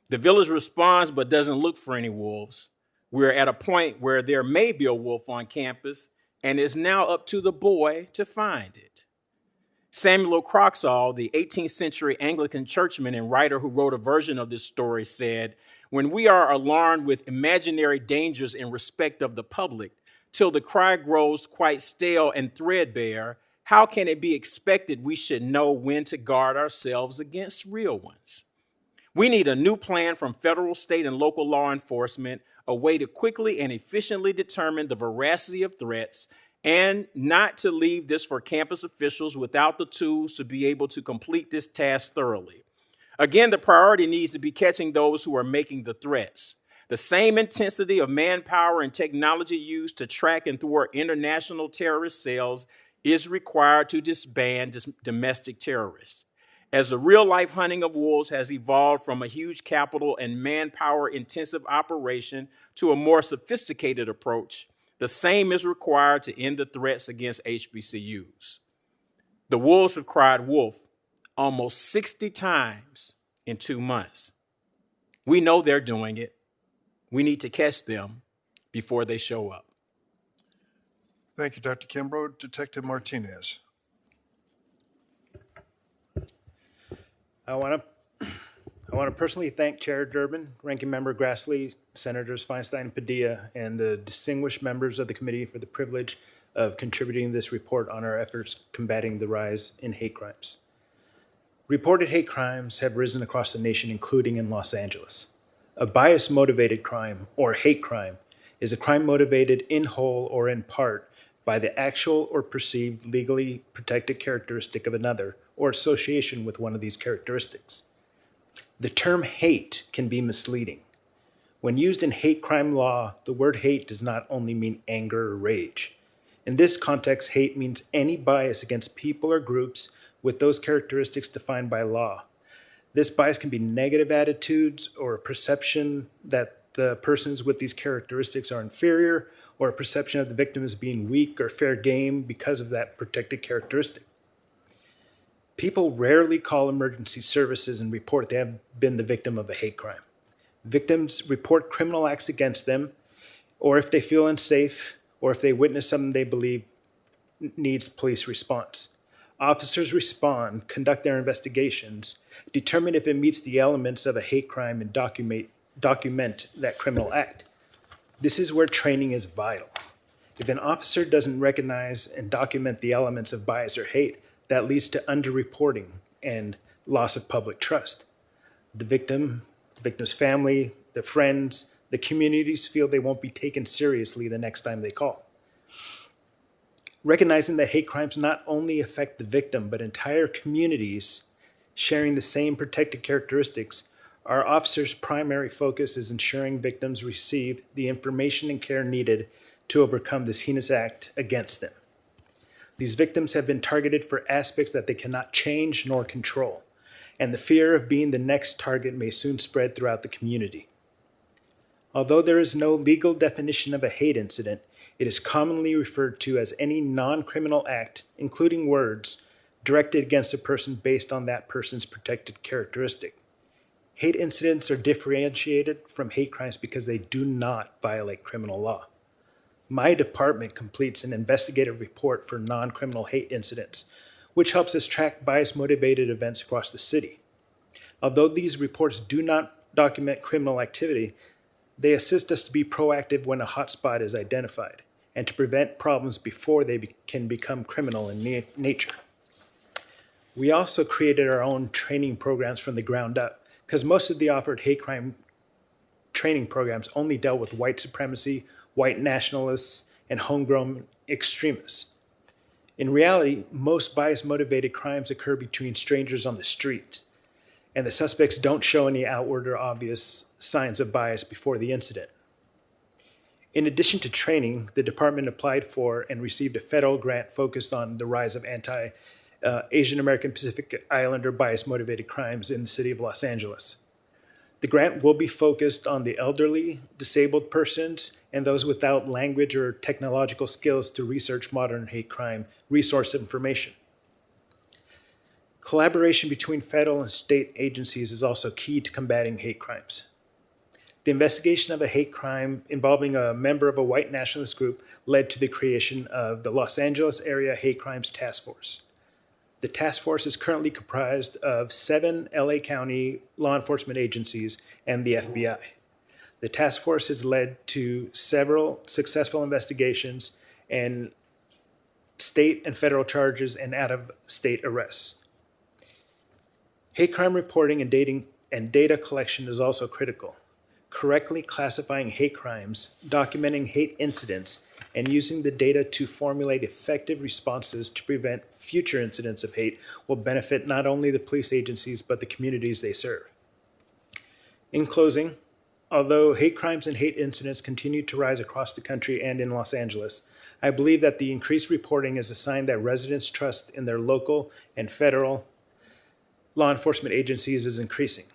The village responds but doesn't look for any wolves. We're at a point where there may be a wolf on campus, and it's now up to the boy to find it. Samuel Croxall, the 18th century Anglican churchman and writer who wrote a version of this story, said, "When we are alarmed with imaginary dangers in respect of the public, till the cry grows quite stale and threadbare, how can it be expected we should know when to guard ourselves against real ones?" We need a new plan from federal, state, and local law enforcement, a way to quickly and efficiently determine the veracity of threats, and not to leave this for campus officials without the tools to be able to complete this task thoroughly. Again, the priority needs to be catching those who are making the threats. The same intensity of manpower and technology used to track and thwart international terrorist cells is required to disband domestic terrorists. As the real-life hunting of wolves has evolved from a huge capital and manpower-intensive operation to a more sophisticated approach, the same is required to end the threats against HBCUs. The wolves have cried wolf almost 60 times in 2 months. We know they're doing it. We need to catch them before they show up. Thank you, Dr. Kimbrough. Detective Martinez. I want to personally thank Chair Durbin, Ranking Member Grassley, Senators Feinstein and Padilla, and the distinguished members of the committee for the privilege of contributing this report on our efforts combating the rise in hate crimes. Reported hate crimes have risen across the nation, including in Los Angeles. A bias-motivated crime, or hate crime, is a crime motivated in whole or in part by the actual or perceived legally protected characteristic of another, or association with one of these characteristics. The term hate can be misleading. When used in hate crime law, the word hate does not only mean anger or rage. In this context, hate means any bias against people or groups with those characteristics defined by law. This bias can be negative attitudes or a perception that the persons with these characteristics are inferior, or a perception of the victim as being weak or fair game because of that protected characteristic. People rarely call emergency services and report they have been the victim of a hate crime. Victims report criminal acts against them, or if they feel unsafe, or if they witness something they believe needs police response. Officers respond, conduct their investigations, determine if it meets the elements of a hate crime, and document that criminal act. This is where training is vital. If an officer doesn't recognize and document the elements of bias or hate, that leads to underreporting and loss of public trust. The victim's family, their friends, the communities feel they won't be taken seriously the next time they call. Recognizing that hate crimes not only affect the victim, but entire communities sharing the same protected characteristics, our officers' primary focus is ensuring victims receive the information and care needed to overcome this heinous act against them. These victims have been targeted for aspects that they cannot change nor control, and the fear of being the next target may soon spread throughout the community. Although there is no legal definition of a hate incident, it is commonly referred to as any non-criminal act, including words, directed against a person based on that person's protected characteristic. Hate incidents are differentiated from hate crimes because they do not violate criminal law. My department completes an investigative report for non-criminal hate incidents, which helps us track bias-motivated events across the city. Although these reports do not document criminal activity, they assist us to be proactive when a hotspot is identified and to prevent problems before they can become criminal in nature. We also created our own training programs from the ground up because most of the offered hate crime training programs only dealt with white supremacy, white nationalists, and homegrown extremists. In reality, most bias-motivated crimes occur between strangers on the street, and the suspects don't show any outward or obvious signs of bias before the incident. In addition to training, the department applied for and received a federal grant focused on the rise of Asian American Pacific Islander bias-motivated crimes in the city of Los Angeles. The grant will be focused on the elderly, disabled persons, and those without language or technological skills to research modern hate crime resource information. Collaboration between federal and state agencies is also key to combating hate crimes. The investigation of a hate crime involving a member of a white nationalist group led to the creation of the Los Angeles Area Hate Crimes Task Force. The task force is currently comprised of 7 LA County law enforcement agencies and the FBI. The task force has led to several successful investigations and state and federal charges and out-of-state arrests. Hate crime reporting and data collection is also critical. Correctly classifying hate crimes, documenting hate incidents, and using the data to formulate effective responses to prevent future incidents of hate will benefit not only the police agencies, but the communities they serve. In closing, although hate crimes and hate incidents continue to rise across the country and in Los Angeles, I believe that the increased reporting is a sign that residents' trust in their local and federal law enforcement agencies is increasing.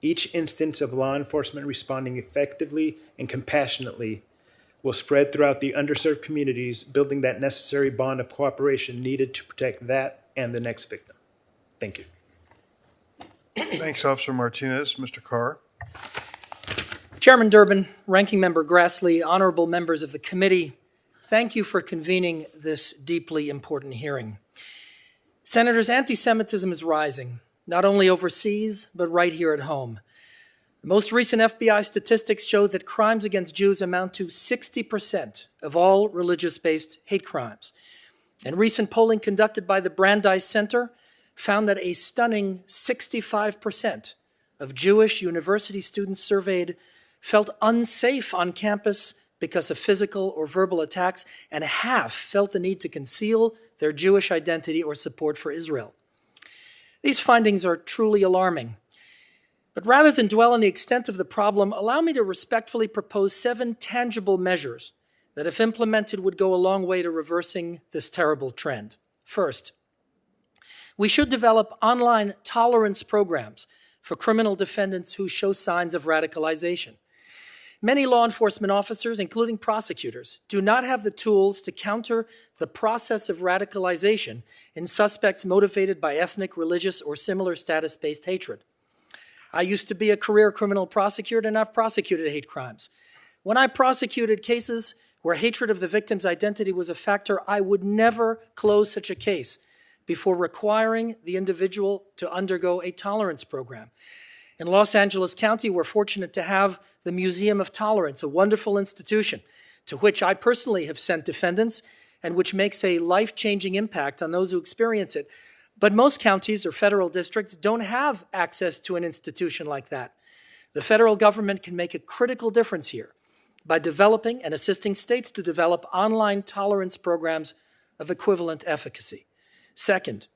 Each instance of law enforcement responding effectively and compassionately will spread throughout the underserved communities, building that necessary bond of cooperation needed to protect that and the next victim. Thank you. Thanks, Officer Martinez. Mr. Carr. Chairman Durbin, Ranking Member Grassley, honorable members of the committee, thank you for convening this deeply important hearing. Senators, anti-Semitism is rising, not only overseas, but right here at home. The most recent FBI statistics show that crimes against Jews amount to 60% of all religious-based hate crimes. And recent polling conducted by the Brandeis Center found that a stunning 65% of Jewish university students surveyed felt unsafe on campus because of physical or verbal attacks, and half felt the need to conceal their Jewish identity or support for Israel. These findings are truly alarming. But rather than dwell on the extent of the problem, allow me to respectfully propose 7 tangible measures that, if implemented, would go a long way to reversing this terrible trend. First, we should develop online tolerance programs for criminal defendants who show signs of radicalization. Many law enforcement officers, including prosecutors, do not have the tools to counter the process of radicalization in suspects motivated by ethnic, religious, or similar status-based hatred. I used to be a career criminal prosecutor, and I've prosecuted hate crimes. When I prosecuted cases where hatred of the victim's identity was a factor, I would never close such a case before requiring the individual to undergo a tolerance program. In Los Angeles County, we're fortunate to have the Museum of Tolerance, a wonderful institution to which I personally have sent defendants and which makes a life-changing impact on those who experience it. But most counties or federal districts don't have access to an institution like that. The federal government can make a critical difference here by developing and assisting states to develop online tolerance programs of equivalent efficacy. Second,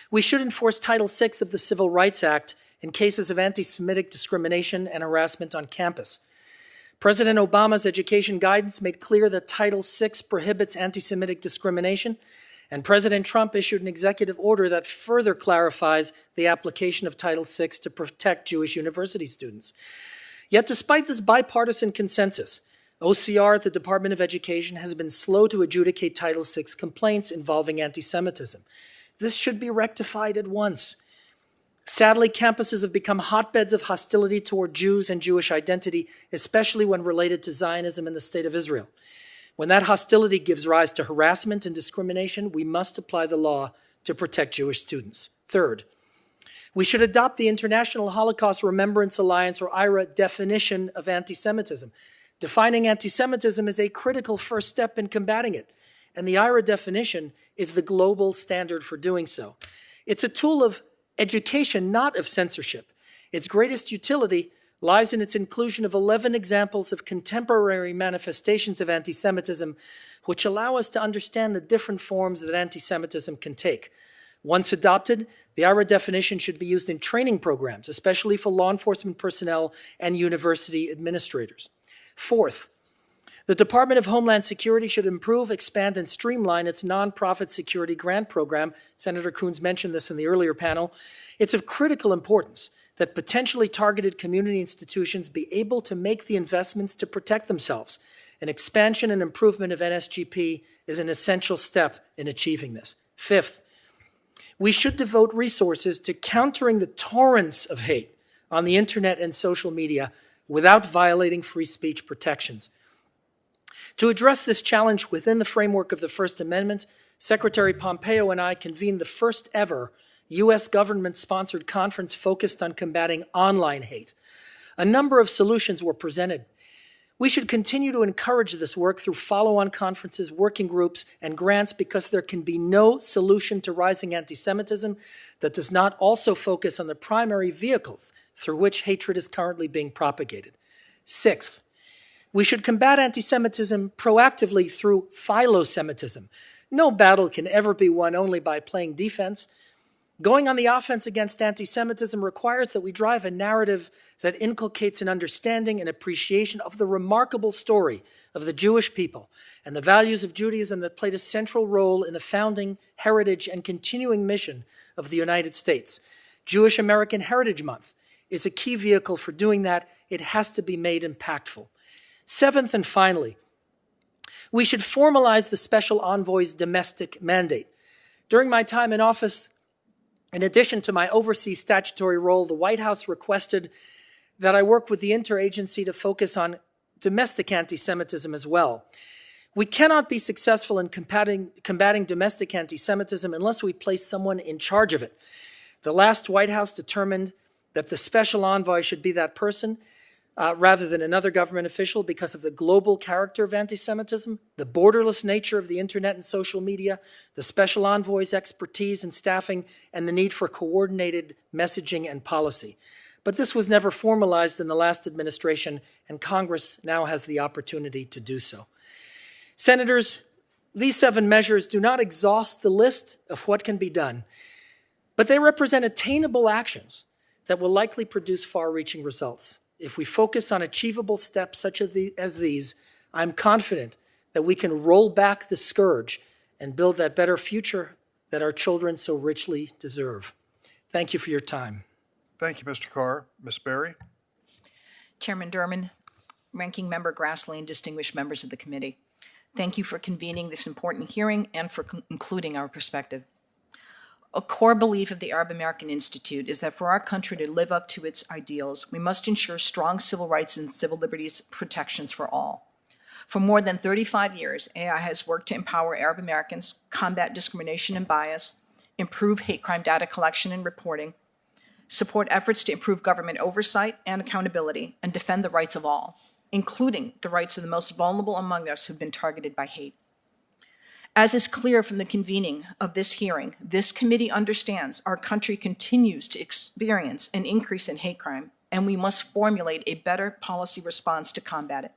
we should enforce Title VI of the Civil Rights Act in cases of anti-Semitic discrimination and harassment on campus. President Obama's education guidance made clear that Title VI prohibits anti-Semitic discrimination, and President Trump issued an executive order that further clarifies the application of Title VI to protect Jewish university students. Yet despite this bipartisan consensus, OCR at the Department of Education has been slow to adjudicate Title VI complaints involving anti-Semitism. This should be rectified at once. Sadly, campuses have become hotbeds of hostility toward Jews and Jewish identity, especially when related to Zionism and the State of Israel. When that hostility gives rise to harassment and discrimination, we must apply the law to protect Jewish students. Third, we should adopt the International Holocaust Remembrance Alliance, or IHRA, definition of anti-Semitism. Defining anti-Semitism is a critical first step in combating it, and the IHRA definition is the global standard for doing so. It's a tool of education, not of censorship. Its greatest utility lies in its inclusion of 11 examples of contemporary manifestations of anti-Semitism, which allow us to understand the different forms that anti-Semitism can take. Once adopted, the IRA definition should be used in training programs, especially for law enforcement personnel and university administrators. Fourth, the Department of Homeland Security should improve, expand, and streamline its nonprofit security grant program. Senator Coons mentioned this in the earlier panel. It's of critical importance that potentially targeted community institutions be able to make the investments to protect themselves. An expansion and improvement of NSGP is an essential step in achieving this. Fifth, we should devote resources to countering the torrents of hate on the internet and social media without violating free speech protections. To address this challenge within the framework of the First Amendment, Secretary Pompeo and I convened the first ever U.S. government-sponsored conference focused on combating online hate. A number of solutions were presented. We should continue to encourage this work through follow-on conferences, working groups, and grants because there can be no solution to rising anti-Semitism that does not also focus on the primary vehicles through which hatred is currently being propagated. Sixth, we should combat anti-Semitism proactively through philo-Semitism. No battle can ever be won only by playing defense. Going on the offense against anti-Semitism requires that we drive a narrative that inculcates an understanding and appreciation of the remarkable story of the Jewish people and the values of Judaism that played a central role in the founding, heritage, and continuing mission of the United States. Jewish American Heritage Month is a key vehicle for doing that. It has to be made impactful. Seventh and finally, we should formalize the Special Envoy's domestic mandate. During my time in office, in addition to my overseas statutory role, the White House requested that I work with the interagency to focus on domestic anti-Semitism as well. We cannot be successful in combating domestic anti-Semitism unless we place someone in charge of it. The last White House determined that the special envoy should be that person rather than another government official because of the global character of anti-Semitism, the borderless nature of the internet and social media, the special envoy's expertise and staffing, and the need for coordinated messaging and policy. But this was never formalized in the last administration, and Congress now has the opportunity to do so. Senators, these 7 measures do not exhaust the list of what can be done, but they represent attainable actions that will likely produce far-reaching results. If we focus on achievable steps such as these, I'm confident that we can roll back the scourge and build that better future that our children so richly deserve. Thank you for your time. Thank you, Mr. Carr. Ms. Berry? Chairman Durbin, Ranking Member Grassley, and distinguished members of the committee, thank you for convening this important hearing and for including our perspective. A core belief of the Arab American Institute is that for our country to live up to its ideals, we must ensure strong civil rights and civil liberties protections for all. For more than 35 years, AI has worked to empower Arab Americans, combat discrimination and bias, improve hate crime data collection and reporting, support efforts to improve government oversight and accountability, and defend the rights of all, including the rights of the most vulnerable among us who've been targeted by hate. As is clear from the convening of this hearing, this committee understands our country continues to experience an increase in hate crime, and we must formulate a better policy response to combat it.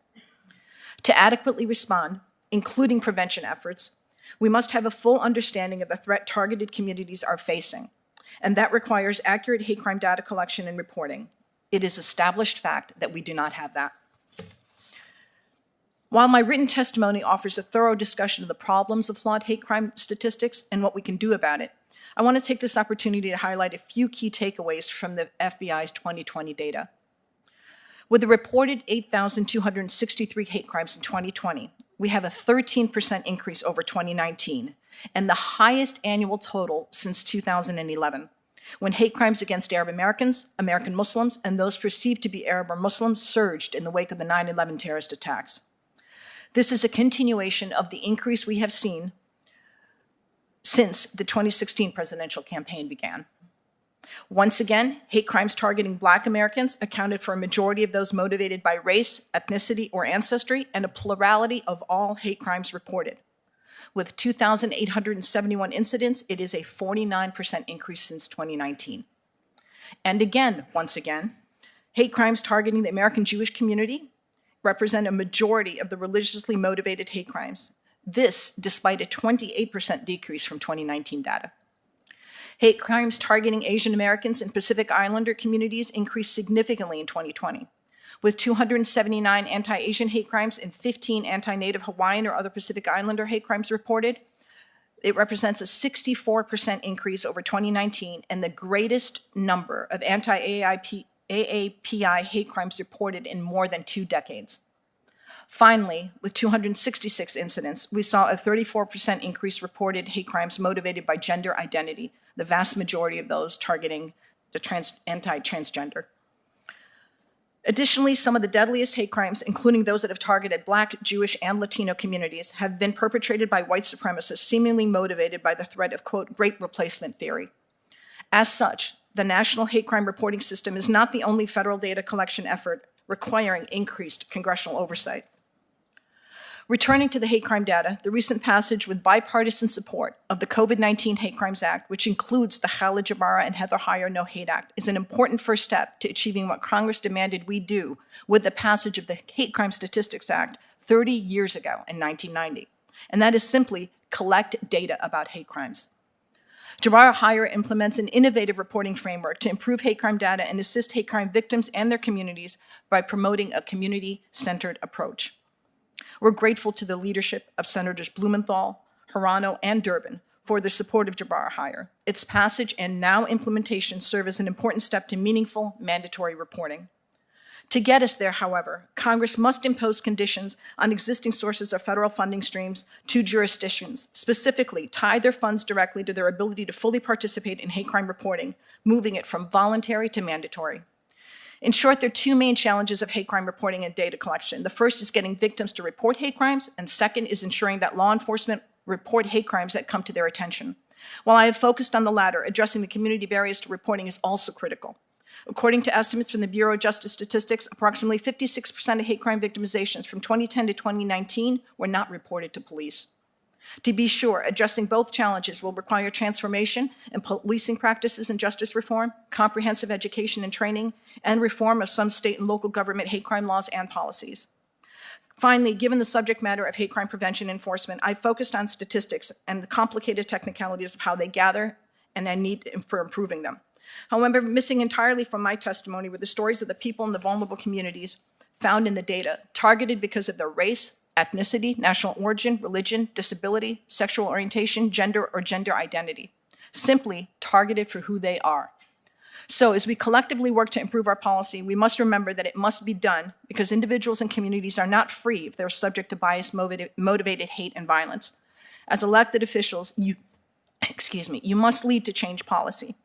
To adequately respond, including prevention efforts, we must have a full understanding of the threat targeted communities are facing, and that requires accurate hate crime data collection and reporting. It is established fact that we do not have that. While my written testimony offers a thorough discussion of the problems of flawed hate crime statistics and what we can do about it, I want to take this opportunity to highlight a few key takeaways from the FBI's 2020 data. With a reported 8,263 hate crimes in 2020, we have a 13% increase over 2019, and the highest annual total since 2011, when hate crimes against Arab Americans, American Muslims, and those perceived to be Arab or Muslim surged in the wake of the 9/11 terrorist attacks. This is a continuation of the increase we have seen since the 2016 presidential campaign began. Once again, hate crimes targeting Black Americans accounted for a majority of those motivated by race, ethnicity, or ancestry, and a plurality of all hate crimes reported. With 2,871 incidents, it is a 49% increase since 2019. And again, once again, Hate crimes targeting the American Jewish community represent a majority of the religiously motivated hate crimes. This despite a 28% decrease from 2019 data. Hate crimes targeting Asian Americans and Pacific Islander communities increased significantly in 2020, with 279 anti-Asian hate crimes and 15 anti-Native Hawaiian or other Pacific Islander hate crimes reported. It represents a 64% increase over 2019 and the greatest number of anti-AAPI hate crimes reported in more than 2 decades. Finally, with 266 incidents, we saw a 34% increase reported hate crimes motivated by gender identity, the vast majority of those targeting the anti-transgender. Additionally, some of the deadliest hate crimes, including those that have targeted Black, Jewish, and Latino communities, have been perpetrated by white supremacists seemingly motivated by the threat of, quote, great replacement theory. As such, the National Hate Crime Reporting System is not the only federal data collection effort requiring increased congressional oversight. Returning to the hate crime data, the recent passage with bipartisan support of the COVID-19 Hate Crimes Act, which includes the Khalid Jabara and Heather Heyer No Hate Act, is an important first step to achieving what Congress demanded we do with the passage of the Hate Crime Statistics Act 30 years ago in 1990. And that is simply collect data about hate crimes. Jabara Heyer implements an innovative reporting framework to improve hate crime data and assist hate crime victims and their communities by promoting a community-centered approach. We're grateful to the leadership of Senators Blumenthal, Hirano, and Durbin for their support of Jabara Heyer. Its passage and now implementation serve as an important step to meaningful mandatory reporting. To get us there, however, Congress must impose conditions on existing sources of federal funding streams to jurisdictions, specifically tie their funds directly to their ability to fully participate in hate crime reporting, moving it from voluntary to mandatory. In short, there are 2 main challenges of hate crime reporting and data collection. The first is getting victims to report hate crimes, and second is ensuring that law enforcement report hate crimes that come to their attention. While I have focused on the latter, addressing the community barriers to reporting is also critical. According to estimates from the Bureau of Justice Statistics, approximately 56% of hate crime victimizations from 2010 to 2019 were not reported to police. To be sure, addressing both challenges will require transformation in policing practices and justice reform, comprehensive education and training, and reform of some state and local government hate crime laws and policies. Finally, given the subject matter of hate crime prevention enforcement, I focused on statistics and the complicated technicalities of how they gather and a need for improving them. However, missing entirely from my testimony were the stories of the people in the vulnerable communities found in the data, targeted because of their race, ethnicity, national origin, religion, disability, sexual orientation, gender, or gender identity, simply targeted for who they are. So as we collectively work to improve our policy, we must remember that it must be done because individuals and communities are not free if they're subject to bias-motivated hate and violence. As elected officials, you must lead to change policy.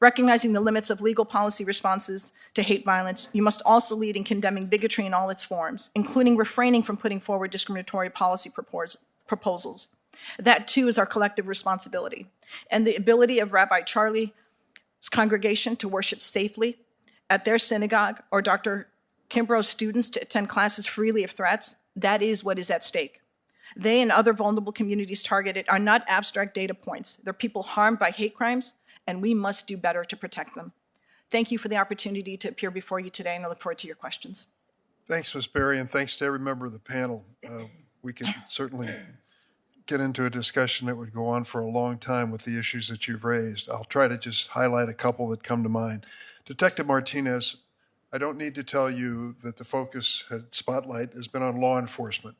Recognizing the limits of legal policy responses to hate violence, you must also lead in condemning bigotry in all its forms, including refraining from putting forward discriminatory policy proposals. That, too, is our collective responsibility. And the ability of Rabbi Charlie's congregation to worship safely at their synagogue, or Dr. Kimbrough's students to attend classes freely of threats, that is what is at stake. They and other vulnerable communities targeted are not abstract data points. They're people harmed by hate crimes, and we must do better to protect them. Thank you for the opportunity to appear before you today, and I look forward to your questions. Thanks, Ms. Berry, and thanks to every member of the panel. We could certainly get into a discussion that would go on for a long time with the issues that you've raised. I'll try to just highlight a couple that come to mind. Detective Martinez, I don't need to tell you that the focus at Spotlight has been on law enforcement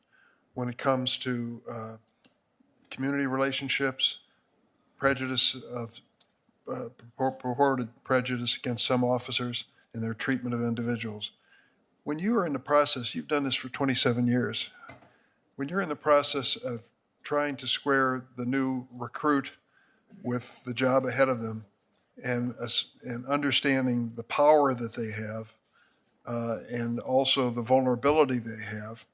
when it comes to community relationships, prejudice of purported prejudice against some officers in their treatment of individuals. When you are in the process, you've done this for 27 years, when you're in the process of trying to square the new recruit with the job ahead of them and understanding the power that they have and also the vulnerability they have,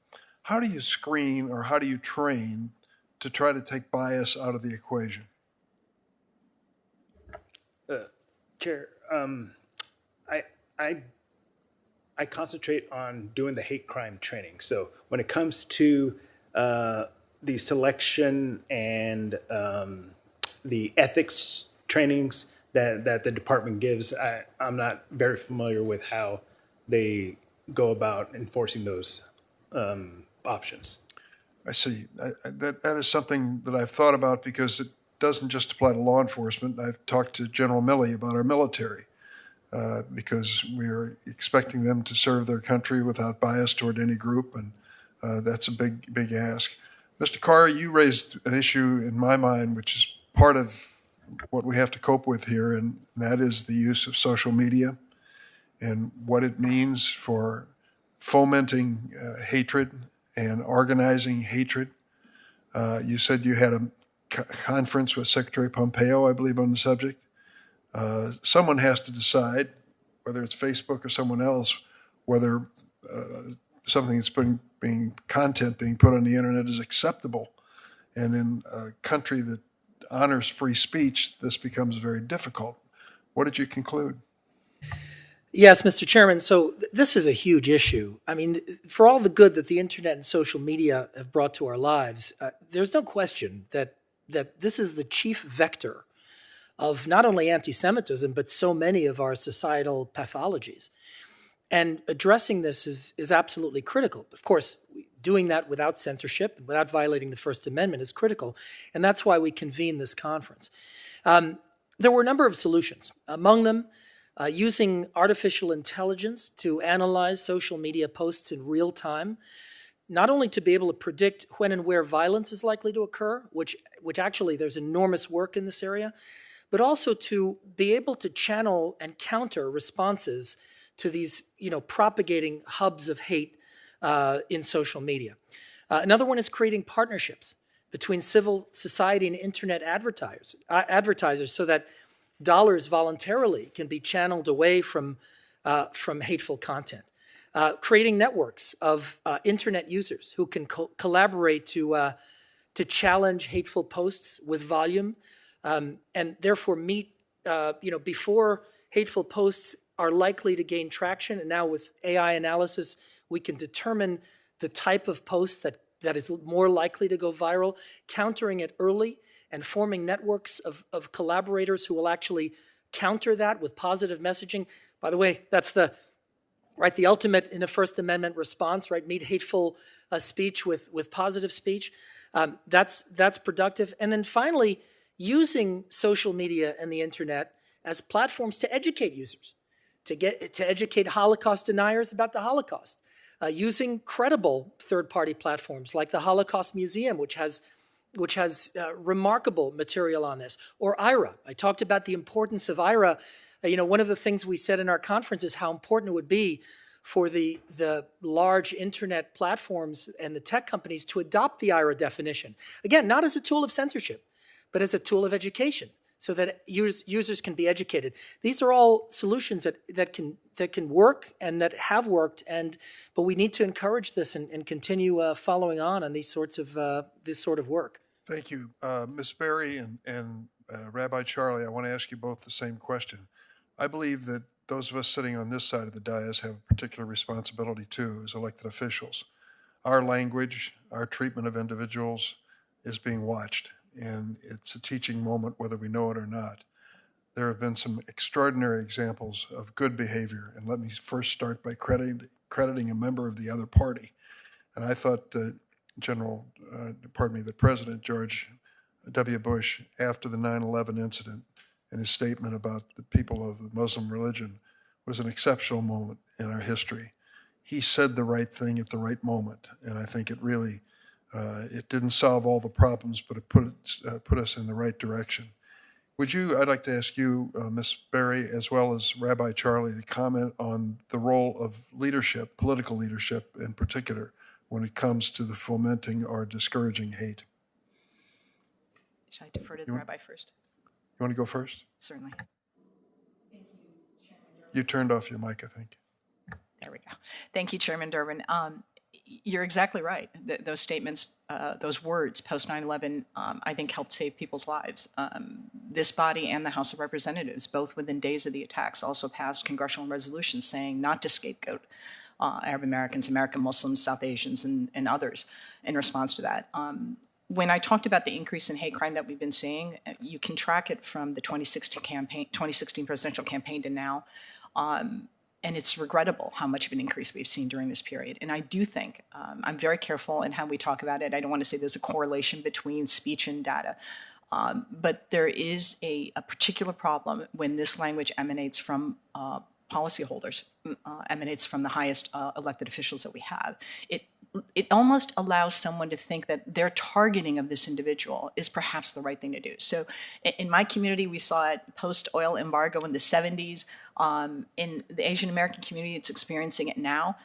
how do you screen or how do you train to try to take bias out of the equation? Chair, I concentrate on doing the hate crime training. So when it comes to the selection and the ethics trainings that the department gives, I'm not very familiar with how they go about enforcing those options. I see. That is something that I've thought about because it doesn't just apply to law enforcement. I've talked to General Milley about our military because we're expecting them to serve their country without bias toward any group, and that's a big ask. Mr. Carr, you raised an issue in my mind which is part of what we have to cope with here, and that is the use of social media and what it means for fomenting hatred and organizing hatred. You said you had a conference with Secretary Pompeo, I believe, on the subject. Someone has to decide, whether it's Facebook or someone else, whether something that's content being put on the internet is acceptable. And in a country that honors free speech, this becomes very difficult. What did you conclude? Yes, Mr. Chairman. So this is a huge issue. I mean, for all the good that the internet and social media have brought to our lives, there's no question that this is the chief vector of not only anti-Semitism, but so many of our societal pathologies. And addressing this is absolutely critical. Of course, doing that without censorship and without violating the First Amendment is critical. And that's why we convene this conference. There were a number of solutions. Among them, using artificial intelligence to analyze social media posts in real time, not only to be able to predict when and where violence is likely to occur, which actually there's enormous work in this area, but also to be able to channel and counter responses to these, propagating hubs of hate in social media. Another one is creating partnerships between civil society and internet advertisers so that dollars voluntarily can be channeled away from hateful content. Creating networks of internet users who can collaborate to challenge hateful posts with volume, and therefore meet, before hateful posts are likely to gain traction. And now with AI analysis, we can determine the type of post that is more likely to go viral, countering it early, and forming networks of collaborators who will actually counter that with positive messaging. By the way, that's the ultimate in a First Amendment response, right? Meet hateful speech with positive speech. That's productive. And then finally, using social media and the internet as platforms to educate users, to educate Holocaust deniers about the Holocaust, using credible third-party platforms like the Holocaust Museum, which has remarkable material on this, or IRA. I talked about the importance of IRA. One of the things we said in our conference is how important it would be for the large internet platforms and the tech companies to adopt the IRA definition. Again, not as a tool of censorship, but as a tool of education, so that users can be educated. These are all solutions that can work and that have worked, but we need to encourage this and continue following on this sort of work. Thank you. Ms. Berry and Rabbi Charlie, I want to ask you both the same question. I believe that those of us sitting on this side of the dais have a particular responsibility too as elected officials. Our language, our treatment of individuals is being watched, and it's a teaching moment whether we know it or not. There have been some extraordinary examples of good behavior, and let me first start by crediting a member of the other party. And I thought the President George W. Bush, after the 9/11 incident, and his statement about the people of the Muslim religion was an exceptional moment in our history. He said the right thing at the right moment, and I think it really, it didn't solve all the problems, but it put us in the right direction. I'd like to ask you, Ms. Berry, as well as Rabbi Charlie, to comment on the role of leadership, political leadership in particular, when it comes to the fomenting or discouraging hate. Should I defer to the rabbi first? You want to go first? Certainly. You turned off your mic, I think. There we go. Thank you, Chairman Durbin. You're exactly right. Those statements, those words post 9/11, I think helped save people's lives. This body and the House of Representatives, both within days of the attacks, also passed congressional resolutions saying not to scapegoat Arab Americans, American Muslims, South Asians, and others in response to that. When I talked about the increase in hate crime that we've been seeing, you can track it from the 2016 presidential campaign to now. And it's regrettable how much of an increase we've seen during this period. And I do think, I'm very careful in how we talk about it. I don't want to say there's a correlation between speech and data. But there is a particular problem when this language emanates from policyholders, emanates from the highest elected officials that we have. It almost allows someone to think that their targeting of this individual is perhaps the right thing to do. So in my community, we saw it post-oil embargo in the 70s. In the Asian American community, it's experiencing it now.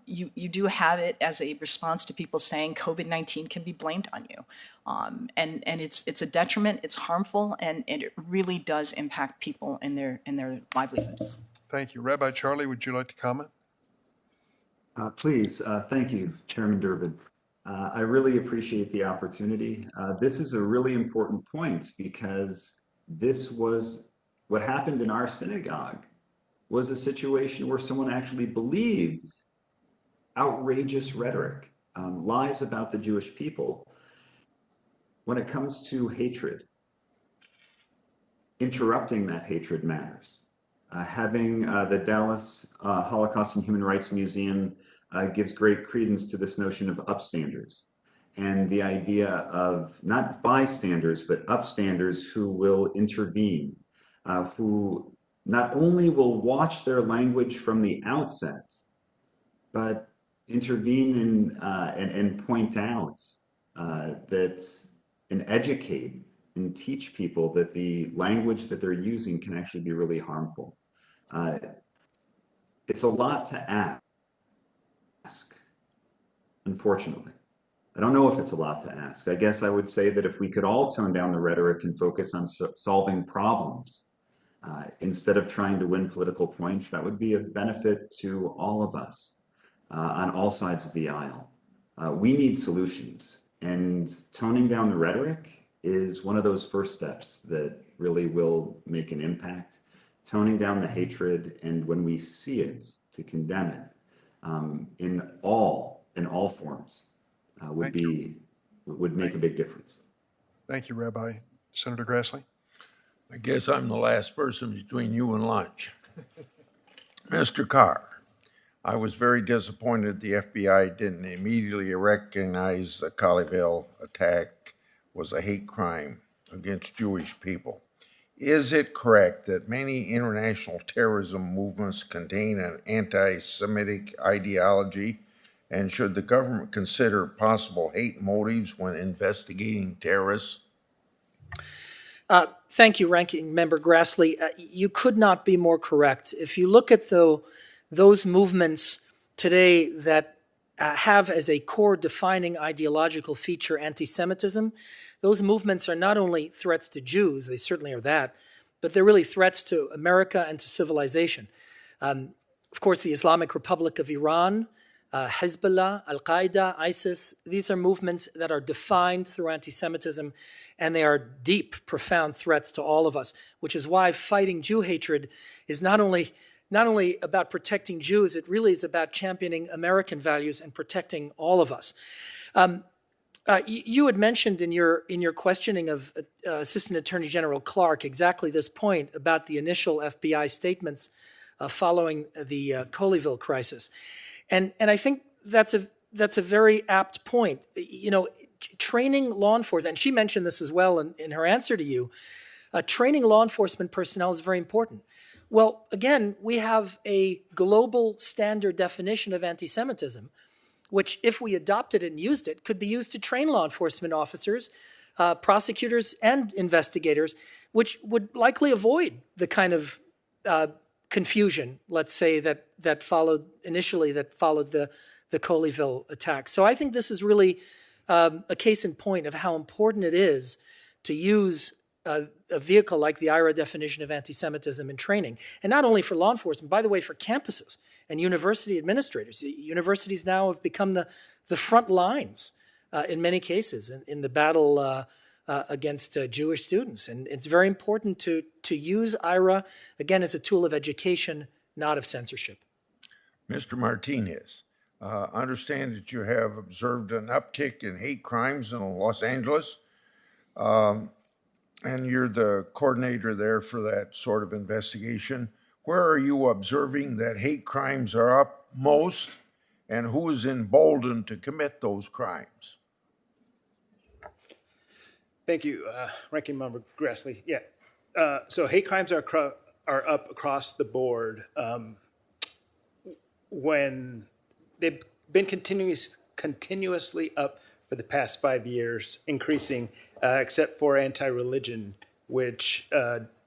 You do have it as a response to people saying COVID-19 can be blamed on you. And it's a detriment, it's harmful, and it really does impact people in their livelihood. Thank you. Rabbi Charlie, would you like to comment? Please. Thank you, Chairman Durbin. I really appreciate the opportunity. This is a really important point because this was what happened in our synagogue was a situation where someone actually believed outrageous rhetoric, lies about the Jewish people. When it comes to hatred, interrupting that hatred matters. Having the Dallas Holocaust and Human Rights Museum gives great credence to this notion of upstanders and the idea of not bystanders, but upstanders who will intervene, who not only will watch their language from the outset, but intervene and point out that and educate and teach people that the language that they're using can actually be really harmful. It's a lot to ask, unfortunately. I don't know if it's a lot to ask. I guess I would say that if we could all tone down the rhetoric and focus on solving problems instead of trying to win political points, that would be a benefit to all of us on all sides of the aisle. We need solutions, and toning down the rhetoric is one of those first steps that really will make an impact. Toning down the hatred, and when we see it, to condemn it in all forms would make a big difference. Thank you, Rabbi. Senator Grassley? I guess I'm the last person between you and lunch. Mr. Carr, I was very disappointed the FBI didn't immediately recognize the Colleyville attack was a hate crime against Jewish people. Is it correct that many international terrorism movements contain an anti-Semitic ideology? And should the government consider possible hate motives when investigating terrorists? Thank you, Ranking Member Grassley. You could not be more correct. If you look at those movements today that have as a core defining ideological feature anti-Semitism, those movements are not only threats to Jews, they certainly are that, but they're really threats to America and to civilization. Of course, the Islamic Republic of Iran, Hezbollah, Al-Qaeda, ISIS, these are movements that are defined through anti-Semitism, and they are deep, profound threats to all of us, which is why fighting Jew hatred is not only about protecting Jews, it really is about championing American values and protecting all of us. You had mentioned in your questioning of Assistant Attorney General Clark exactly this point about the initial FBI statements following the Colleyville crisis, and I think that's a very apt point. You know, training law enforcement, and she mentioned this as well in her answer to you. Training law enforcement personnel is very important. Well, again, we have a global standard definition of anti-Semitism, which, if we adopted it and used it, could be used to train law enforcement officers, prosecutors, and investigators, which would likely avoid the kind of confusion, let's say, that followed the Colleyville attack. So I think this is really a case in point of how important it is to use a vehicle like the IRA definition of anti-Semitism in training, and not only for law enforcement, by the way, for campuses and university administrators. Universities now have become the front lines in many cases in the battle against Jewish students. And it's very important to use IRA, again, as a tool of education, not of censorship. Mr. Martinez, I understand that you have observed an uptick in hate crimes in Los Angeles, and you're the coordinator there for that sort of investigation. where are you observing that hate crimes are up most, and who is emboldened to commit those crimes? Thank you, Ranking Member Grassley. Yeah, so hate crimes are up across the board. When they've been continuously up for the past 5 years, increasing, except for anti-religion, which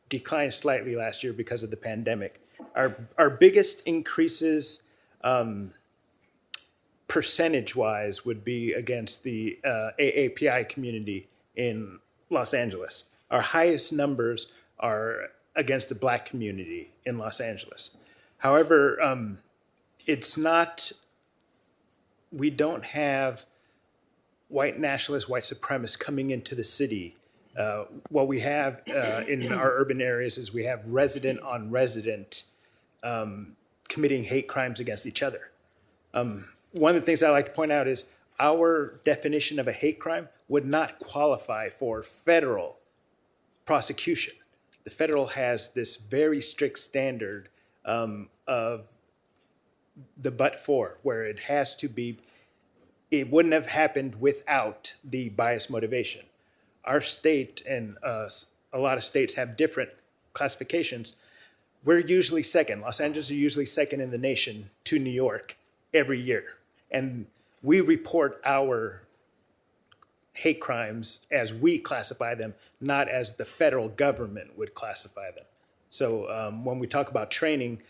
declined slightly last year because of the pandemic. Our biggest increases, percentage-wise, would be against the AAPI community in Los Angeles. Our highest numbers are against the Black community in Los Angeles. However, it's not, we don't have white nationalists, white supremacists coming into the city. What we have in our urban areas is we have resident on resident committing hate crimes against each other. One of the things I like to point out is our definition of a hate crime would not qualify for federal prosecution. The federal has this very strict standard of the but-for, where it has to be, it wouldn't have happened without the bias motivation. Our state and a lot of states have different classifications. We're usually second. Los Angeles is usually second in the nation to New York every year. And we report our hate crimes as we classify them, not as the federal government would classify them. So when we talk about training,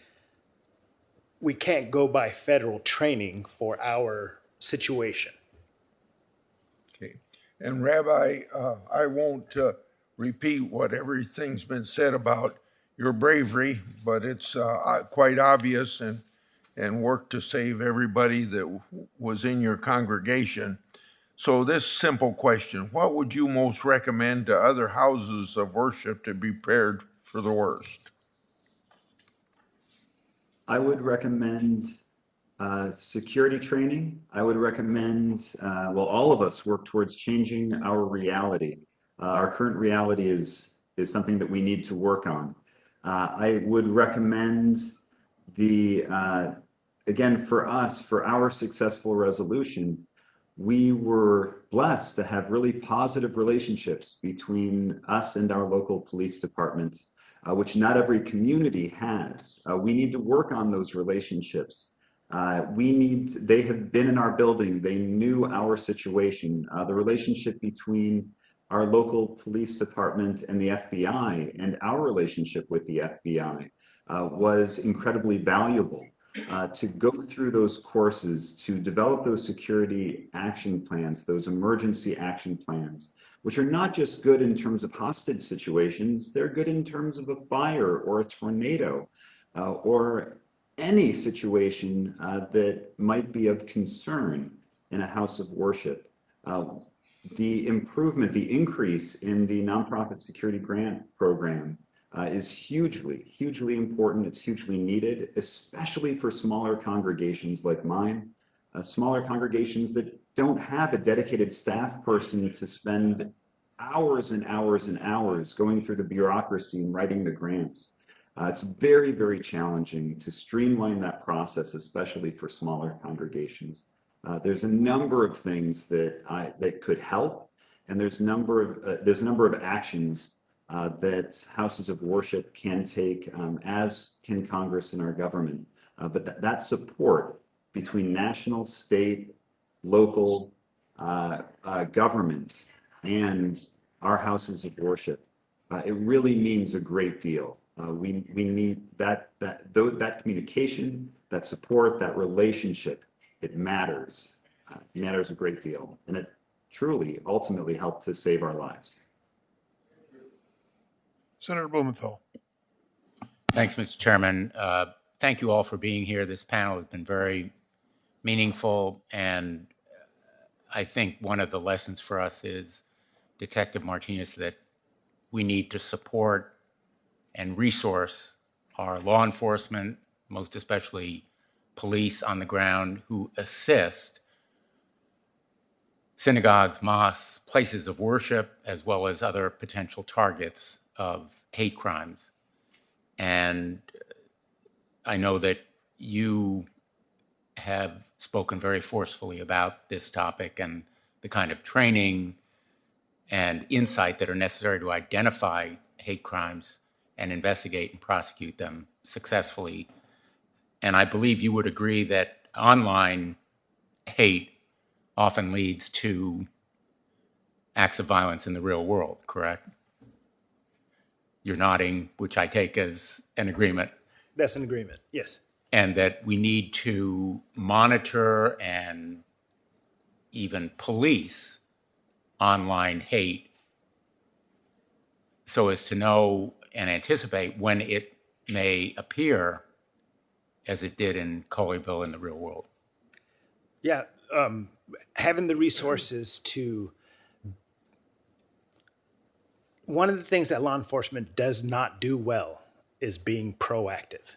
we can't go by federal training for our situation. Okay. And Rabbi, I won't repeat what everything's been said about your bravery, but it's quite obvious and work to save everybody that was in your congregation. So this simple question, what would you most recommend to other houses of worship to be prepared for the worst? I would recommend security training. I would recommend, well, all of us work towards changing our reality. Our current reality is something that we need to work on. I would recommend again, for us, for our successful resolution, we were blessed to have really positive relationships between us and our local police department, which not every community has. We need to work on those relationships. They have been in our building, they knew our situation. The relationship between our local police department and the FBI and our relationship with the FBI was incredibly valuable. To go through those courses, to develop those security action plans, those emergency action plans, which are not just good in terms of hostage situations, they're good in terms of a fire or a tornado or any situation that might be of concern in a house of worship. The increase in the nonprofit security grant program is hugely important. It's hugely needed, especially for smaller congregations like mine, smaller congregations that don't have a dedicated staff person to spend hours and hours and hours going through the bureaucracy and writing the grants. It's very challenging to streamline that process, especially for smaller congregations. There's a number of things that could help, and there's a number of actions that houses of worship can take, as can Congress and our government. But that support between national, state, local governments and our houses of worship, it really means a great deal. We need that communication, that support, that relationship. It matters. It matters a great deal, and it truly, ultimately helped to save our lives. Senator Blumenthal. Thanks, Mr. Chairman. Thank you all for being here. This panel has been very meaningful, and I think one of the lessons for us is, Detective Martinez, that we need to support and resource our law enforcement, most especially police on the ground, who assist synagogues, mosques, places of worship, as well as other potential targets of hate crimes. And I know that you have spoken very forcefully about this topic and the kind of training and insight that are necessary to identify hate crimes and investigate and prosecute them successfully. And I believe you would agree that online hate often leads to acts of violence in the real world, correct? You're nodding, which I take as an agreement. That's an agreement, yes. And that we need to monitor and even police online hate so as to know and anticipate when it may appear as it did in Colleyville in the real world. Yeah, having the resources to... One of the things that law enforcement does not do well is being proactive.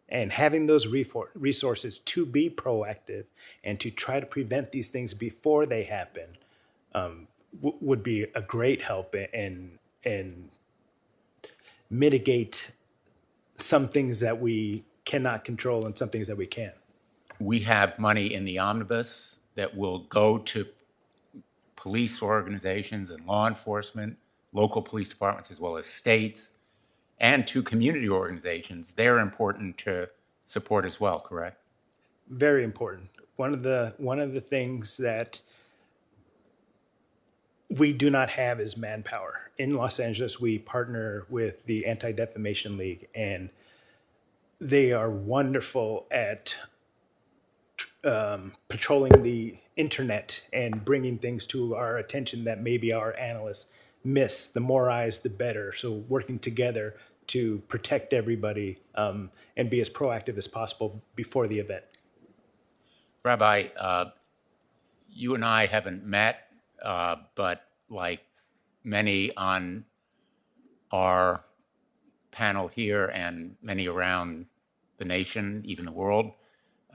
And having those resources to be proactive and to try to prevent these things before they happen would be a great help and mitigate some things that we cannot control and some things that we can. We have money in the omnibus that will go to police organizations and law enforcement, local police departments, as well as states, and to community organizations. They're important to support as well, correct? Very important. One of the things that we do not have is manpower. In Los Angeles, we partner with the Anti-Defamation League, and they are wonderful at patrolling the internet and bringing things to our attention that maybe our analysts miss. The more eyes, the better. So working together to protect everybody and be as proactive as possible before the event. Rabbi, you and I haven't met, but like many on our panel here and many around the nation, even the world,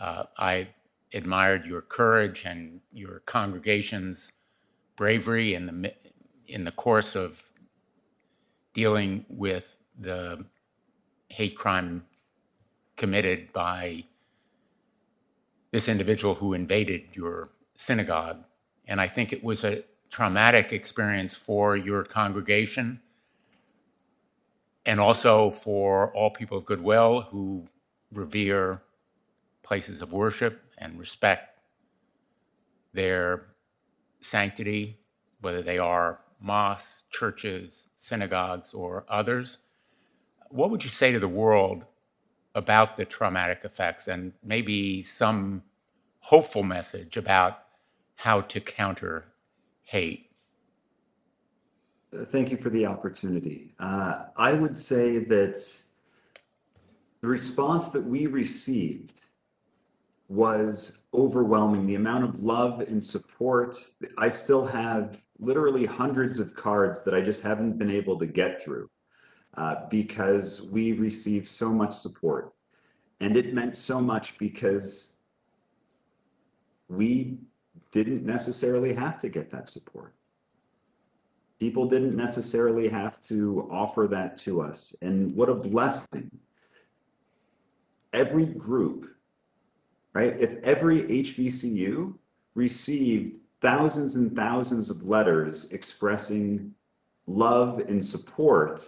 I admired your courage and your congregation's bravery in the course of dealing with the hate crime committed by this individual who invaded your synagogue. And I think it was a traumatic experience for your congregation and also for all people of goodwill who revere places of worship and respect their sanctity, whether they are mosques, churches, synagogues, or others. What would you say to the world about the traumatic effects and maybe some hopeful message about how to counter hate? Thank you for the opportunity. I would say that the response that we received was overwhelming. The amount of love and support. I still have literally hundreds of cards that I just haven't been able to get through because we received so much support. And it meant so much because we didn't necessarily have to get that support. People didn't necessarily have to offer that to us. And what a blessing. Every group, right? If every HBCU received thousands and thousands of letters expressing love and support,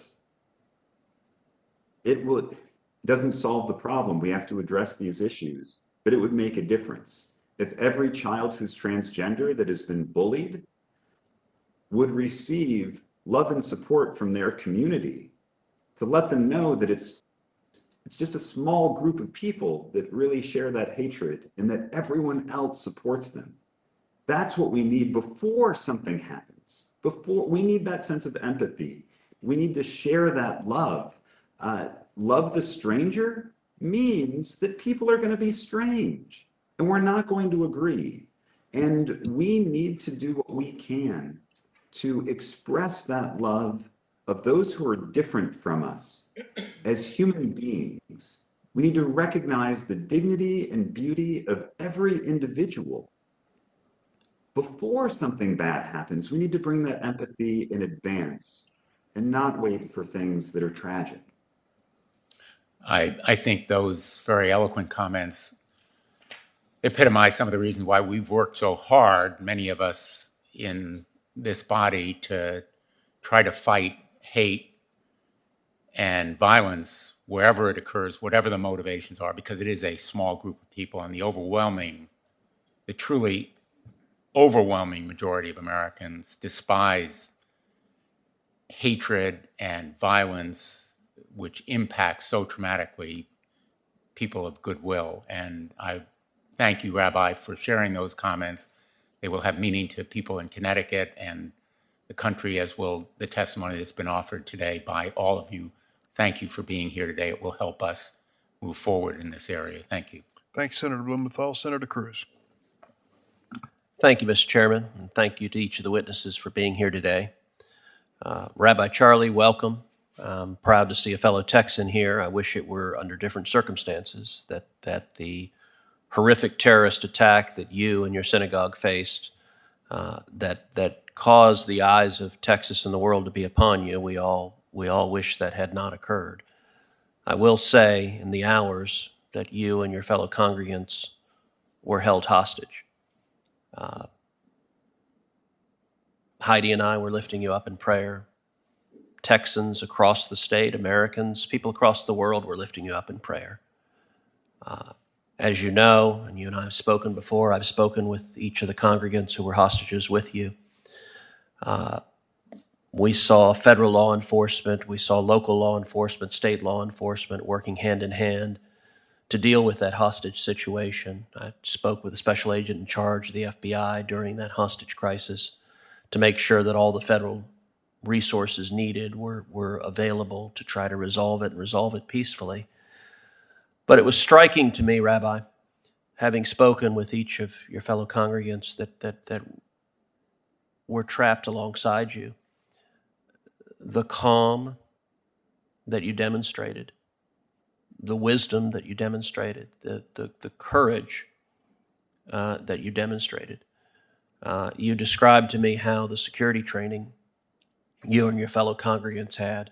it doesn't solve the problem. We have to address these issues, but it would make a difference. If every child who's transgender that has been bullied would receive love and support from their community to let them know that it's just a small group of people that really share that hatred and that everyone else supports them. That's what we need before something happens. Before we need that sense of empathy. We need to share that love. Love the stranger means that people are going to be strange and we're not going to agree. And we need to do what we can to express that love of those who are different from us as human beings. We need to recognize the dignity and beauty of every individual. Before something bad happens, we need to bring that empathy in advance and not wait for things that are tragic. I think those very eloquent comments epitomize some of the reasons why we've worked so hard, many of us in this body, to try to fight hate and violence wherever it occurs, whatever the motivations are, because it is a small group of people, and the truly overwhelming majority of Americans despise hatred and violence, which impacts so traumatically people of goodwill. And I thank you, Rabbi, for sharing those comments. They will have meaning to people in Connecticut and the country, as will the testimony that's been offered today by all of you. Thank you for being here today. It will help us move forward in this area. Thank you. Thanks, Senator Blumenthal. Senator Cruz. Thank you, Mr. Chairman, and thank you to each of the witnesses for being here today. Rabbi Charlie, welcome. I'm proud to see a fellow Texan here. I wish it were under different circumstances, that the horrific terrorist attack that you and your synagogue faced, that caused the eyes of Texas and the world to be upon you, we all wish that had not occurred. I will say, in the hours that you and your fellow congregants were held hostage, Heidi and I were lifting you up in prayer. Texans across the state, Americans, people across the world were lifting you up in prayer. As you know, and you and I have spoken before, I've spoken with each of the congregants who were hostages with you. We saw federal law enforcement, we saw local law enforcement, state law enforcement working hand in hand to deal with that hostage situation. I spoke with a special agent in charge of the FBI during that hostage crisis to make sure that all the federal resources needed were available to try to resolve it and resolve it peacefully. But it was striking to me, Rabbi, having spoken with each of your fellow congregants that were trapped alongside you, the calm that you demonstrated, the wisdom that you demonstrated, the courage that you demonstrated. You described to me how the security training you and your fellow congregants had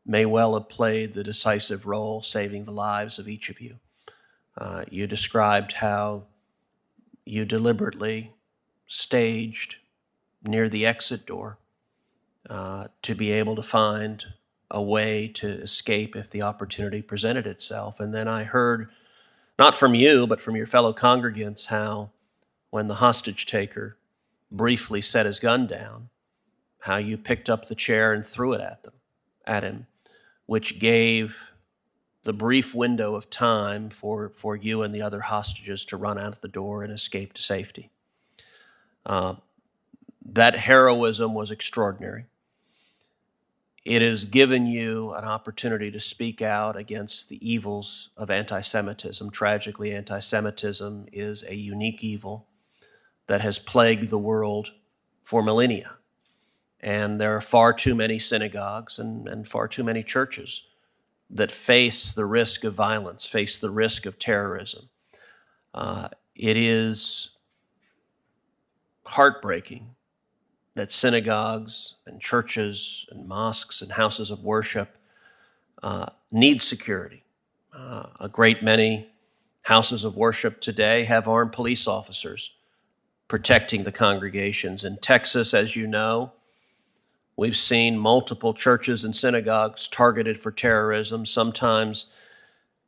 may well have played the decisive role saving the lives of each of you. You described how you deliberately staged near the exit door to be able to find a way to escape if the opportunity presented itself. And then I heard, not from you, but from your fellow congregants, how when the hostage taker briefly set his gun down, how you picked up the chair and threw it at him, which gave the brief window of time for you and the other hostages to run out of the door and escape to safety. That heroism was extraordinary. It has given you an opportunity to speak out against the evils of anti-Semitism. Tragically, anti-Semitism is a unique evil that has plagued the world for millennia. And there are far too many synagogues and far too many churches that face the risk of violence, face the risk of terrorism. It is heartbreaking that synagogues and churches and mosques and houses of worship need security. A great many houses of worship today have armed police officers protecting the congregations. In Texas, as you know, we've seen multiple churches and synagogues targeted for terrorism, sometimes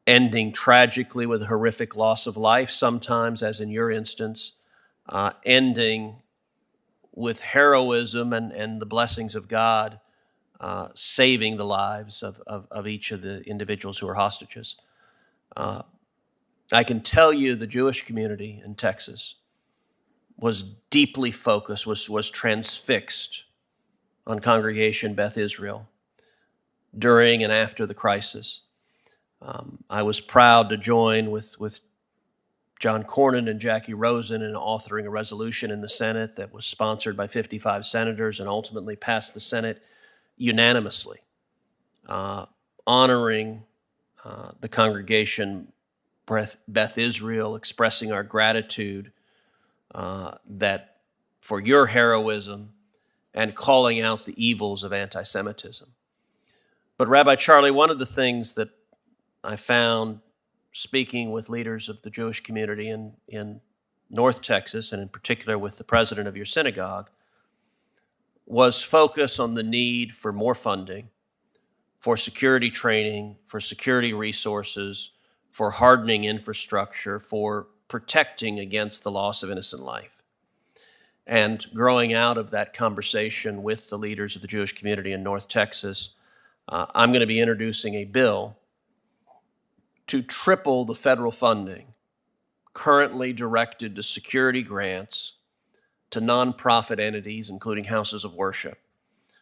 ending tragically with a horrific loss of life, sometimes, as in your instance, ending with heroism and the blessings of God, saving the lives of each of the individuals who are hostages. I can tell you the Jewish community in Texas was deeply focused, was transfixed on Congregation Beth Israel during and after the crisis. I was proud to join with John Cornyn and Jackie Rosen in authoring a resolution in the Senate that was sponsored by 55 senators and ultimately passed the Senate unanimously, honoring the Congregation Beth Israel, expressing our gratitude that for your heroism and calling out the evils of anti-Semitism. But Rabbi Charlie, one of the things that I found, speaking with leaders of the Jewish community in North Texas, and in particular with the president of your synagogue, was focus on the need for more funding, for security training, for security resources, for hardening infrastructure, for protecting against the loss of innocent life. And growing out of that conversation with the leaders of the Jewish community in North Texas, I'm going to be introducing a bill to triple the federal funding currently directed to security grants to nonprofit entities, including houses of worship,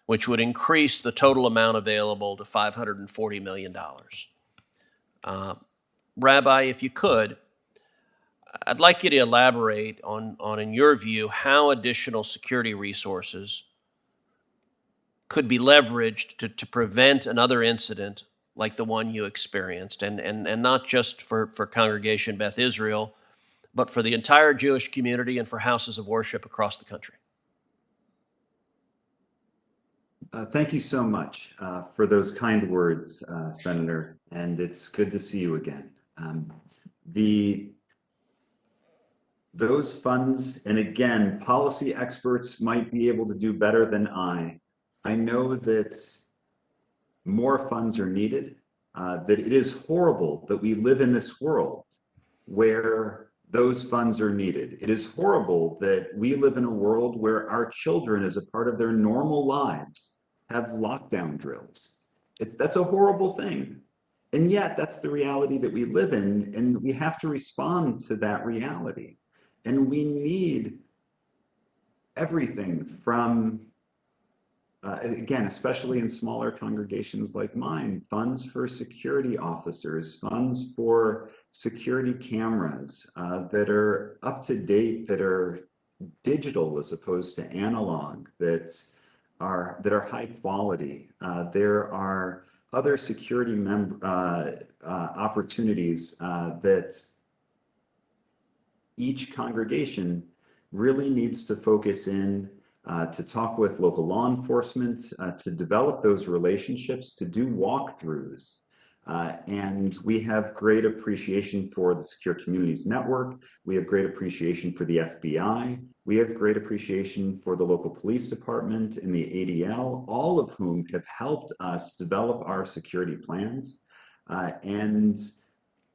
which would increase the total amount available to $540 million. Rabbi, if you could, I'd like you to elaborate on, in your view, how additional security resources could be leveraged to prevent another incident like the one you experienced, and not just for Congregation Beth Israel, but for the entire Jewish community and for houses of worship across the country. Thank you so much for those kind words, Senator, and it's good to see you again. Those funds, and again, policy experts might be able to do better than I. I know that more funds are needed, that it is horrible that we live in this world where those funds are needed. It is horrible that we live in a world where our children, as a part of their normal lives, have lockdown drills. That's a horrible thing. And yet that's the reality that we live in, and we have to respond to that reality. And we need everything from, again, especially in smaller congregations like mine, funds for security officers, funds for security cameras that are up to date, that are digital as opposed to analog, that are high quality. There are other security opportunities that each congregation really needs to focus in, to talk with local law enforcement, to develop those relationships, to do walkthroughs. And we have great appreciation for the Secure Communities Network. We have great appreciation for the FBI. We have great appreciation for the local police department and the ADL, all of whom have helped us develop our security plans. And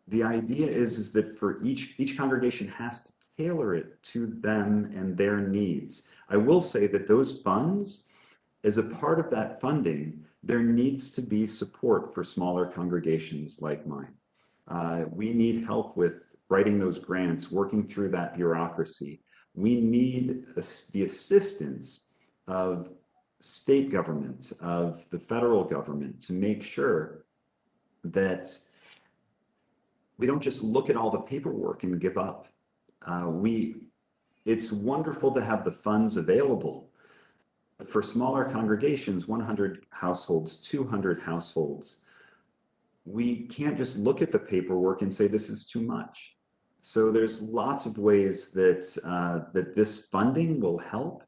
the idea is that for each congregation has to tailor it to them and their needs. I will say that those funds, as a part of that funding, there needs to be support for smaller congregations like mine. We need help with writing those grants, working through that bureaucracy. We need the assistance of state government, of the federal government, to make sure that we don't just look at all the paperwork and give up. It's wonderful to have the funds available. For smaller congregations, 100 households, 200 households, we can't just look at the paperwork and say this is too much. So there's lots of ways that this funding will help,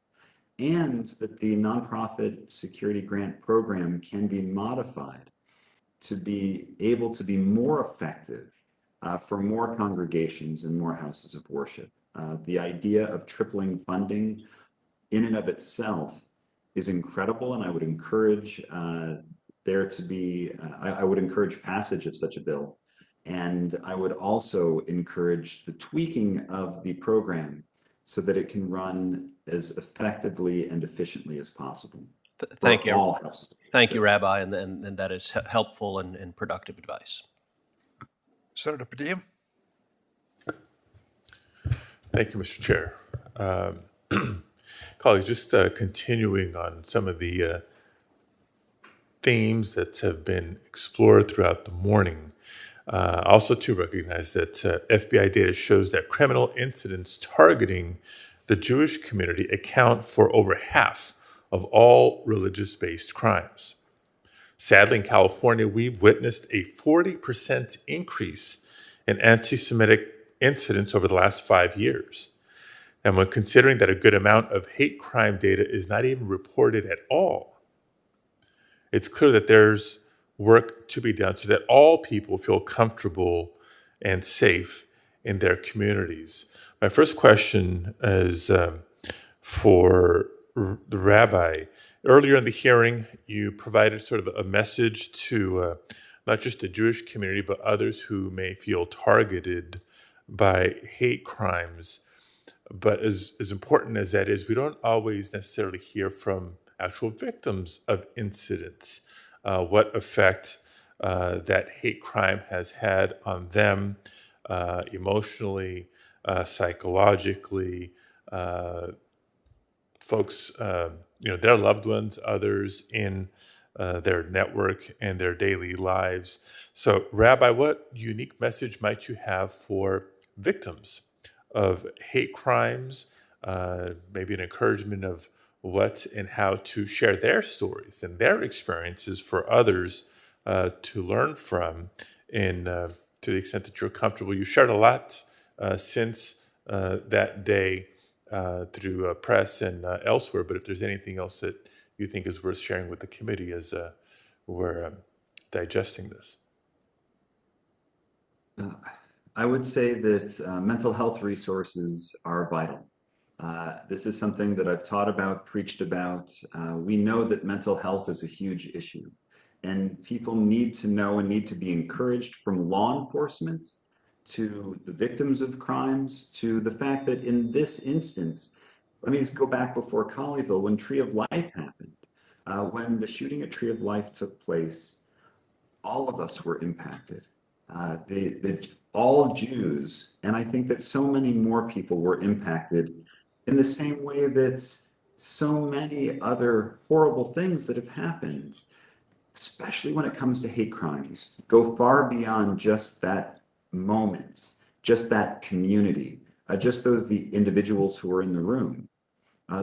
and that the nonprofit security grant program can be modified to be able to be more effective for more congregations and more houses of worship. The idea of tripling funding in and of itself is incredible, and I would encourage I would encourage passage of such a bill. And I would also encourage the tweaking of the program so that it can run as effectively and efficiently as possible. Thank you. Thank you, Rabbi, and that is helpful and productive advice. Senator Padilla. Thank you, Mr. Chair. Colleagues, just continuing on some of the themes that have been explored throughout the morning. Also to recognize that FBI data shows that criminal incidents targeting the Jewish community account for over half of all religious-based crimes. Sadly, in California, we've witnessed a 40% increase in anti-Semitic incidents over the last 5 years. And when considering that a good amount of hate crime data is not even reported at all, it's clear that there's work to be done so that all people feel comfortable and safe in their communities. My first question is for the rabbi. Earlier in the hearing, you provided sort of a message to not just the Jewish community, but others who may feel targeted by hate crimes. But as important as that is, we don't always necessarily hear from actual victims of incidents, what effect that hate crime has had on them emotionally, psychologically, folks, their loved ones, others in their network and their daily lives. So, Rabbi, what unique message might you have for victims of hate crimes? Maybe an encouragement of what and how to share their stories and their experiences for others to learn from, and to the extent that you're comfortable. You shared a lot since that day through press and elsewhere, but if there's anything else that you think is worth sharing with the committee as we're digesting this. I would say that mental health resources are vital. This is something that I've taught about, preached about. We know that mental health is a huge issue, and people need to know and need to be encouraged, from law enforcement to the victims of crimes, to the fact that in this instance, let me just go back before Colleyville, when Tree of Life happened, when the shooting at Tree of Life took place, all of us were impacted. All Jews, and I think that so many more people were impacted in the same way that so many other horrible things that have happened, especially when it comes to hate crimes, go far beyond just that moment, just that community, just the individuals who were in the room.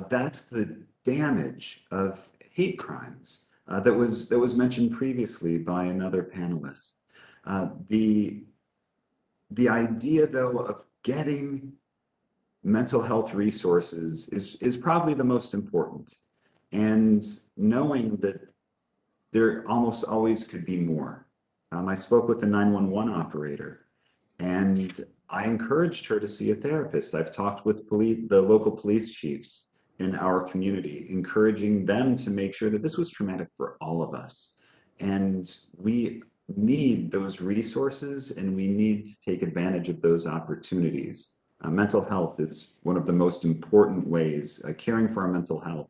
That's the damage of hate crimes that was mentioned previously by another panelist. The idea, though, of getting mental health resources is probably the most important, and knowing that there almost always could be more. I spoke with the 911 operator, and I encouraged her to see a therapist. I've talked with the local police chiefs in our community, encouraging them to make sure that this was traumatic for all of us. And we need those resources, and we need to take advantage of those opportunities. Mental health is one of the most important ways. Caring for our mental health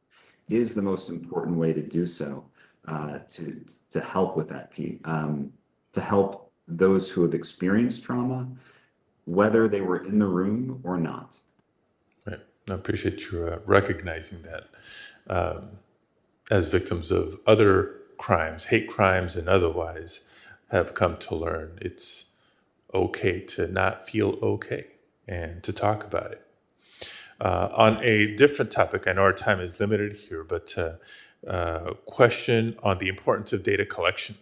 is the most important way to do so, to help with that, to help those who have experienced trauma, whether they were in the room or not. Right. I appreciate you recognizing that as victims of other crimes, hate crimes and otherwise, have come to learn it's okay to not feel okay and to talk about it. On a different topic, I know our time is limited here, but question on the importance of data collection.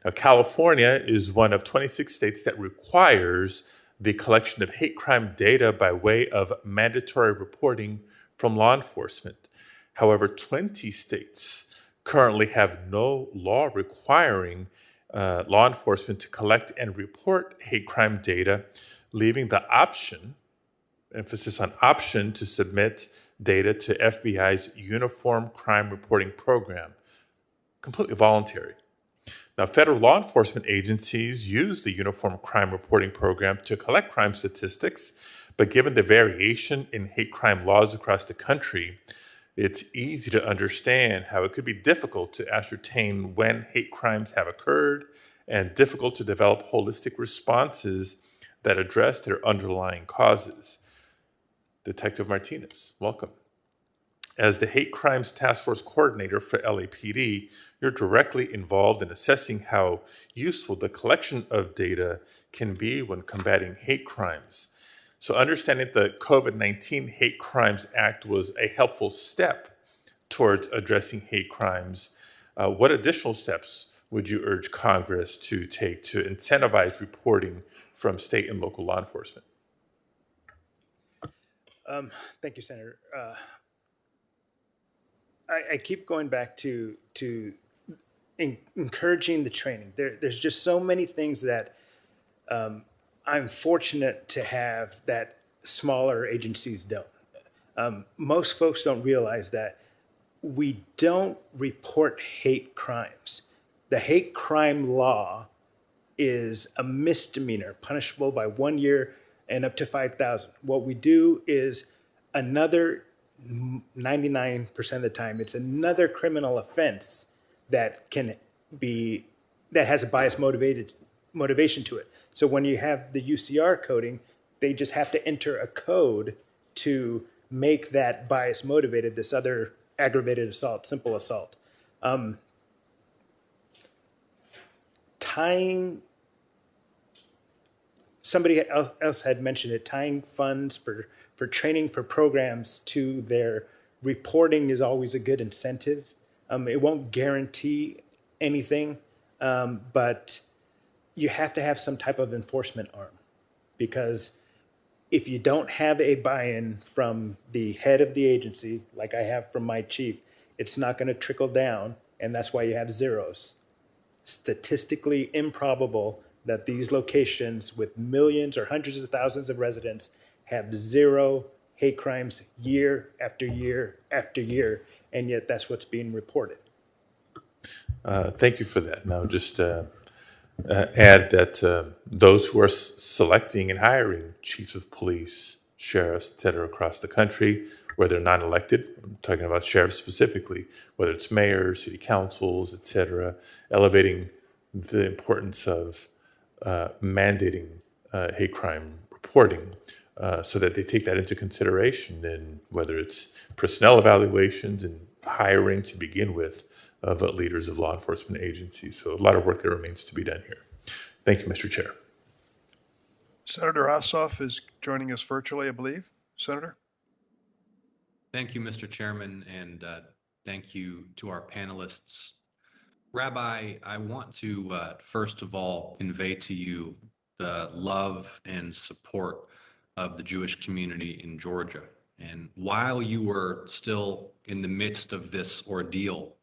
Now, California is one of 26 states that requires the collection of hate crime data by way of mandatory reporting from law enforcement. However, 20 states currently have no law requiring law enforcement to collect and report hate crime data, leaving the option, emphasis on option, to submit data to FBI's Uniform Crime Reporting Program, completely voluntary. Now, federal law enforcement agencies use the Uniform Crime Reporting Program to collect crime statistics, but given the variation in hate crime laws across the country, it's easy to understand how it could be difficult to ascertain when hate crimes have occurred and difficult to develop holistic responses that address their underlying causes. Detective Martinez, welcome. As the Hate Crimes Task Force Coordinator for LAPD, you're directly involved in assessing how useful the collection of data can be when combating hate crimes. So understanding the COVID-19 Hate Crimes Act was a helpful step towards addressing hate crimes, what additional steps would you urge Congress to take to incentivize reporting from state and local law enforcement? Thank you, Senator. I keep going back to encouraging the training. There's just so many things that I'm fortunate to have that smaller agencies don't. Most folks don't realize that we don't report hate crimes. The hate crime law is a misdemeanor, punishable by 1 year and up to 5,000. What we do is another 99% of the time, it's another criminal offense that has a bias motivation to it. So when you have the UCR coding, they just have to enter a code to make that bias motivated, this other aggravated assault, simple assault. Tying, somebody else had mentioned it, tying funds for training for programs to their reporting is always a good incentive. It won't guarantee anything, but you have to have some type of enforcement arm, because if you don't have a buy-in from the head of the agency, like I have from my chief, it's not going to trickle down, and that's why you have zeros. Statistically improbable that these locations with millions or hundreds of thousands of residents have zero hate crimes year after year after year, and yet that's what's being reported. Thank you for that. Now, just add that those who are selecting and hiring chiefs of police, sheriffs, et cetera, across the country, where they're non-elected, I'm talking about sheriffs specifically, whether it's mayors, city councils, et cetera, elevating the importance of mandating hate crime reporting so that they take that into consideration in whether it's personnel evaluations and hiring to begin with of leaders of law enforcement agencies. So a lot of work that remains to be done here. Thank you, Mr. Chair. Senator Ossoff is joining us virtually, I believe. Senator? Thank you, Mr. Chairman, and thank you to our panelists. Rabbi, I want to first of all convey to you the love and support of the Jewish community in Georgia. And while you were still in the midst of this ordeal,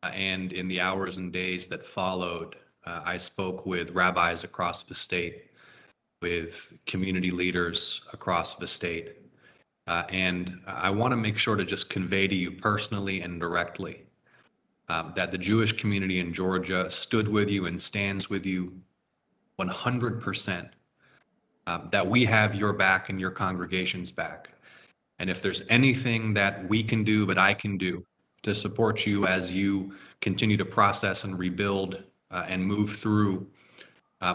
and in the hours and days that followed, I spoke with rabbis across the state, with community leaders across the state. And I want to make sure to just convey to you personally and directly that the Jewish community in Georgia stood with you and stands with you 100%, that we have your back and your congregation's back. And if there's anything that we can do, that I can do to support you as you continue to process and rebuild and move through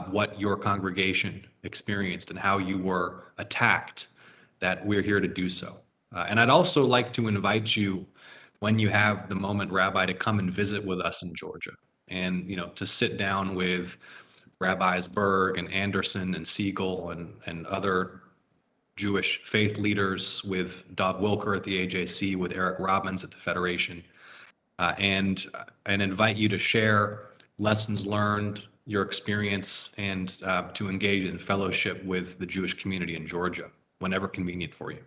what your congregation experienced and how you were attacked, that we're here to do so. And I'd also like to invite you, when you have the moment, Rabbi, to come and visit with us in Georgia, and to sit down with Rabbis Berg and Anderson and Siegel and other Jewish faith leaders, with Dov Wilker at the AJC, with Eric Robbins at the Federation, and invite you to share lessons learned, your experience, and to engage in fellowship with the Jewish community in Georgia, whenever convenient for you.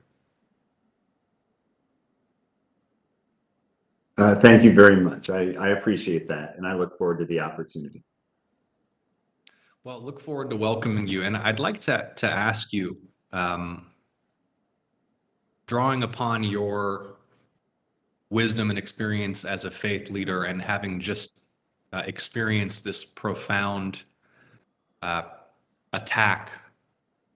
Thank you very much. I appreciate that, and I look forward to the opportunity. Well, look forward to welcoming you. And I'd like to ask you, drawing upon your wisdom and experience as a faith leader, and having just experienced this profound attack,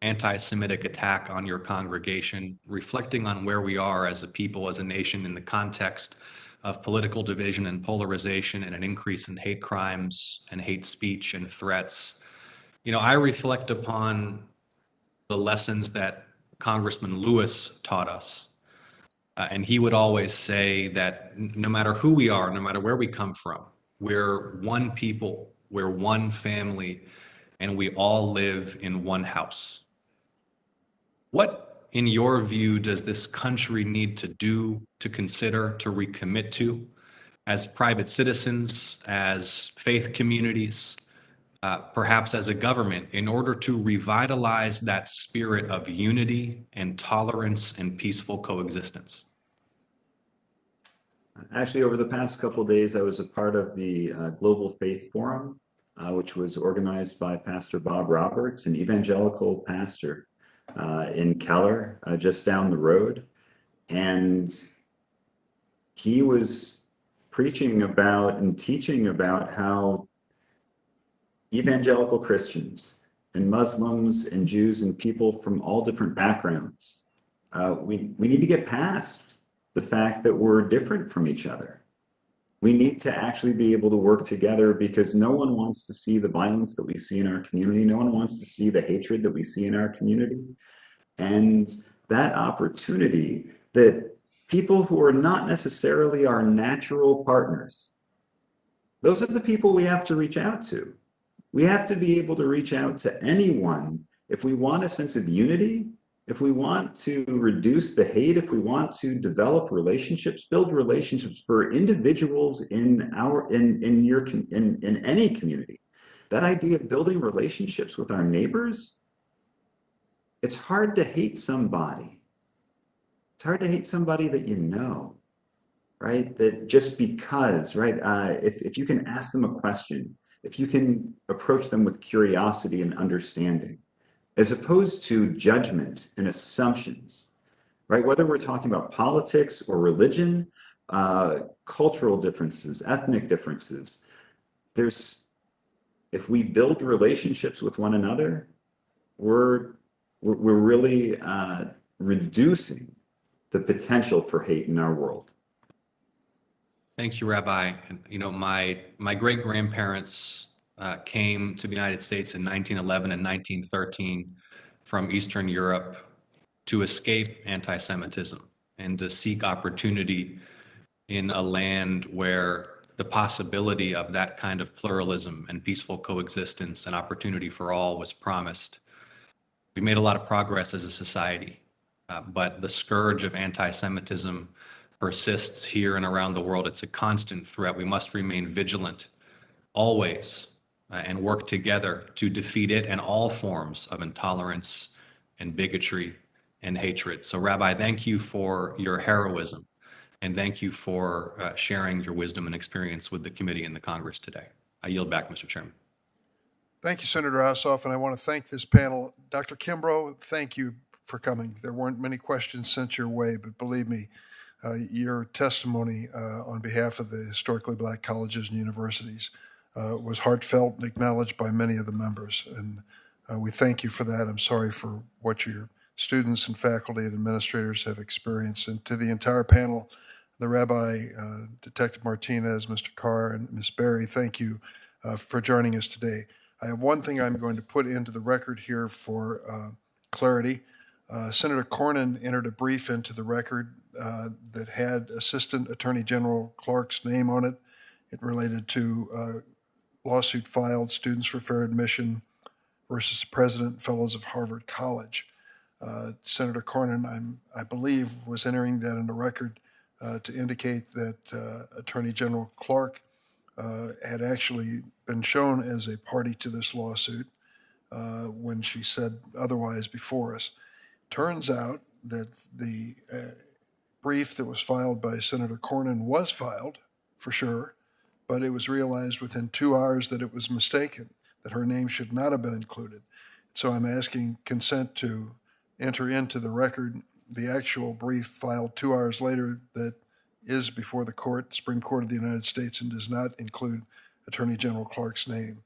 anti-Semitic attack on your congregation, reflecting on where we are as a people, as a nation, in the context of political division and polarization and an increase in hate crimes and hate speech and threats. I reflect upon the lessons that Congressman Lewis taught us. And he would always say that no matter who we are, no matter where we come from, we're one people, we're one family, and we all live in one house. What, in your view, does this country need to do, to consider, to recommit to, as private citizens, as faith communities, perhaps as a government, in order to revitalize that spirit of unity and tolerance and peaceful coexistence? Actually, over the past couple of days, I was a part of the Global Faith Forum, which was organized by Pastor Bob Roberts, an evangelical pastor in Keller, just down the road. And he was preaching about and teaching about how evangelical Christians and Muslims and Jews and people from all different backgrounds, we need to get past the fact that we're different from each other. We need to actually be able to work together, because no one wants to see the violence that we see in our community. No one wants to see the hatred that we see in our community. And that opportunity that people who are not necessarily our natural partners, those are the people we have to reach out to. We have to be able to reach out to anyone if we want a sense of unity, if we want to reduce the hate, if we want to develop relationships, build relationships for individuals in any community. That idea of building relationships with our neighbors, it's hard to hate somebody. It's hard to hate somebody that you know, right? That just because, right? If you can ask them a question, if you can approach them with curiosity and understanding, as opposed to judgment and assumptions, right? Whether we're talking about politics or religion, cultural differences, ethnic differences, if we build relationships with one another, we're really reducing the potential for hate in our world. Thank you, Rabbi. And, you know, my great-grandparents came to the United States in 1911 and 1913 from Eastern Europe to escape anti-Semitism and to seek opportunity in a land where the possibility of that kind of pluralism and peaceful coexistence and opportunity for all was promised. We made a lot of progress as a society, but the scourge of anti-Semitism persists here and around the world. It's a constant threat. We must remain vigilant always and work together to defeat it and all forms of intolerance and bigotry and hatred. So, Rabbi, thank you for your heroism, and thank you for sharing your wisdom and experience with the committee and the Congress today. I yield back, Mr. Chairman. Thank you, Senator Ossoff, and I want to thank this panel. Dr. Kimbrough, thank you for coming. There weren't many questions sent your way, but believe me, your testimony on behalf of the historically black colleges and universities was heartfelt and acknowledged by many of the members, and we thank you for that. I'm sorry for what your students and faculty and administrators have experienced. And to the entire panel, the Rabbi, Detective Martinez, Mr. Carr, and Ms. Berry, thank you for joining us today. I have one thing I'm going to put into the record here for clarity. Senator Cornyn entered a brief into the record that had Assistant Attorney General Clark's name on it. It related to a lawsuit filed, Students for Fair Admission versus the President and Fellows of Harvard College. Senator Cornyn, I believe, was entering that in the record to indicate that Attorney General Clark had actually been shown as a party to this lawsuit when she said otherwise before us. Turns out that the brief that was filed by Senator Cornyn was filed, for sure, but it was realized within 2 hours that it was mistaken, that her name should not have been included. So I'm asking consent to enter into the record the actual brief filed 2 hours later that is before the court, Supreme Court of the United States, and does not include Attorney General Clark's name.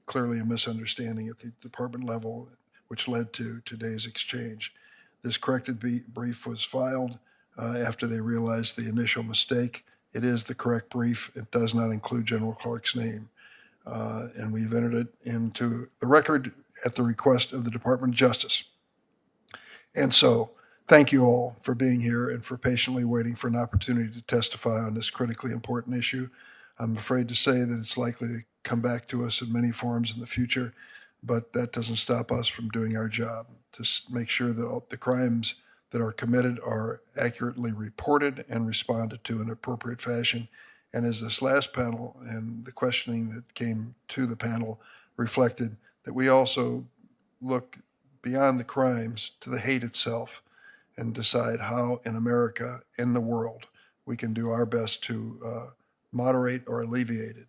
Clearly a misunderstanding at the department level, which led to today's exchange. This corrected brief was filed after they realized the initial mistake. It is the correct brief. It does not include General Clark's name. And we've entered it into the record at the request of the Department of Justice. And so, thank you all for being here and for patiently waiting for an opportunity to testify on this critically important issue. I'm afraid to say that it's likely to come back to us in many forms in the future, but that doesn't stop us from doing our job to make sure that all the crimes that are committed are accurately reported and responded to in an appropriate fashion. And as this last panel and the questioning that came to the panel reflected, that we also look beyond the crimes to the hate itself and decide how in America, in the world, we can do our best to moderate or alleviate it.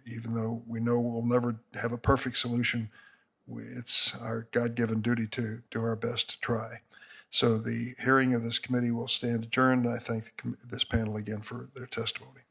Even though we know we'll never have a perfect solution, it's our God-given duty to do our best to try. So the hearing of this committee will stand adjourned, and I thank this panel again for their testimony.